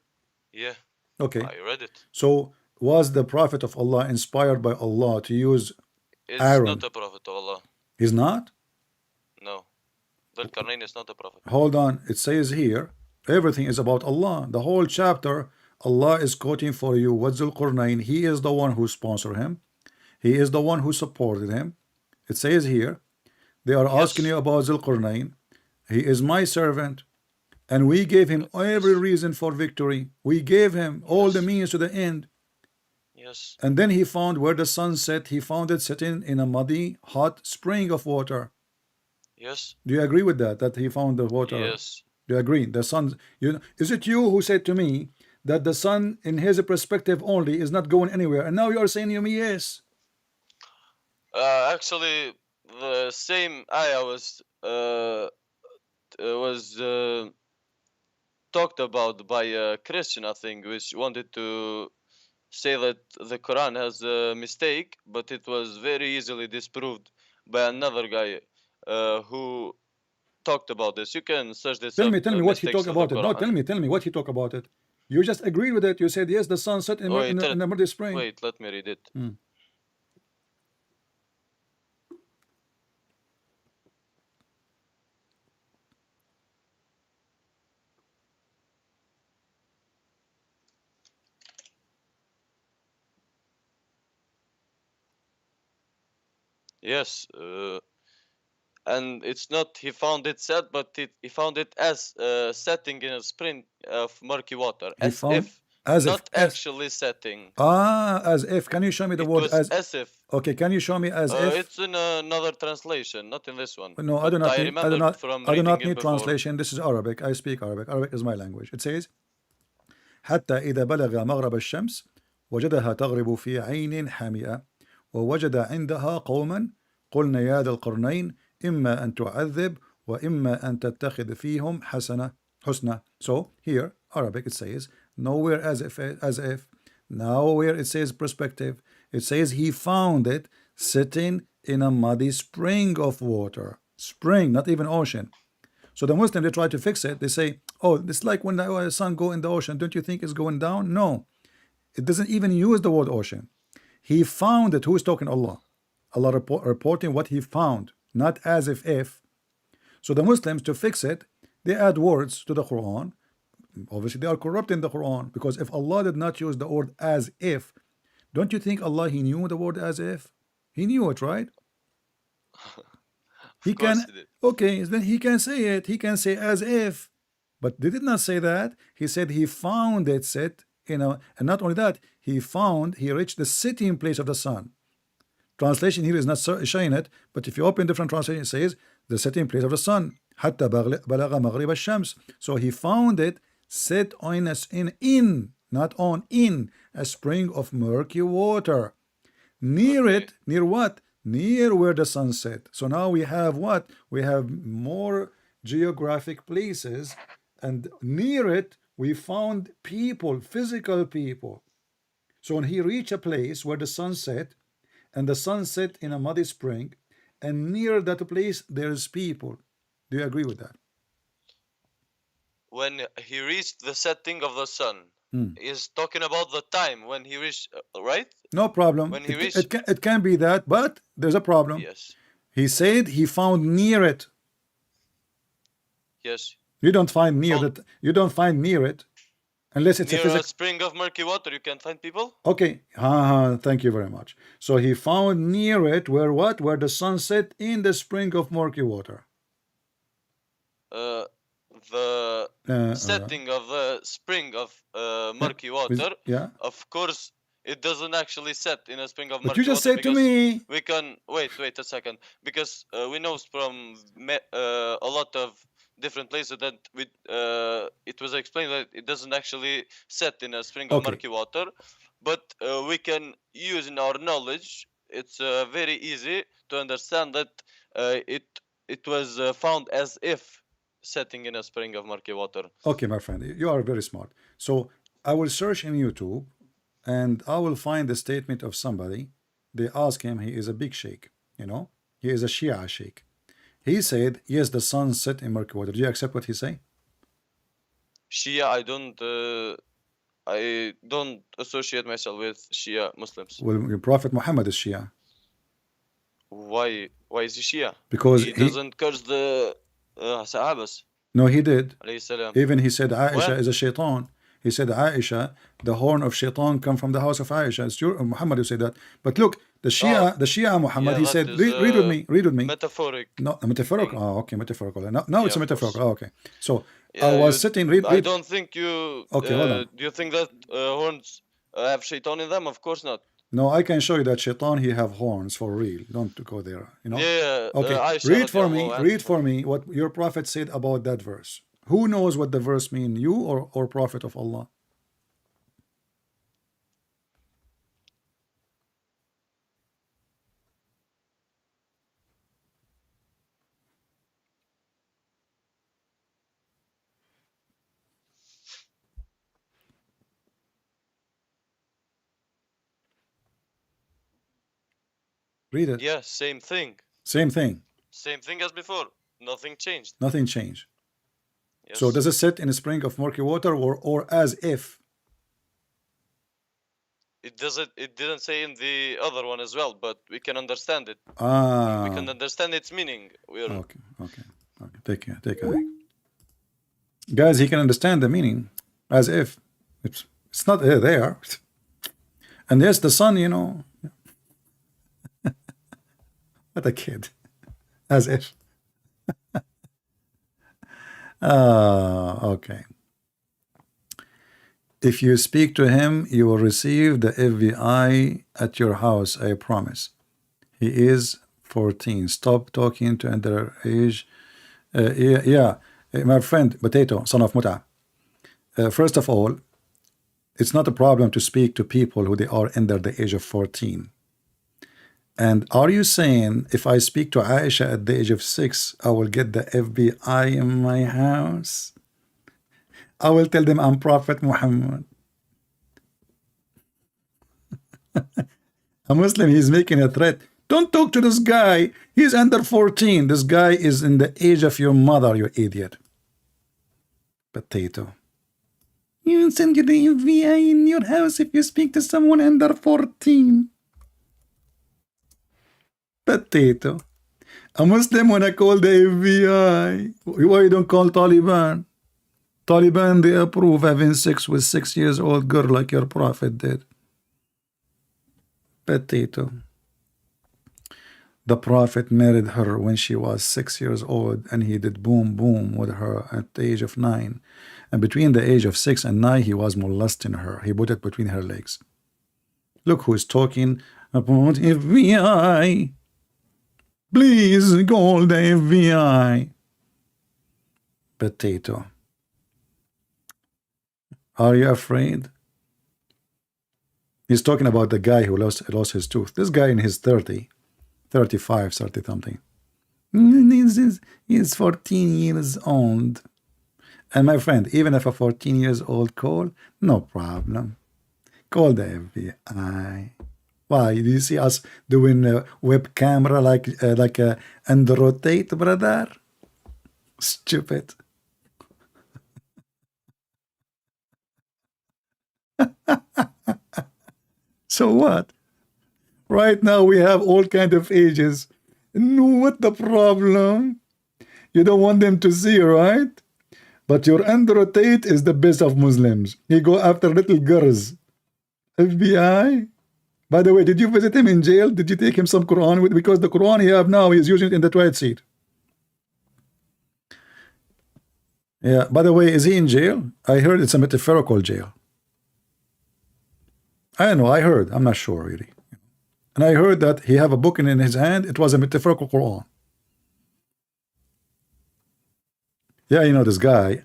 yeah, Okay. I read it. So was the Prophet of Allah inspired by Allah to use? It's Aaron. not a prophet of Allah. He's not? No, Dhul Qarnayn is not a prophet. Hold on. It says here, everything is about Allah. The whole chapter, Allah is quoting for you what Dhul Qarnayn. He is the one who sponsored him. He is the one who supported him. It says here, they are asking you about Dhul Qarnayn. He is my servant. And we gave him every reason for victory. We gave him all the means to the end. Yes. And then he found where the sun set. He found it sitting in a muddy, hot spring of water. Yes. Do you agree with that? That he found the water? Yes. Do you agree? The sun. Is it you who said to me that the sun, in his perspective only, is not going anywhere? And now you are saying to me, yes. Actually, the same ayah was talked about by a Christian, I think, which wanted to say that the Quran has a mistake, but it was very easily disproved by another guy who talked about this. You can search this Tell up, me what he mistakes talked of the about it. No, Quran. tell me what he talked about it. You just agreed with it. You said yes, the sun set in the muddy spring. Wait, let me read it. Yes, and it's not he found it set, but he found it as setting in a spring of murky water, as not actually setting. As if. Can you show me the word as if? Okay, can you show me as if? It's in another translation, not in this one. No, I do not need. I do not need before. translation. This is Arabic. I speak Arabic. Arabic is my language. It says, حتى إذا بلغ مغرب الشمس وجدها تغرب في عين حامئة ووجد عندها قوما قلنا يا ذا القرنين إما أن تعذب وإما أن تتخذ فيهم حسنة. So here, Arabic, it says nowhere as if. Nowhere it says perspective. It says he found it sitting in a muddy spring of water. Spring, not even ocean. So the Muslim, they try to fix it. They say, oh, it's like when the sun go in the ocean. Don't you think it's going down? No. It doesn't even use the word ocean. He found it. Who is talking? Allah. Allah reporting what he found, not as if. So the Muslims, to fix it, they add words to the Quran. Obviously, they are corrupting the Quran, because if Allah did not use the word as if, don't you think Allah, he knew the word as if? He knew it, right? He can. Okay, then he can say it. He can say as if. But they did not say that. He said he found it set in a, and not only that, he reached the sitting place of the sun. Translation here is not showing it, but if you open different translation, it says the sitting place of the sun. حتى بلغ مغرب الشمس. So he found it set on not on, in a spring of murky water. Near it, near what? Near where the sun set. So now we have what? We have more geographic places, and near it we found people, physical people. So when he reached a place where the sun set, and the sun set in a muddy spring, and near that place there's people. Do you agree with that? When he reached the setting of the sun, he's talking about the time when he reached, right? No problem. When he it can be that, but there's a problem. Yes. He said he found near it. Yes. You don't find near that. You don't find near it, unless it's near a spring of murky water. You can find people. Okay. Thank you very much. So he found near it where what? Where the sun set in the spring of murky water. The setting of the spring of murky water. Yeah. Of course, it doesn't actually set in a spring of But murky you just water said to because me, we can wait a second, because we know from a lot of different places that it was explained that it doesn't actually set in a spring of okay, murky water, but we can use in our knowledge. It's very easy to understand that it was found as if setting in a spring of murky water. okay, my friend, you are very smart. So I will search in YouTube and I will find the statement of somebody. They ask him, he is a big sheikh, you know, he is a Shia sheikh. He said, yes, the sun set in murky water. Do you accept what he say? Shia, I don't associate myself with Shia Muslims. Well, your Prophet Muhammad is Shia. Why is he Shia? Because he doesn't curse the Sahabas. No, he did. Alayhi salam. Even he said Aisha What? is a shaitan. He said Aisha, the horn of shaitan come from the house of Aisha. It's your Muhammad who said that. But look, the Shia Muhammad, yeah, he that said, is, read with me, read with me. Metaphoric. No, metaphorical. thing. Oh, okay, metaphorical. No, it's Yeah, a of course. metaphorical. Oh, okay. So Yeah, I was sitting, read. I don't think you. Okay, hold on. Do you think that horns have shaitan in them? Of course not. No, I can show you that shaitan, he have horns for real. Don't go there, you know. Yeah. Okay, Aisha read for me. radiallahu anha. Read for me what your prophet said about that verse. Who knows what the verse mean? You or Prophet of Allah? Read it. Yeah, same thing. Same thing. Same thing as before. Nothing changed. Nothing changed. Yes. So does it set in a spring of murky water or as if? It doesn't. It didn't say in the other one as well, but we can understand it. Ah. We can understand its meaning. We're Okay. Take care. Guys, he can understand the meaning as if it's not there. And yes, the sun, you know. What a kid. As if. Okay. If you speak to him, you will receive the FBI at your house, I promise. He is 14. Stop talking to underage. Yeah, my friend, Potato, son of Muta. First of all, it's not a problem to speak to people who they are under the age of 14. And are you saying if I speak to Aisha at the age of 6, I will get the FBI in my house? I will tell them I'm Prophet Muhammad. A Muslim, he's making a threat. Don't talk to this guy. He's under 14. This guy is in the age of your mother, you idiot. Potato. You send you the FBI in your house if you speak to someone under 14. Potato. A Muslim wanna call the FBI. Why you don't call Taliban? Taliban, they approve having sex with 6 years old girl like your prophet did. Potato. The prophet married her when she was 6 years old, and he did boom boom with her at the age of 9. And between the age of 6 and 9, he was molesting her. He put it between her legs. Look who is talking about FBI. Please call the FBI. Potato. Are you afraid? He's talking about the guy who lost his tooth. This guy in his 30, 35, 30 something. He's 14 years old. And my friend, even if a 14 years old call, no problem. Call the FBI. Why? Do you see us doing a web camera like and rotate, brother? Stupid. So what? Right now we have all kind of ages. No, what the problem? You don't want them to see, right? But your Andrew Tate is the best of Muslims. He go after little girls. FBI? By the way, did you visit him in jail? Did you take him some Quran? Because the Quran he have now, he's using it in the toilet seat. Yeah, by the way, is he in jail? I heard it's a metaphorical jail. I don't know, I heard, I'm not sure really. And I heard that he have a book in his hand, it was a metaphorical Quran. Yeah, you know, this guy,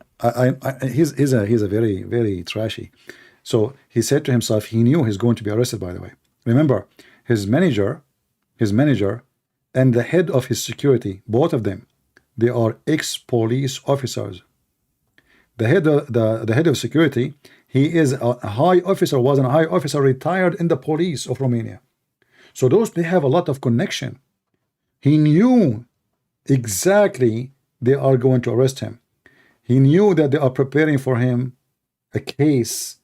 he's a very, very trashy. So he said to himself, he knew he's going to be arrested, by the way. Remember, his manager and the head of his security, both of them, they are ex-police officers. The head of security, he is a high officer, was a high officer, retired in the police of Romania. So those, they have a lot of connection. He knew exactly they are going to arrest him. He knew that they are preparing for him a case.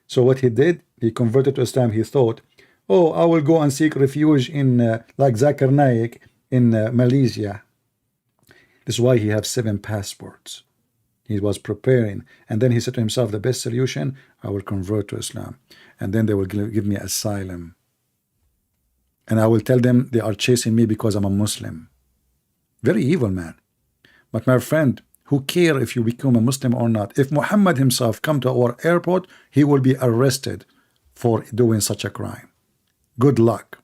So what he did, he converted to Islam. He thought, oh, I will go and seek refuge in like Zakir Naik in Malaysia. This is why he has 7 passports. He was preparing, and then he said to himself, the best solution, I will convert to Islam, and then they will give me asylum, and I will tell them they are chasing me because I'm a Muslim. Very evil man. But my friend, who care if you become a Muslim or not? If Muhammad himself come to our airport, he will be arrested for doing such a crime. Good luck.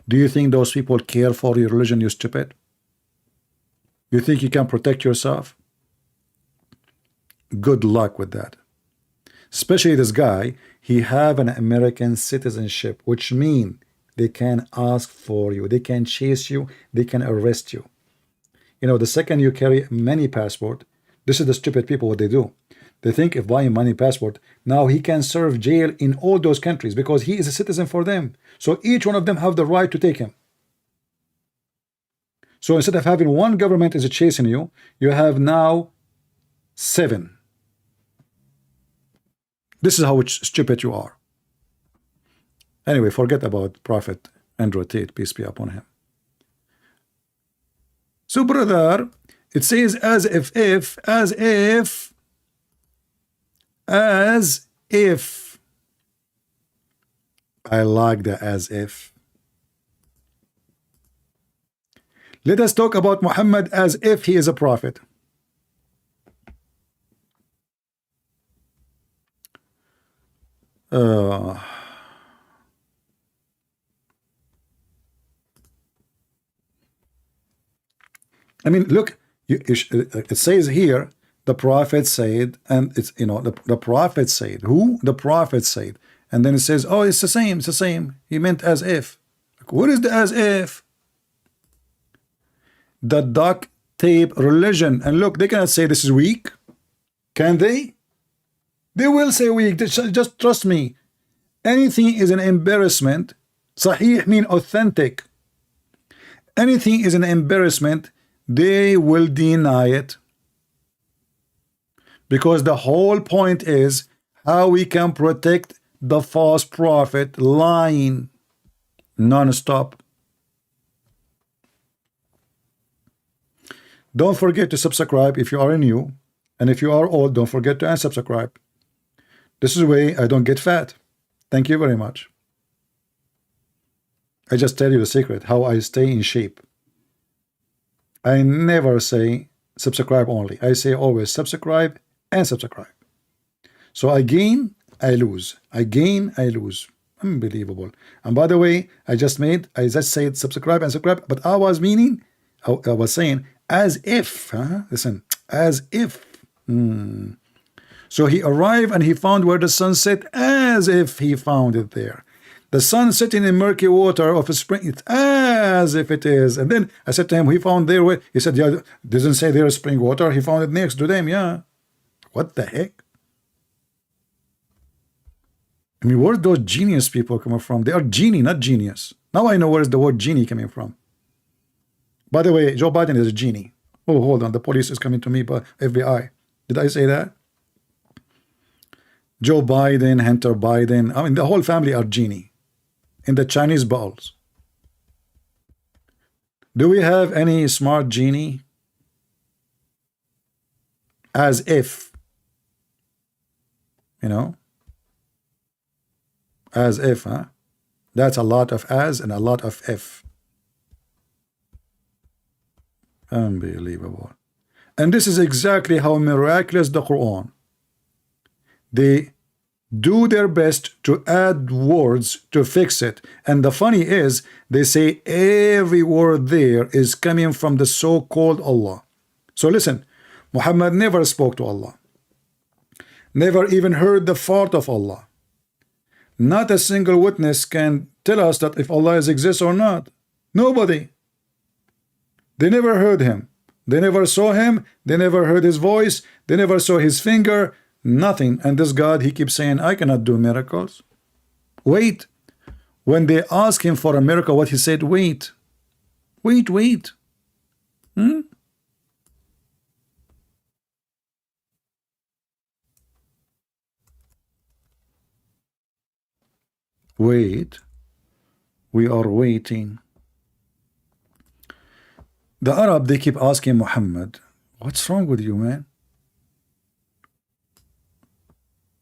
Do you think those people care for your religion, you stupid? You think you can protect yourself? Good luck with that. Especially this guy, he have an American citizenship, which means they can ask for you, they can chase you, they can arrest you. You know, the second you carry many passport, this is the stupid people what they do. They think if buying money passport, now he can serve jail in all those countries because he is a citizen for them. So each one of them have the right to take him. So instead of having one government is chasing you, you have now 7. This is how stupid you are. Anyway, forget about Prophet Andrew Tate, peace be upon him. So brother, it says as if, as if. I like the as if. Let us talk about Muhammad as if he is a prophet. I mean, look, it says here, the prophet said, and it's, you know, the prophet said, who? The prophet said. And then it says, oh, it's the same, it's the same. He meant as if. Like, what is the as if? The duct tape religion. And look, they cannot say this is weak. Can they? They will say weak. Just trust me. Anything is an embarrassment. Sahih mean authentic. Anything is an embarrassment, they will deny it. Because the whole point is how we can protect the false prophet lying non-stop. Don't forget to subscribe if you are new, and if you are old, don't forget to unsubscribe. This is the way I don't get fat. Thank you very much. I just tell you the secret, how I stay in shape. I never say subscribe only. I say always subscribe and subscribe. So I gain, I lose. I gain, I lose. Unbelievable. And by the way, I just said subscribe and subscribe, but I was meaning, I was saying as if, listen, as if. So he arrived and he found where the sun set, as if he found it there. The sun sitting in murky water of a spring, it's as if it is. And then I said to him, he found there where, he said, yeah, doesn't say there is spring water. He found it next to them, yeah. What the heck? I mean, where those genius people coming from? They are genie, not genius. Now I know where is the word genie coming from. By the way, Joe Biden is a genie. Oh, hold on, the police is coming to me, but FBI. Did I say that? Joe Biden, Hunter Biden, I mean, the whole family are genie in the Chinese balls. Do we have any smart genie? As if, you know, as if, huh? That's a lot of as and a lot of if. Unbelievable. And this is exactly how miraculous the Quran. They do their best to add words to fix it. And the funny is, they say every word there is coming from the so-called Allah. So listen, Muhammad never spoke to Allah, never even heard the fart of Allah. Not a single witness can tell us that if Allah exists or not. Nobody. They never heard him. They never saw him. They never heard his voice. They never saw his finger. Nothing. And this God, he keeps saying, I cannot do miracles. Wait. When they asked him for a miracle, what he said, wait. Wait. Wait. Wait. We are waiting. The Arab, they keep asking Muhammad, what's wrong with you, man?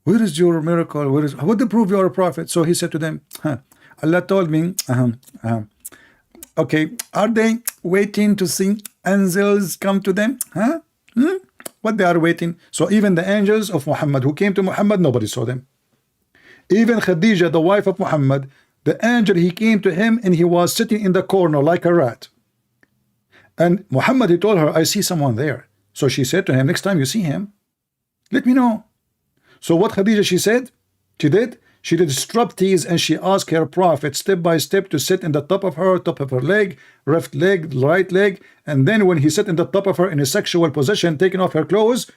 Where is your miracle? What to prove you are a prophet? So he said to them, Allah told me, okay, are they waiting to see angels come to them? What they are waiting? So even the angels of Muhammad who came to Muhammad, nobody saw them. Even Khadija, the wife of Muhammad, the angel, he came to him and he was sitting in the corner like a rat. And Muhammad, he told her, I see someone there. So she said to him, next time you see him, let me know. So what Khadija, she said, she did striptease, and she asked her prophet step by step to sit in the top of her leg, left leg, right leg. And then when he sat in the top of her in a sexual position, taking off her clothes,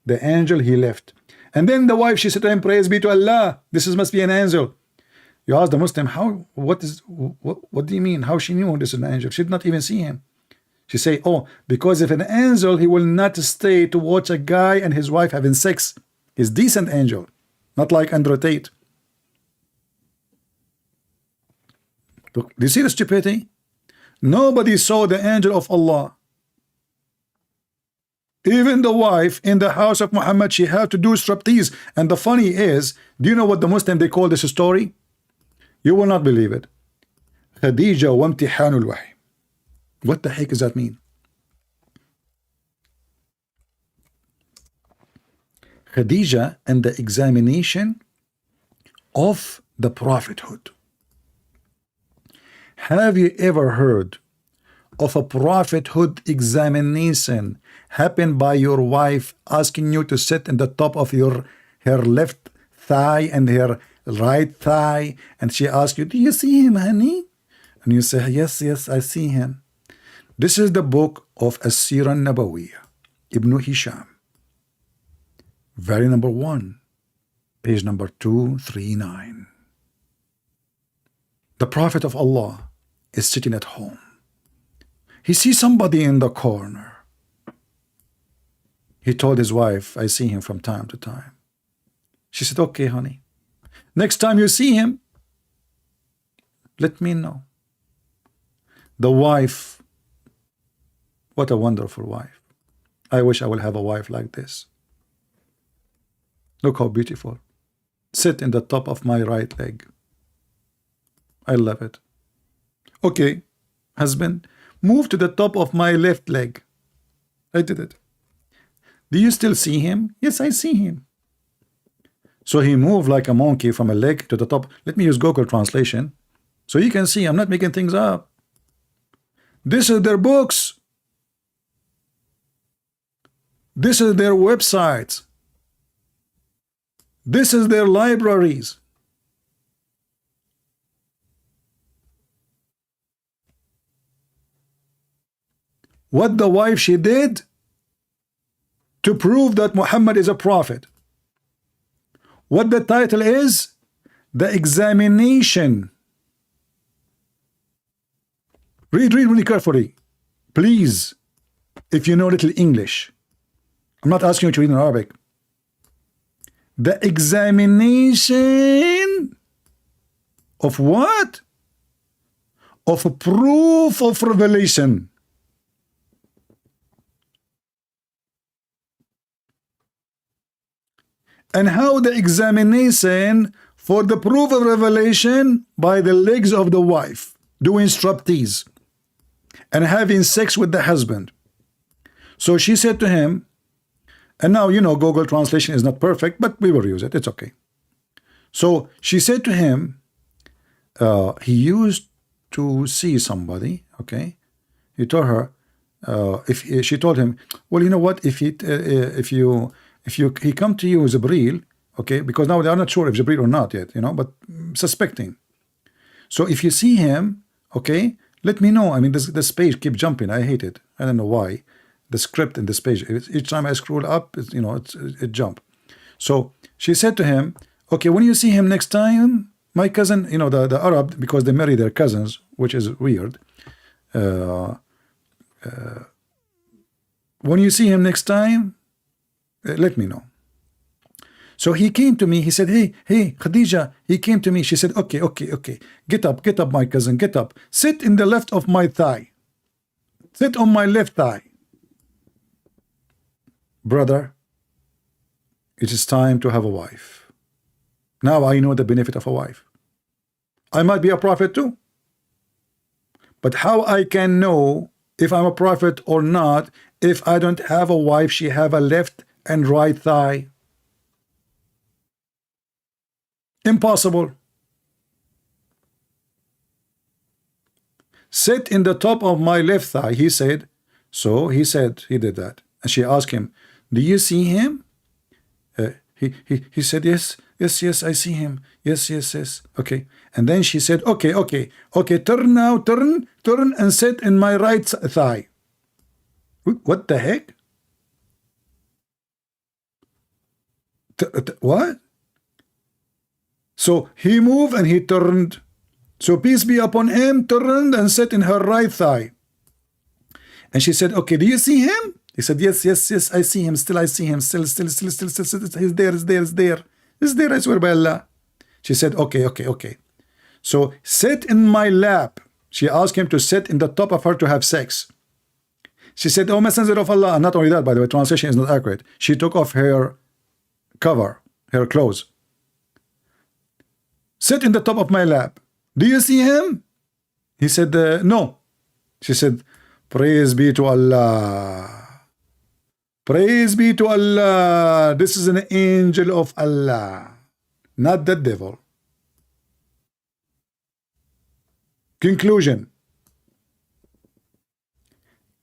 the angel, he left. And then the wife, she said to him, praise be to Allah, this must be an angel. You ask the Muslim, what do you mean? How she knew this is an angel? She did not even see him. She say, oh, because if an angel, he will not stay to watch a guy and his wife having sex. He's decent angel, not like Andrew Tate. Look, do you see the stupidity? Nobody saw the angel of Allah. Even the wife in the house of Muhammad, she had to do striptease. And the funny is, do you know what the Muslim, they call this story? You will not believe it. Khadija wa imtihanul wahy. What the heck does that mean? Khadija and the examination of the prophethood. Have you ever heard of a prophethood examination happen by your wife asking you to sit in the top of her left thigh and her right thigh, and she asks you, do you see him, honey? And you say, yes, I see him. This is the book of As-Sirah Nabawiyah, Ibn Hisham, very number 1, page number 239. The Prophet of Allah is sitting at home. He sees somebody in the corner. He told his wife, I see him from time to time. She said, okay, honey. Next time you see him, let me know. The wife, what a wonderful wife. I wish I will have a wife like this. Look how beautiful. Sit in the top of my right leg. I love it. Okay, husband, move to the top of my left leg. I did it. Do you still see him? Yes, I see him. So he moved like a monkey from a leg to the top. Let me use Google translation so you can see I'm not making things up. This is their books. This is their websites. This is their libraries. What the wife she did to prove that Muhammad is a prophet. What the title is? The examination. Read really carefully. Please, if you know little English. I'm not asking you to read in Arabic. The examination of what? Of a proof of revelation. And how the examination for the proof of revelation by the legs of the wife, doing striptease and having sex with the husband. So she said to him, and now you know Google translation is not perfect, but we will use it, it's okay. So she said to him, he used to see somebody. Okay, he told her, if she told him, well, you know what, if he come to you as Jibreel, okay, because now they are not sure if Jibreel or not yet, you know, but suspecting. So if you see him, okay, let me know. I mean, this page keep jumping. I hate it. I don't know why. The script in this page, each time I scroll up, you know, it jump. So she said to him, okay, when you see him next time, my cousin, you know, the Arab, because they marry their cousins, which is weird. When you see him next time, let me know. So he came to me. He said, hey, Khadija. He came to me. She said, okay. Get up, my cousin. Get up. Sit in the left of my thigh. Sit on my left thigh. Brother, it is time to have a wife. Now I know the benefit of a wife. I might be a prophet too. But how I can know if I'm a prophet or not if I don't have a wife? She have a left and right thigh. Impossible. Sit in the top of my left thigh, he said. So he said he did that. And she asked him, do you see him? He said, yes, I see him. Yes. Okay. And then she said, okay, turn now, turn and sit in my right thigh. What the heck? What? So he moved and he turned. So peace be upon him, turned and sat in her right thigh. And she said, okay, do you see him? He said, yes, I see him. Still, I see him. Still. He's there. I swear by Allah. She said, okay. So sit in my lap. She asked him to sit in the top of her to have sex. She said, oh, Messenger of Allah. And not only that, by the way, translation is not accurate. She took off her cover, her clothes. Sit in the top of my lap. Do you see him? He said, no. She said, praise be to Allah. Praise be to Allah. This is an angel of Allah, not the devil. Conclusion.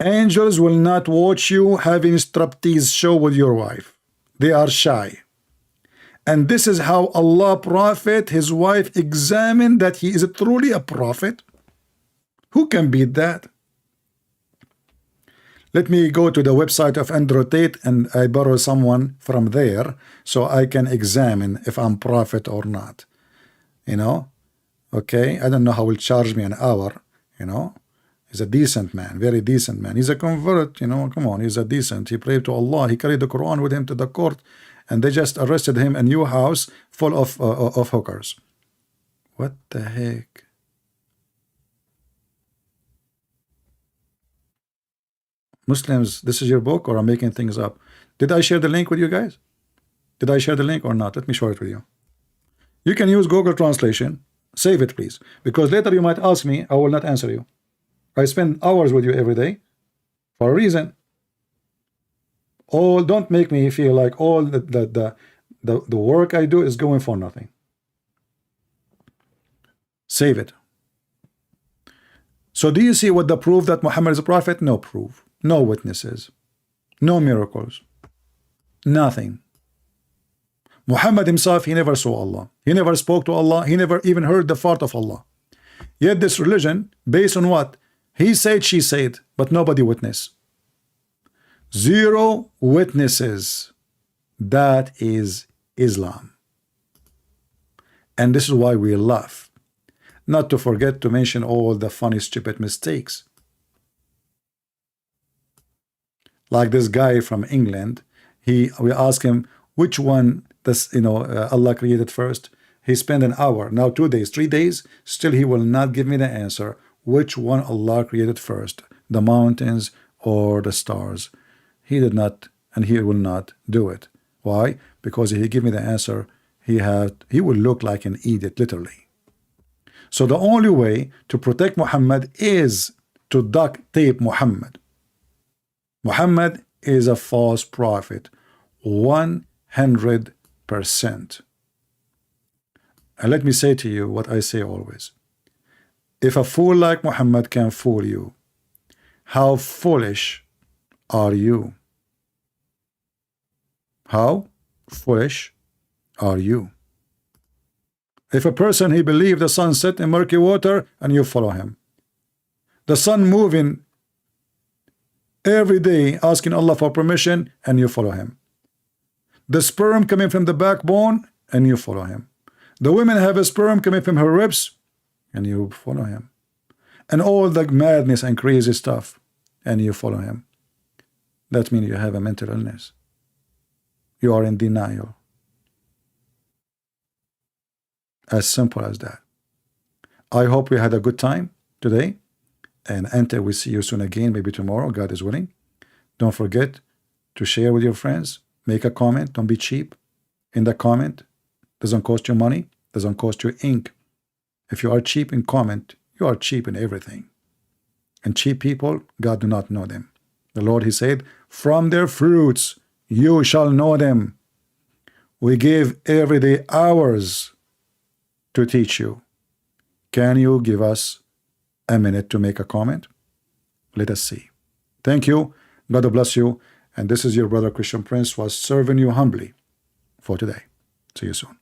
Angels will not watch you having a striptease show with your wife. They are shy. And this is how Allah Prophet, his wife, examined that he is truly a prophet. Who can beat that? Let me go to the website of Andrew Tate and I borrow someone from there so I can examine if I'm prophet or not. You know? Okay? I don't know how he'll charge me an hour. You know? He's a decent man, very decent man. He's a convert, you know, come on, he's a decent. He prayed to Allah. He carried the Quran with him to the court and they just arrested him in a new house full of hookers. What the heck? Muslims, this is your book or I'm making things up? Did I share the link with you guys? Did I share the link or not? Let me share it with you. You can use Google Translation. Save it, please. Because later you might ask me, I will not answer you. I spend hours with you every day for a reason. Don't make me feel like all the work I do is going for nothing. Save it. So do you see what the proof that Muhammad is a prophet? No proof. No witnesses. No miracles. Nothing. Muhammad himself, he never saw Allah. He never spoke to Allah. He never even heard the fart of Allah. Yet this religion, based on what? He said, she said, but nobody witnessed. Zero witnesses. That is Islam. And this is why we laugh. Not to forget to mention all the funny, stupid mistakes. Like this guy from England, we ask him which one Allah created first. He spent an hour, now 2 days, 3 days, still he will not give me the answer. Which one Allah created first, the mountains or the stars? He did not, and he will not do it. Why? Because if he give me the answer, he will look like an idiot, literally. So the only way to protect Muhammad is to duct tape Muhammad. Muhammad is a false prophet, 100%. And let me say to you what I say always. If a fool like Muhammad can fool you, how foolish are you? How foolish are you? If a person, he believed the sun set in murky water and you follow him, the sun moving every day asking Allah for permission and you follow him, the sperm coming from the backbone and you follow him, the women have a sperm coming from her ribs and you follow him, and all the madness and crazy stuff and you follow him, that means you have a mental illness. You are in denial. As simple as that. I hope we had a good time today, and until we see you soon again, maybe tomorrow, God is willing. Don't forget to share with your friends, make a comment, don't be cheap in the comment. Doesn't cost you money, doesn't cost you ink. If you are cheap in comment, you are cheap in everything. And cheap people, God do not know them. The Lord, he said, from their fruits you shall know them. We give every day hours to teach you. Can you give us a minute to make a comment? Let us see. Thank you. God bless you. And this is your brother Christian Prince was serving you humbly for today. See you soon.